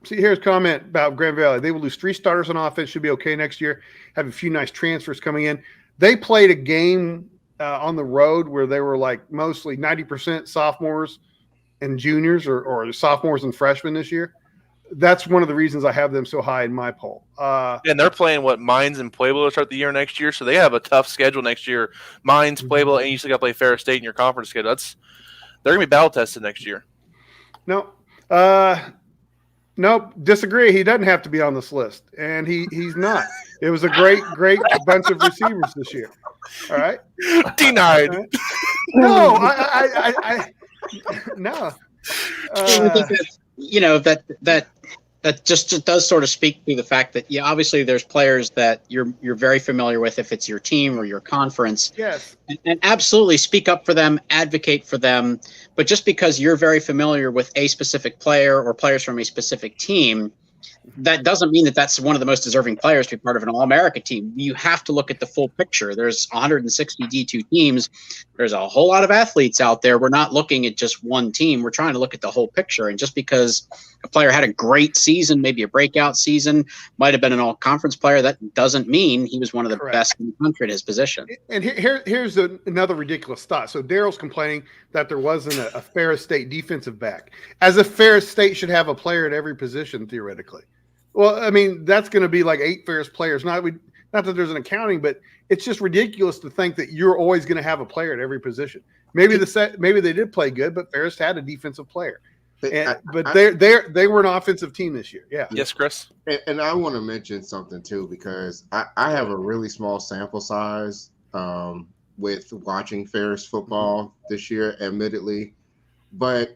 See, here's a comment about Grand Valley. They will lose 3 starters on offense. Should be okay next year. Have a few nice transfers coming in. They played a game on the road where they were like mostly 90% sophomores and juniors or sophomores and freshmen this year. That's one of the reasons I have them so high in my poll. And they're playing Mines and Pueblo to start the year next year, so they have a tough schedule next year. Mines, Pueblo, and you still got to play Ferris State in your conference schedule. They're going to be battle tested next year. Nope, disagree. He doesn't have to be on this list, and he's not. It was a great bunch of receivers this year. All right, denied. No, I no. I think that just does sort of speak to the fact that obviously there's players that you're very familiar with if it's your team or your conference. Yes. And absolutely speak up for them, advocate for them. But just because you're very familiar with a specific player or players from a specific team, that doesn't mean that that's one of the most deserving players to be part of an All-America team. You have to look at the full picture. There's 160 D2 teams. There's a whole lot of athletes out there. We're not looking at just one team. We're trying to look at the whole picture. And just because a player had a great season, maybe a breakout season, might have been an all-conference player, that doesn't mean he was one of the best in the country at his position. And here's another ridiculous thought. So Daryl's complaining that there wasn't a Ferris State defensive back. As if Ferris State should have a player at every position, theoretically. Well, I mean, that's going to be like 8 Ferris players. Not that there's an accounting, but it's just ridiculous to think that you're always going to have a player at every position. Maybe they did play good, but Ferris had a defensive player. But they were an offensive team this year. Yeah. Yes, Chris. And I want to mention something too, because I have a really small sample size with watching Ferris football this year, admittedly, but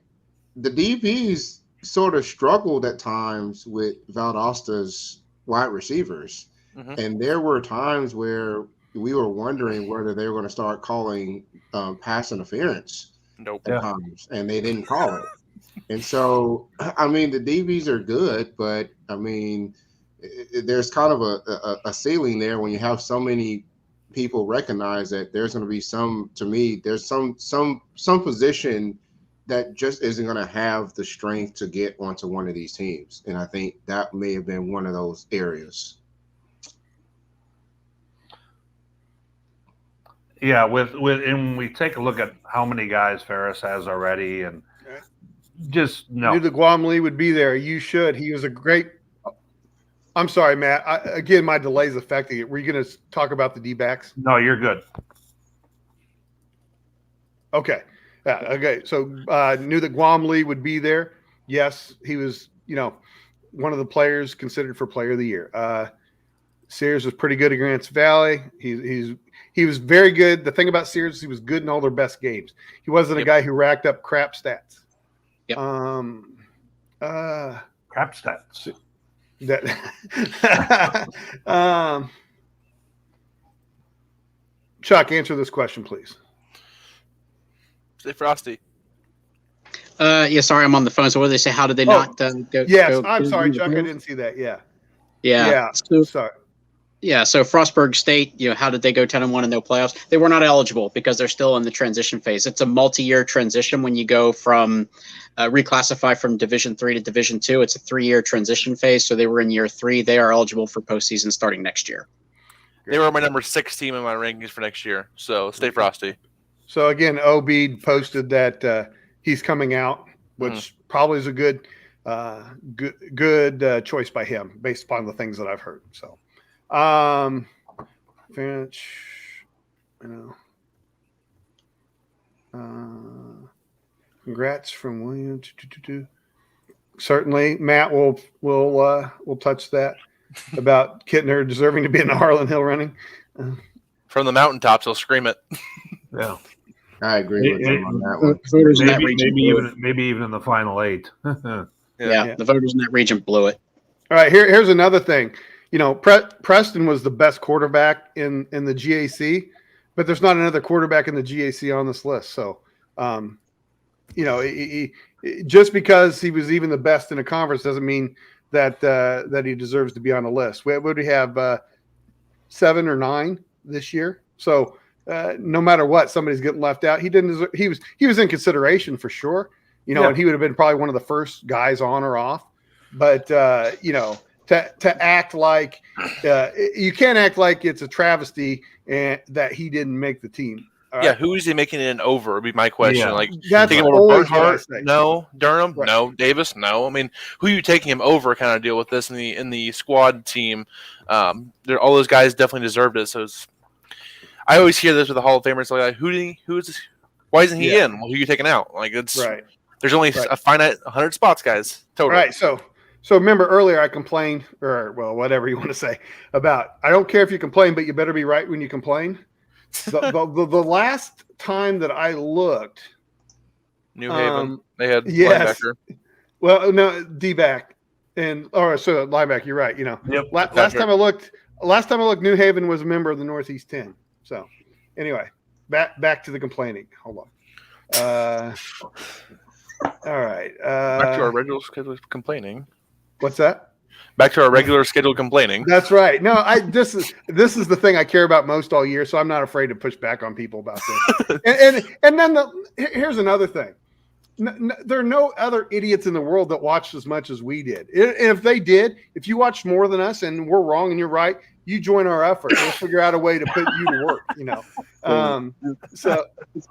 the DBs sort of struggled at times with Valdosta's wide receivers. Mm-hmm. And there were times where we were wondering whether they were going to start calling pass interference at times, and they didn't call it. And so, I mean, the DBs are good, but I mean, there's kind of a ceiling there when you have so many people recognize that there's going to be there's some position that just isn't going to have the strength to get onto one of these teams. And I think that may have been one of those areas. Yeah, and we take a look at how many guys Ferris has already, and Just no. Knew that Guamli would be there. You should. He was a great. I'm sorry, Matt. Again, my delay's affecting it. Were you going to talk about the D-backs? No, you're good. Okay. Yeah. Okay. So knew that Guamli would be there. Yes, he was. One of the players considered for Player of the Year. Sears was pretty good against Valley. He was very good. The thing about Sears is he was good in all their best games. He wasn't a guy who racked up crap stats. Yep. Crap stats. Chuck, answer this question, please. Stay frosty. Yeah, sorry, I'm on the phone. So what did they say? How did they not go? Yes, I'm sorry, Chuck. I didn't see that. Yeah. Sorry. Yeah, so Frostburg State, how did they go 10-1 in no playoffs? They were not eligible because they're still in the transition phase. It's a multi-year transition when you go from reclassify from Division 3 to Division 2. It's a 3-year transition phase, so they were in year 3. They are eligible for postseason starting next year. They were my number 6 team in my rankings for next year, so stay frosty. So again, OB posted that he's coming out, which probably is a good choice by him based upon the things that I've heard. So. Finch, congrats from William. Certainly, Matt will touch that about Kittner deserving to be in the Harlan Hill running. From the mountaintops, he'll scream it. Yeah, I agree with him on that one. Maybe even in the final 8. Yeah, the voters in that region blew it. All right, here's another thing. Preston was the best quarterback in the GAC, but there's not another quarterback in the GAC on this list. So, just because he was even the best in a conference doesn't mean that he deserves to be on the list. What do we have? 7 or 9 this year. So, no matter what, somebody's getting left out. He didn't deserve, he was in consideration for sure. And he would have been probably one of the first guys on or off. But to act like you can't act like it's a travesty and that he didn't make the team. Yeah, who is he making it an over? Would be my question. Yeah. Like, That's taking him over Bernhardt? say. No. Durham? Right. No. Davis? No. I mean, who are you taking him over? Kind of deal with this in the squad team. All those guys definitely deserved it. So I always hear this with the Hall of Famers, like, why isn't he in? Well, who are you taking out? Like, it's right. There's only a finite 100 spots, guys. Total. Right. So remember earlier I complained, or whatever you want to say about. I don't care if you complain, but you better be right when you complain. The last time that I looked, New Haven, they had yes. linebacker. Well, no, D-back so linebacker. You're right. Yep. Last time I looked, New Haven was a member of the Northeast 10. So anyway, back to the complaining. Hold on. All right. Back to our regular scheduled complaining. What's that? Back to our regular scheduled complaining. That's right. No, this is the thing I care about most all year, so I'm not afraid to push back on people about this. and then here's another thing. There are no other idiots in the world that watched as much as we did. And if they did, if you watched more than us and we're wrong and you're right, you join our effort. We'll figure out a way to put you to work. So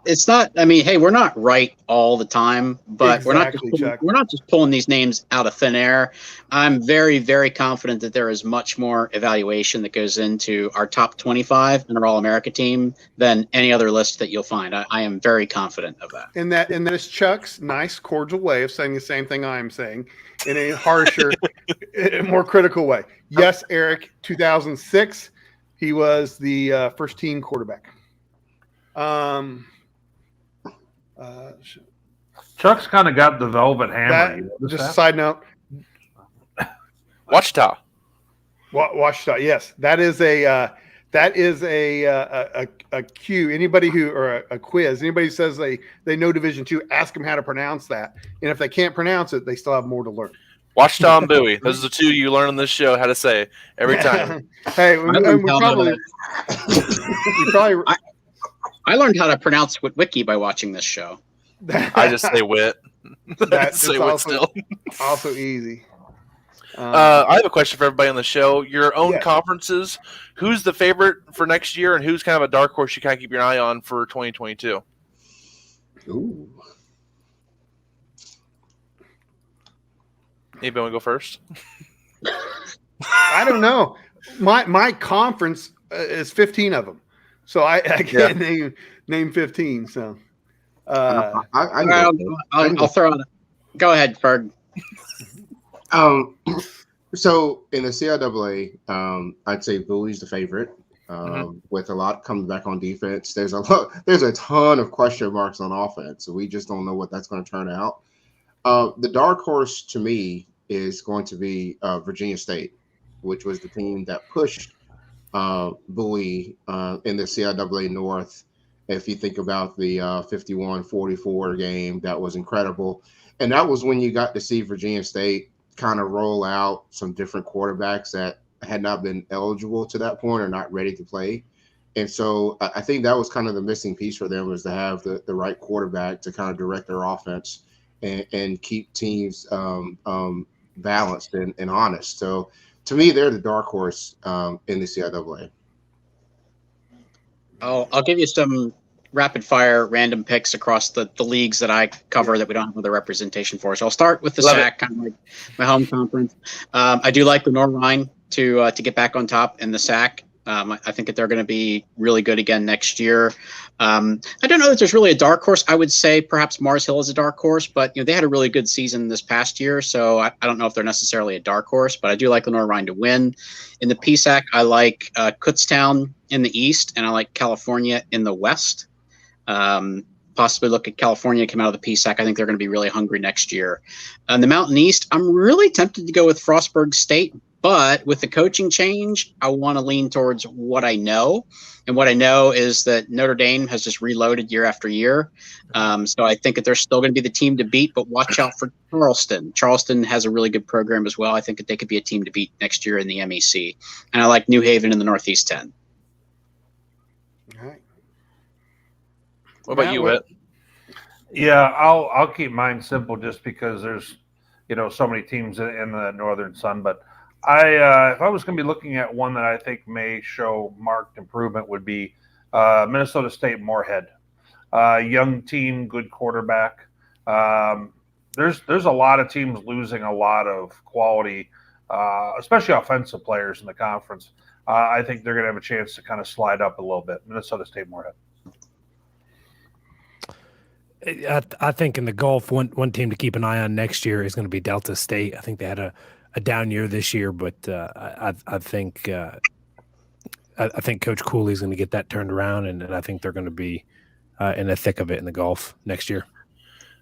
it's not. I mean, hey, we're not right all the time, but exactly, we're not just pulling these names out of thin air. I'm very, very confident that there is much more evaluation that goes into our top 25 and our All-America team than any other list that you'll find. I am very confident of that. And that is Chuck's nice, cordial way of saying the same thing I'm saying in a harsher, more critical way. Yes, Eric, 2006, he was the first team quarterback. Chuck's kind of got the velvet hammer. Just a side note. Washita. Washita, yes. That is a cue. Anybody or a quiz, anybody who says they know Division II, ask them how to pronounce that. And if they can't pronounce it, they still have more to learn. Washita and Bowie. Those are the two you learn on this show how to say every time. Hey, we probably I learned how to pronounce Witwicky by watching this show. I just say wit. Say wit still. Also easy. I have a question for everybody on the show. Your own conferences, who's the favorite for next year and who's kind of a dark horse you kind of keep your eye on for 2022? Ooh. Anybody want to go first? I don't know. My conference is 15 of them, so I can't name 15. So I'll throw on. Go ahead, Ferg. So in the CIAA, I'd say Bowie's the favorite. With a lot coming back on defense, there's a ton of question marks on offense, so we just don't know what that's going to turn out. The dark horse to me is going to be Virginia State, which was the team that pushed Bowie in the CIAA North. If you think about the 51-44 game, that was incredible. And that was when you got to see Virginia State kind of roll out some different quarterbacks that had not been eligible to that point or not ready to play. And so I think that was kind of the missing piece for them, was to have the right quarterback to kind of direct their offense and keep teams balanced and honest. So to me, they're the dark horse in the CIAA. I'll give you some rapid fire random picks across the leagues that I cover that we don't have the representation for. So I'll start with the SAC, kind of like my home conference. I do like the North to get back on top in the SAC. I think that they're going to be really good again next year. I don't know that there's really a dark horse. I would say perhaps Mars Hill is a dark horse, but they had a really good season this past year, so I don't know if they're necessarily a dark horse, but I do like Lenore Rhine to win. In the PSAC, I like Kutztown in the East, and I like California in the West. Possibly look at California come out of the PSAC. I think they're going to be really hungry next year. In the Mountain East, I'm really tempted to go with Frostburg State, but with the coaching change, I want to lean towards what I know. And what I know is that Notre Dame has just reloaded year after year. So I think that they're still going to be the team to beat, but watch out for Charleston. Charleston has a really good program as well. I think that they could be a team to beat next year in the MEC. And I like New Haven in the Northeast 10. all right. What about you, Whit? Yeah, I'll keep mine simple just because there's so many teams in the Northern Sun. But if I was going to be looking at one that I think may show marked improvement, would be Minnesota State Moorhead. Young team, good quarterback. There's a lot of teams losing a lot of quality, especially offensive players in the conference. I think they're going to have a chance to kind of slide up a little bit. Minnesota State Moorhead. I think in the Gulf, one team to keep an eye on next year is going to be Delta State. I think they had a down year this year, but I think Coach Cooley's going to get that turned around, and I think they're going to be in the thick of it in the Gulf next year.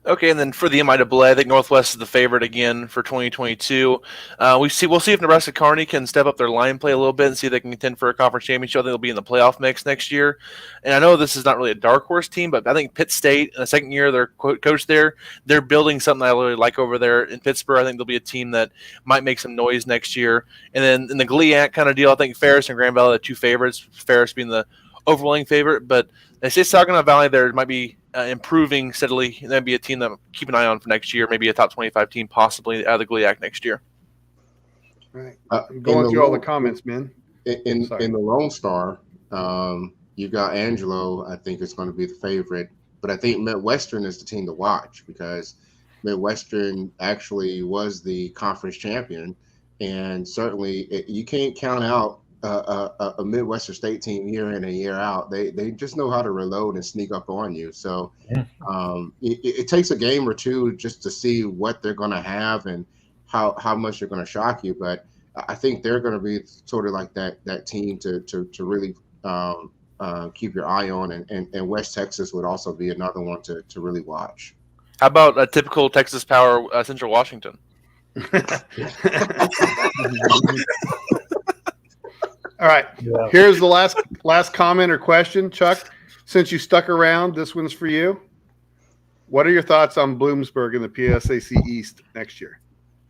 Okay, and then for the MIAA, I think Northwest is the favorite again for 2022. We'll see if Nebraska Kearney can step up their line play a little bit and see if they can contend for a conference championship. I think they'll be in the playoff mix next year. And I know this is not really a dark horse team, but I think Pitt State, in the second year, their coach there, they're building something I really like over there in Pittsburgh. I think they'll be a team that might make some noise next year. And then in the GLIAC kind of deal, I think Ferris and Grand Valley are the two favorites, Ferris being the overwhelming favorite. But they say Saginaw Valley there might be improving steadily. That'd be a team that I'll keep an eye on for next year, maybe a top 25 team possibly out of the GLIAC next year. All right. I'm going through all the comments, man. In the Lone Star, you got Angelo, I think is going to be the favorite. But I think Midwestern is the team to watch because Midwestern actually was the conference champion. And certainly you can't count out a Midwestern State team year in and year out. They just know how to reload and sneak up on you. So it takes a game or two just to see what they're going to have and how much they're going to shock you. But I think they're going to be sort of like that team to really keep your eye on. And West Texas would also be another one to really watch. How about a typical Texas Power Central Washington? All right. Yeah. Here's the last comment or question, Chuck. Since you stuck around, this one's for you. What are your thoughts on Bloomsburg in the PSAC East next year?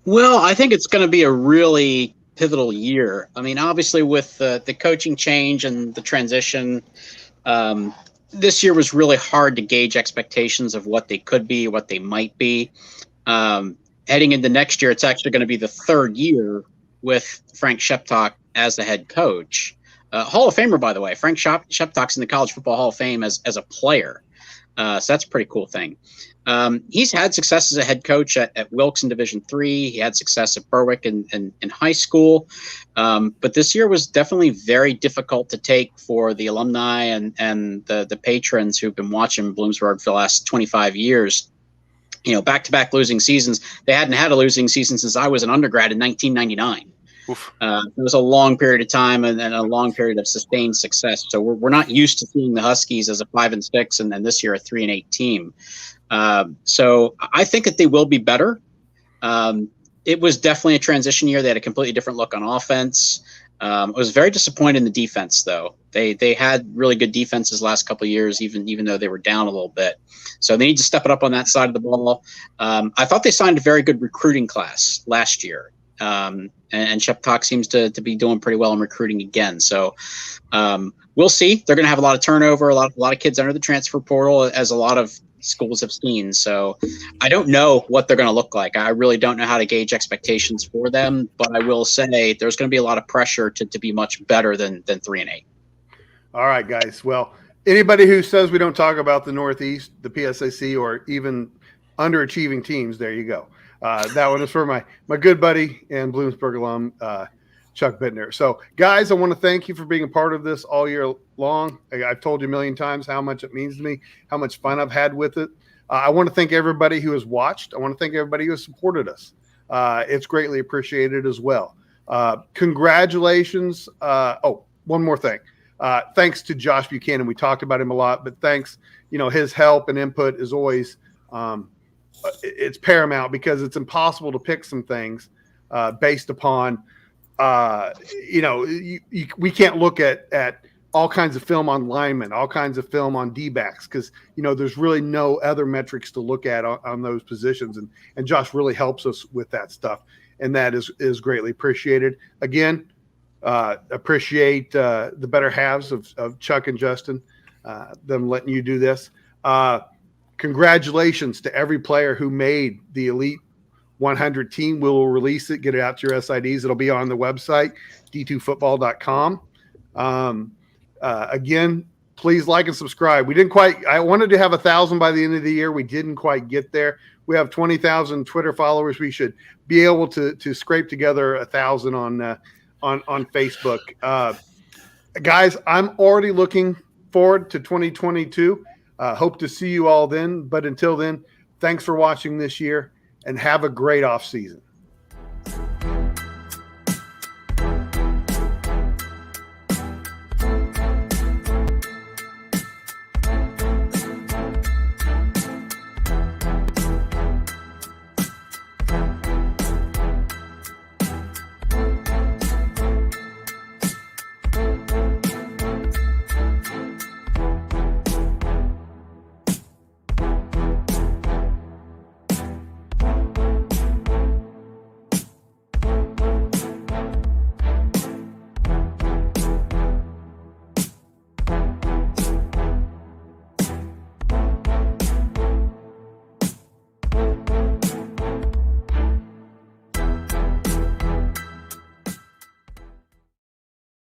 Well, I think it's going to be a really pivotal year. I mean, obviously with the coaching change and the transition, this year was really hard to gauge expectations of what they could be, what they might be. Heading into next year, it's actually going to be the third year with Frank Sheptock as the head coach. Hall of Famer, by the way. Frank Sheptock's in the College Football Hall of Fame as a player. So that's a pretty cool thing. He's had success as a head coach at Wilkes in Division III. He had success at Berwick in high school. But this year was definitely very difficult to take for the alumni and the patrons who've been watching Bloomsburg for the last 25 years. Back-to-back losing seasons. They hadn't had a losing season since I was an undergrad in 1999. It was a long period of time and a long period of sustained success. So we're not used to seeing the Huskies as a 5-6 and then this year a 3-8 team. So I think that they will be better. It was definitely a transition year. They had a completely different look on offense. I was very disappointed in the defense, though. They had really good defenses last couple of years, even though they were down a little bit. So they need to step it up on that side of the ball. I thought they signed a very good recruiting class last year. And Shep Talk seems to be doing pretty well in recruiting again. So we'll see. They're going to have a lot of turnover, a lot of kids under the transfer portal, as a lot of schools have seen. So I don't know what they're going to look like. I really don't know how to gauge expectations for them. But I will say there's going to be a lot of pressure to be much better than 3-8. All right, guys. Well, anybody who says we don't talk about the Northeast, the PSAC, or even underachieving teams, there you go. That one is for my good buddy and Bloomsburg alum, Chuck Bittner. So, guys, I want to thank you for being a part of this all year long. I've told you a million times how much it means to me, how much fun I've had with it. I want to thank everybody who has watched. I want to thank everybody who has supported us. It's greatly appreciated as well. Congratulations. One more thing. Thanks to Josh Buchanan. We talked about him a lot, but thanks. His help and input is always it's paramount, because it's impossible to pick some things based upon we can't look at all kinds of film on linemen, all kinds of film on D-backs, because there's really no other metrics to look at on those positions, and Josh really helps us with that stuff, and that is greatly appreciated. Again, appreciate the better halves of Chuck and Justin, them letting you do this. Congratulations to every player who made the Elite 100 team. We will release it, get it out to your SIDs. It'll be on the website, D2Football.com. Again, please like and subscribe. I wanted to have 1,000 by the end of the year. We didn't quite get there. We have 20,000 Twitter followers. We should be able to scrape together 1,000 on Facebook. Guys, I'm already looking forward to 2022. Hope to see you all then. But until then, thanks for watching this year, and have a great off season.